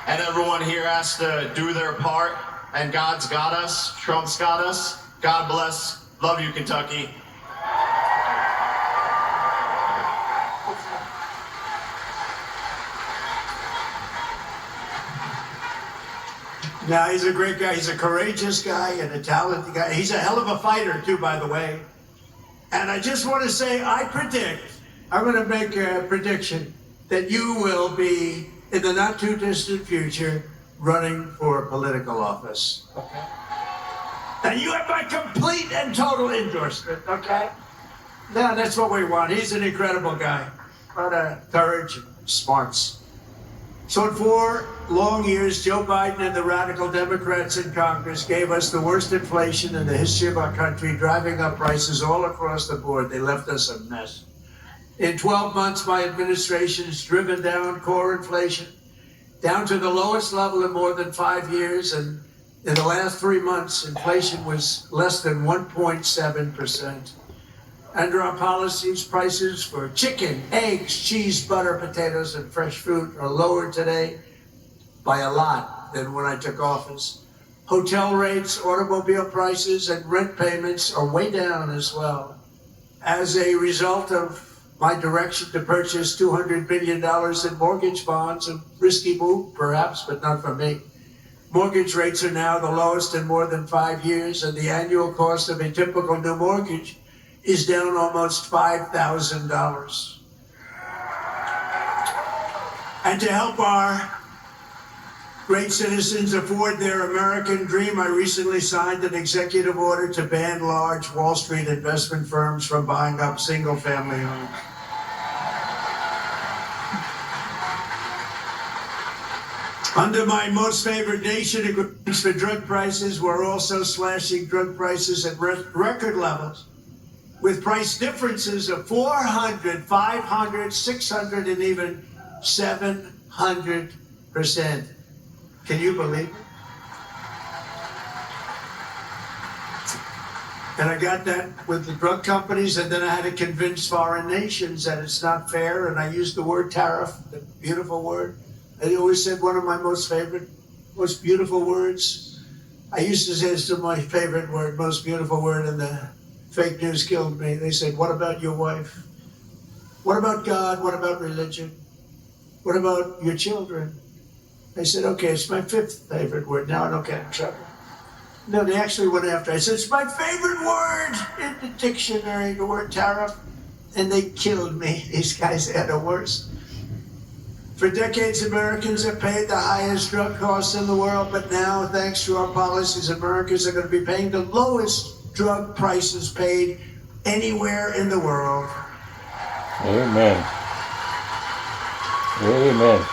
and everyone here has to do their part, and God's got us. Trump's got us. God bless. Love you, Kentucky. Now, he's a great guy. He's a courageous guy and a talented guy. He's a hell of a fighter, too, by the way. And I just want to say, I'm going to make a prediction that you will be, in the not-too-distant future, running for political office. Okay? Now, you have my complete and total endorsement, okay? Now, that's what we want. He's an incredible guy. A lot of courage and smarts. So in 4 long years, Joe Biden and the radical Democrats in Congress gave us the worst inflation in the history of our country, driving up prices all across the board. They left us a mess. In 12 months, my administration has driven down core inflation down to the lowest level in more than 5 years. And in the last 3 months, inflation was less than 1.7%. Under our policies, prices for chicken, eggs, cheese, butter, potatoes, and fresh fruit are lower today by a lot than when I took office. Hotel rates, automobile prices, and rent payments are way down as well. As a result of my direction to purchase $200 billion in mortgage bonds, a risky move, perhaps, but not for me. Mortgage rates are now the lowest in more than 5 years, and the annual cost of a typical new mortgage is down almost $5,000. And to help our great citizens afford their American dream, I recently signed an executive order to ban large Wall Street investment firms from buying up single-family homes. Under my most favored nation agreements for drug prices, we're also slashing drug prices at record levels, with price differences of 400, 500, 600, and even 700%. Can you believe it? And I got that with the drug companies, and then I had to convince foreign nations that it's not fair, and I used the word tariff, the beautiful word. I always said one of my most favorite, most beautiful words. I used to say it's my favorite word, most beautiful word, and the fake news killed me. They said, what about your wife? What about God? What about religion? What about your children? I said, okay, it's my 5th favorite word. Now I don't get in trouble. No, they actually went after. I said, it's my favorite word in the dictionary, the word tariff. And they killed me. These guys are the worst. For decades, Americans have paid the highest drug costs in the world, but now, thanks to our policies, Americans are going to be paying the lowest drug prices paid anywhere in the world. Amen. Amen.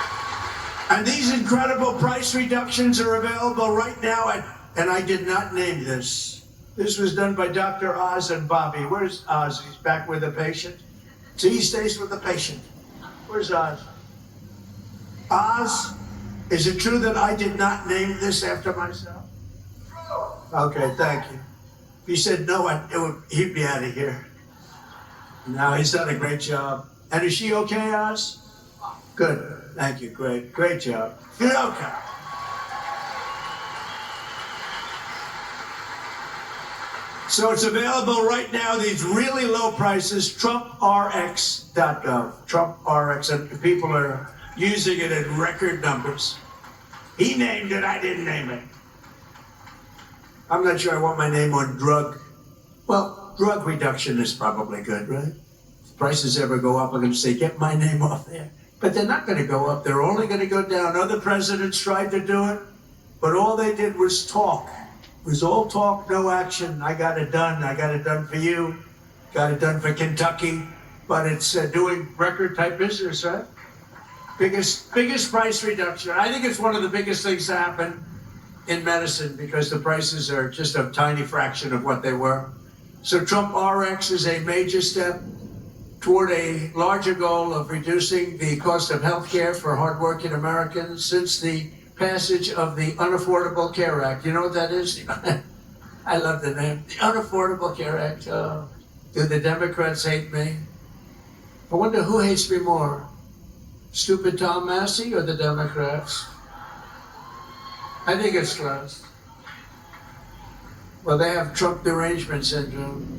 And these incredible price reductions are available right now and I did not name this. This was done by Dr. Oz and Bobby. Where's Oz? He's back with the patient. See, he stays with the patient. Where's Oz? Oz, is it true that I did not name this after myself? Okay, thank you. If he said no, he'd be out of here. No, he's done a great job. And is she okay, Oz? Good. Thank you. Great. Great job. You're okay. So it's available right now, these really low prices, TrumpRx.gov. TrumpRx, and people are using it in record numbers. He named it, I didn't name it. I'm not sure I want my name on drug. Well, drug reduction is probably good, right? If prices ever go up, I'm going to say, get my name off there. But they're not going to go up. They're only going to go down. Other presidents tried to do it, but all they did was talk. It was all talk, no action. I got it done. I got it done for you. Got it done for Kentucky. But it's doing record-type business, right? Biggest price reduction. I think it's one of the biggest things to happen in medicine because the prices are just a tiny fraction of what they were. So Trump RX is a major step toward a larger goal of reducing the cost of health care for hardworking Americans since the passage of the Unaffordable Care Act. You know what that is? I love the name. The Unaffordable Care Act. Do the Democrats hate me? I wonder who hates me more, stupid Tom Massey or the Democrats? I think it's close. Well, they have Trump derangement syndrome.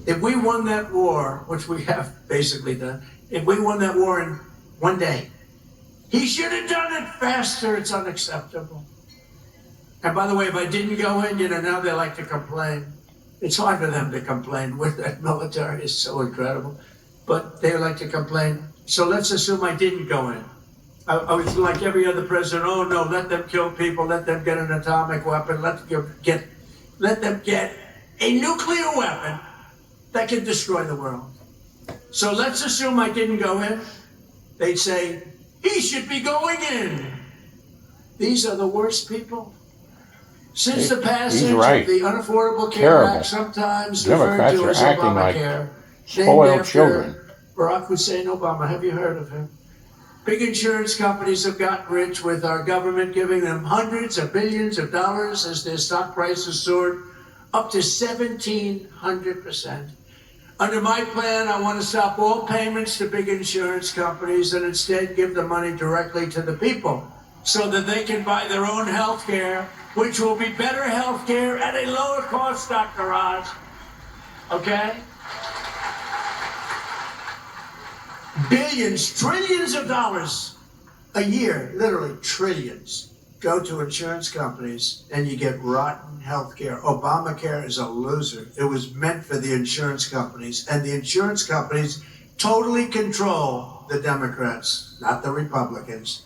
If we won that war, which we have basically done, if we won that war in one day, he should have done it faster. It's unacceptable. And by the way, if I didn't go in, now they like to complain. It's hard for them to complain. That military is so incredible. But they like to complain. So let's assume I didn't go in. I was like every other president. Oh no, let them kill people. Let them get an atomic weapon. Let them get a nuclear weapon that can destroy the world. So let's assume I didn't go in. They'd say, he should be going in. These are the worst people. Since the passage of the Unaffordable Care Act, sometimes referred to as Obamacare, spoiled children. Barack Hussein Obama, have you heard of him? Big insurance companies have gotten rich with our government giving them hundreds of billions of dollars as their stock prices soared up to 1,700%. Under my plan, I want to stop all payments to big insurance companies and instead give the money directly to the people so that they can buy their own health care, which will be better health care at a lower cost, Dr. Oz. Okay? Billions, trillions of dollars a year, literally trillions, go to insurance companies and you get rotten health care. Obamacare is a loser. It was meant for the insurance companies, and the insurance companies totally control the Democrats, not the Republicans.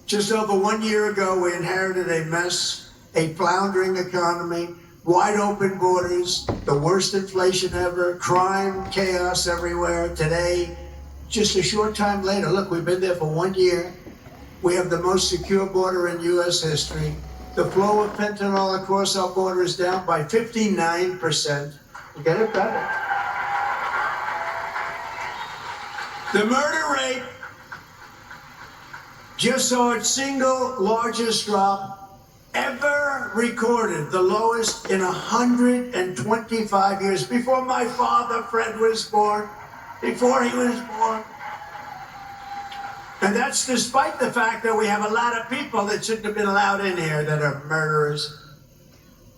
Just over 1 year ago, we inherited a mess, a floundering economy, wide open borders, the worst inflation ever, crime, chaos everywhere. Today, just a short time later, look, we've been there for 1 year. We have the most secure border in U.S. history. The flow of fentanyl across our border is down by 59%. We get it better. The murder rate just saw its single largest drop ever recorded, the lowest in 125 years, before my father, Fred, was born, before he was born. And that's despite the fact that we have a lot of people that shouldn't have been allowed in here that are murderers.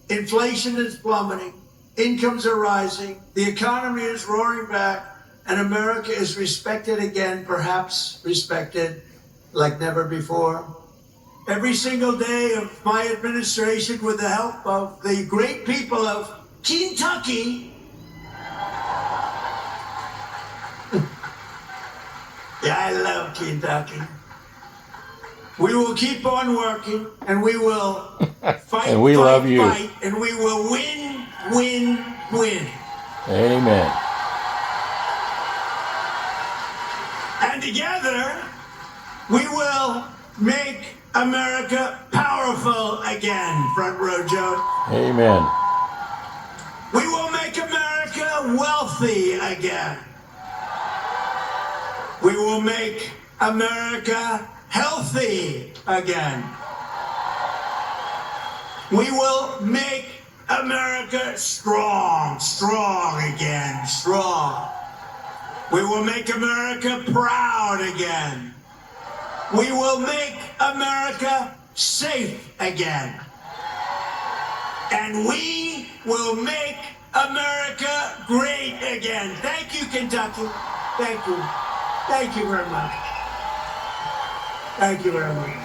Inflation is plummeting, incomes are rising, the economy is roaring back, and America is respected again, perhaps respected like never before. Every single day of my administration, with the help of the great people of Kentucky, yeah, I love Kentucky. We will keep on working, and we will fight, and we love you. Fight, and we will win, win, win. Amen. And And together, we will make America powerful again, Front Row Joe. Amen. We will make America wealthy again. We will make America healthy again. We will make America strong again, strong. We will make America proud again. We will make America safe again. And we will make America great again. Thank you, Kentucky. Thank you. Thank you very much. Thank you very much.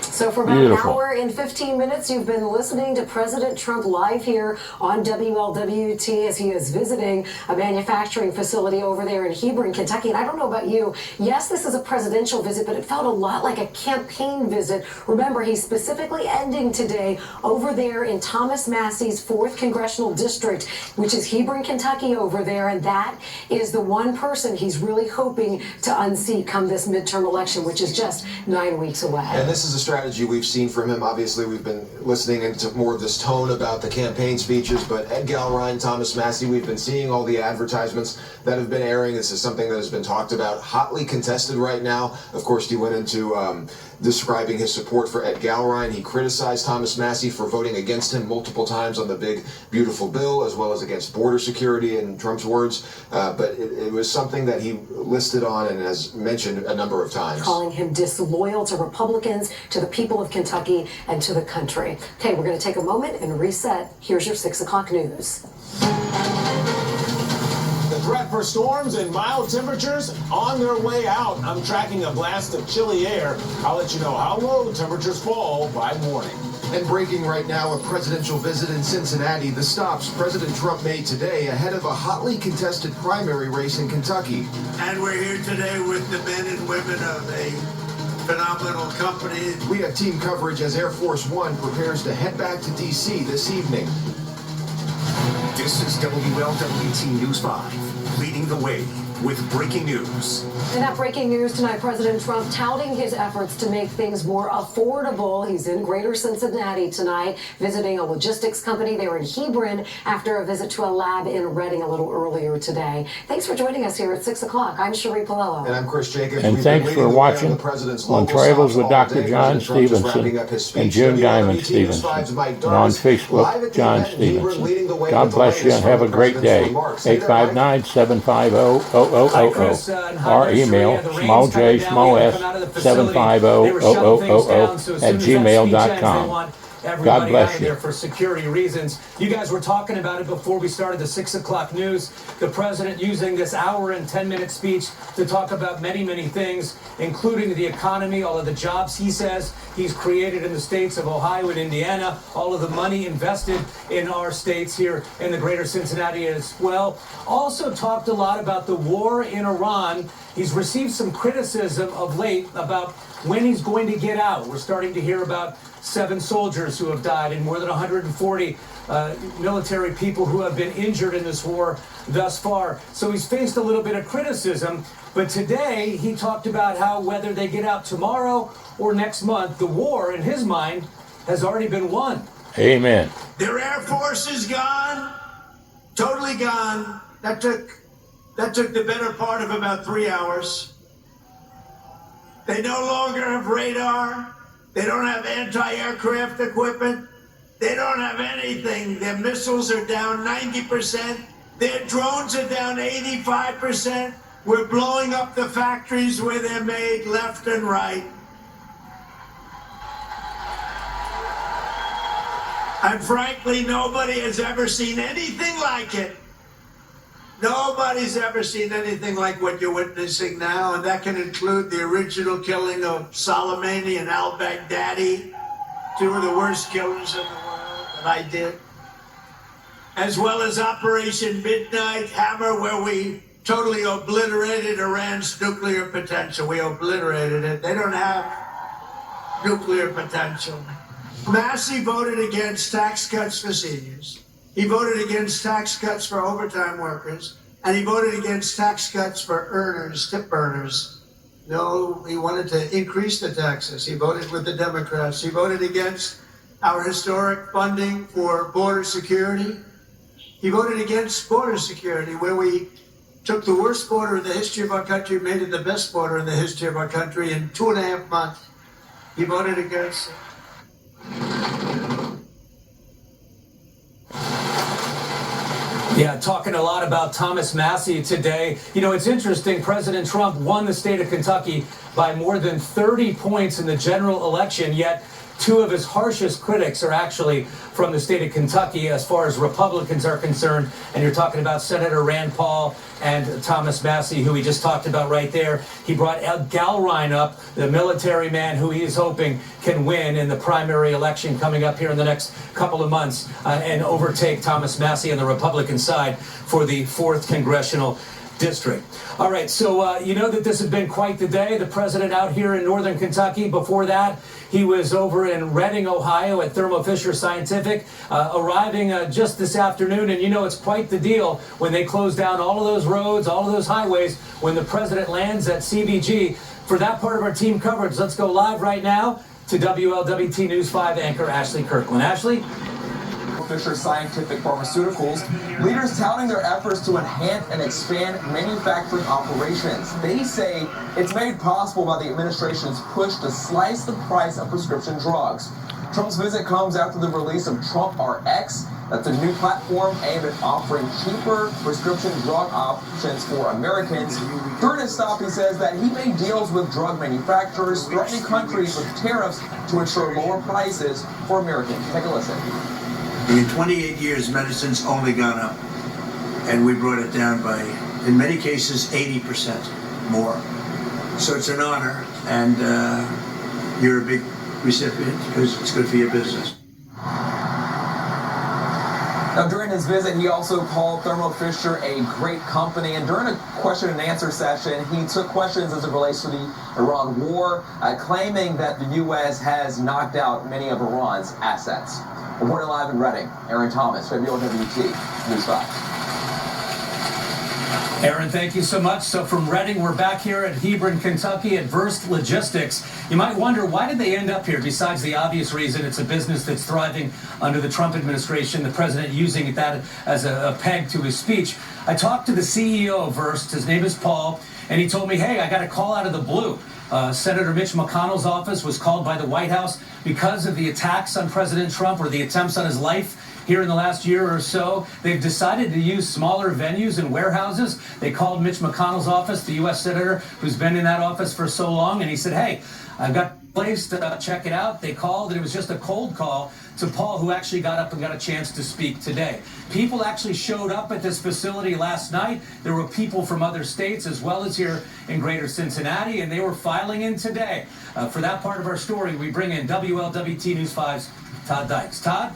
So for about an hour and 15 minutes, you've been listening to President Trump live here on WLWT as he is visiting a manufacturing facility over there in Hebron, Kentucky. And I don't know about you. Yes, this is a presidential visit, but it felt a lot like a campaign visit. Remember, he's specifically ending today over there in Thomas Massey's 4th Congressional District, which is Hebron, Kentucky over there. And that is the one person he's really hoping to unseat come this midterm election, which is just 9 weeks away. And this is a strategy we've seen from him. Obviously, we've been listening into more of this tone about the campaign speeches, but Ed Galrine, Thomas Massey, we've been seeing all the advertisements that have been airing. This is something that has been talked about, hotly contested right now. Of course, he went into describing his support for Ed Galrine. He criticized Thomas Massey for voting against him multiple times on the big, beautiful bill, as well as against border security, in Trump's words. But it was something that he listed on and has mentioned a number of times. Calling him disloyal to Republicans, to the people of Kentucky, and to the country. Okay, we're going to take a moment and reset. Here's your 6 o'clock news. The threat for storms and mild temperatures on their way out. I'm tracking a blast of chilly air. I'll let you know how low temperatures fall by morning. And breaking right now, a presidential visit in Cincinnati. The stops President Trump made today ahead of a hotly contested primary race in Kentucky. And we're here today with the men and women of a phenomenal company. We have team coverage as Air Force One prepares to head back to D.C. this evening. This is WLWT News 5, leading the way with breaking news. And that breaking news tonight, President Trump touting his efforts to make things more affordable. He's in Greater Cincinnati tonight, visiting a logistics company there in Hebron after a visit to a lab in Reading a little earlier today. Thanks for joining us here at 6 o'clock. I'm Cherie Palello. And I'm Chris Jacobs. And thanks for watching on Travels with Dr. John Stephenson and June Diamond Stephenson. And on Facebook, John Stephenson. God bless you and have a great day. 859-750-0000 or email small j small s 750-0000 at gmail.com. God bless you. There for security reasons. You guys were talking about it before we started the 6 o'clock news. The president using this hour and 10-minute speech to talk about many, many things, including the economy, all of the jobs he says he's created in the states of Ohio and Indiana, all of the money invested in our states here in the greater Cincinnati as well. Also talked a lot about the war in Iran. He's received some criticism of late about when he's going to get out. We're starting to hear about 7 soldiers who have died and more than 140 military people who have been injured in this war thus far. So he's faced a little bit of criticism. But today he talked about how whether they get out tomorrow or next month, the war, in his mind, has already been won. Amen. Their Air Force is gone, totally gone. That took the better part of about 3 hours. They no longer have radar. They don't have anti-aircraft equipment. They don't have anything. Their missiles are down 90%. Their drones are down 85%. We're blowing up the factories where they're made left and right. And frankly, nobody has ever seen anything like it. Nobody's ever seen anything like what you're witnessing now, and that can include the original killing of Soleimani and al-Baghdadi, 2 of the worst killers in the world that I did, as well as Operation Midnight Hammer, where we totally obliterated Iran's nuclear potential. We obliterated it. They don't have nuclear potential. Massey voted against tax cuts for seniors. He voted against tax cuts for overtime workers. And he voted against tax cuts for earners, tip earners. No, he wanted to increase the taxes. He voted with the Democrats. He voted against our historic funding for border security. He voted against border security, where we took the worst border in the history of our country, made it the best border in the history of our country in 2.5 months. He voted against it. Yeah, talking a lot about Thomas Massie today. You know, it's interesting. President Trump won the state of Kentucky by more than 30 points in the general election, yet two of his harshest critics are actually from the state of Kentucky as far as Republicans are concerned. And you're talking about Senator Rand Paul and Thomas Massie, who we just talked about right there. He brought Al Galrine up, the military man who he is hoping can win in the primary election coming up here in the next couple of months and overtake Thomas Massie on the Republican side for the 4th Congressional District. All right, so you know that this has been quite the day. The president out here in northern Kentucky. Before that, he was over in Reading, Ohio at Thermo Fisher Scientific, arriving just this afternoon. And you know, it's quite the deal when they close down all of those roads, all of those highways, when the president lands at CBG. For that part of our team coverage, let's go live right now to WLWT News 5 anchor Ashley Kirkland. Ashley? Fisher Scientific Pharmaceuticals, leaders touting their efforts to enhance and expand manufacturing operations. They say it's made possible by the administration's push to slice the price of prescription drugs. Trump's visit comes after the release of Trump RX. That's a new platform aimed at offering cheaper prescription drug options for Americans. During his stop, he says that he made deals with drug manufacturers, threatening countries with tariffs to ensure lower prices for Americans. Take a listen. In 28 years, medicine's only gone up, and we brought it down by, in many cases, 80% more. So it's an honor, and you're a big recipient because it's good for your business. Now, during his visit, he also called Thermo Fisher a great company, and during a question and answer session, he took questions as it relates to the Iran war, claiming that the U.S. has knocked out many of Iran's assets. Reporting live in Reading, Aaron Thomas, WLWT News 5. Aaron, thank you so much. So from Reading, we're back here at Hebron, Kentucky at Verst Logistics. You might wonder, why did they end up here? Besides the obvious reason, it's a business that's thriving under the Trump administration, the president using that as a peg to his speech. I talked to the CEO of Verst, his name is Paul, and he told me, hey, I got a call out of the blue. Senator Mitch McConnell's office was called by the White House because of the attacks on President Trump or the attempts on his life here in the last year or so. They've decided to use smaller venues and warehouses. They called Mitch McConnell's office, the U.S. Senator who's been in that office for so long, and he said, hey, I've got a place to check it out. They called, and it was just a cold call to Paul, who actually got up and got a chance to speak today. People actually showed up at this facility last night. There were people from other states as well as here in greater Cincinnati, and they were filing in today. For that part of our story, we bring in WLWT News 5's Todd Dykes. Todd?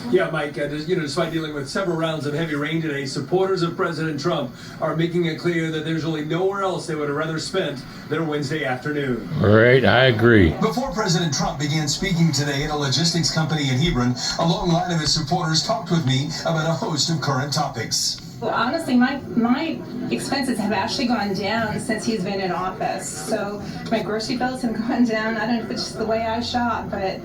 Yeah, Mike, despite dealing with several rounds of heavy rain today, supporters of President Trump are making it clear that there's really nowhere else they would have rather spent their Wednesday afternoon. Right, I agree. Before President Trump began speaking today at a logistics company in Hebron, a long line of his supporters talked with me about a host of current topics. Well, honestly, my expenses have actually gone down since he's been in office. So my grocery bills have gone down. I don't know if it's just the way I shop, but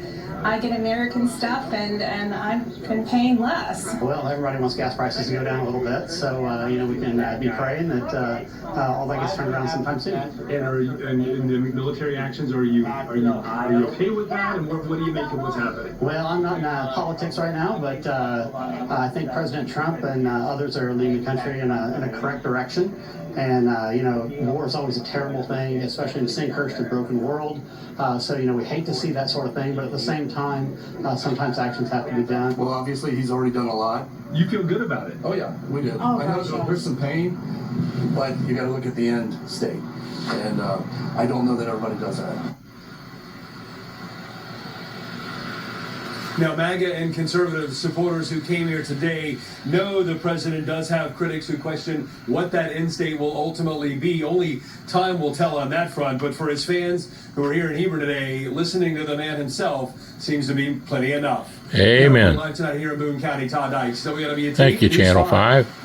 I get American stuff, and I've been paying less. Well, everybody wants gas prices to go down a little bit, so we can be praying that all that gets turned around sometime soon. And are you, and in the military actions, are you okay with that? And what do you make of what's happening? Well, I'm not in politics right now, but I think President Trump and others are leading the country in a correct direction. And war is always a terrible thing, especially in a sin-cursed and broken world. So we hate to see that sort of thing, but at the same time, sometimes actions have to be done. Well, obviously, he's already done a lot. You feel good about it? Oh, yeah, we do. Oh, I know there's some pain, but you got to look at the end state. And I don't know that everybody does that. Now, MAGA and conservative supporters who came here today know the president does have critics who question what that end state will ultimately be. Only time will tell on that front. But for his fans who are here in Hebron today, listening to the man himself seems to be plenty enough. Amen. Live tonight here in Boone County, Todd Dykes, WWT. Thank you, Channel 5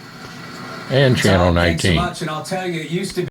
and Channel 19. Thanks so much, and I'll tell you, it used to be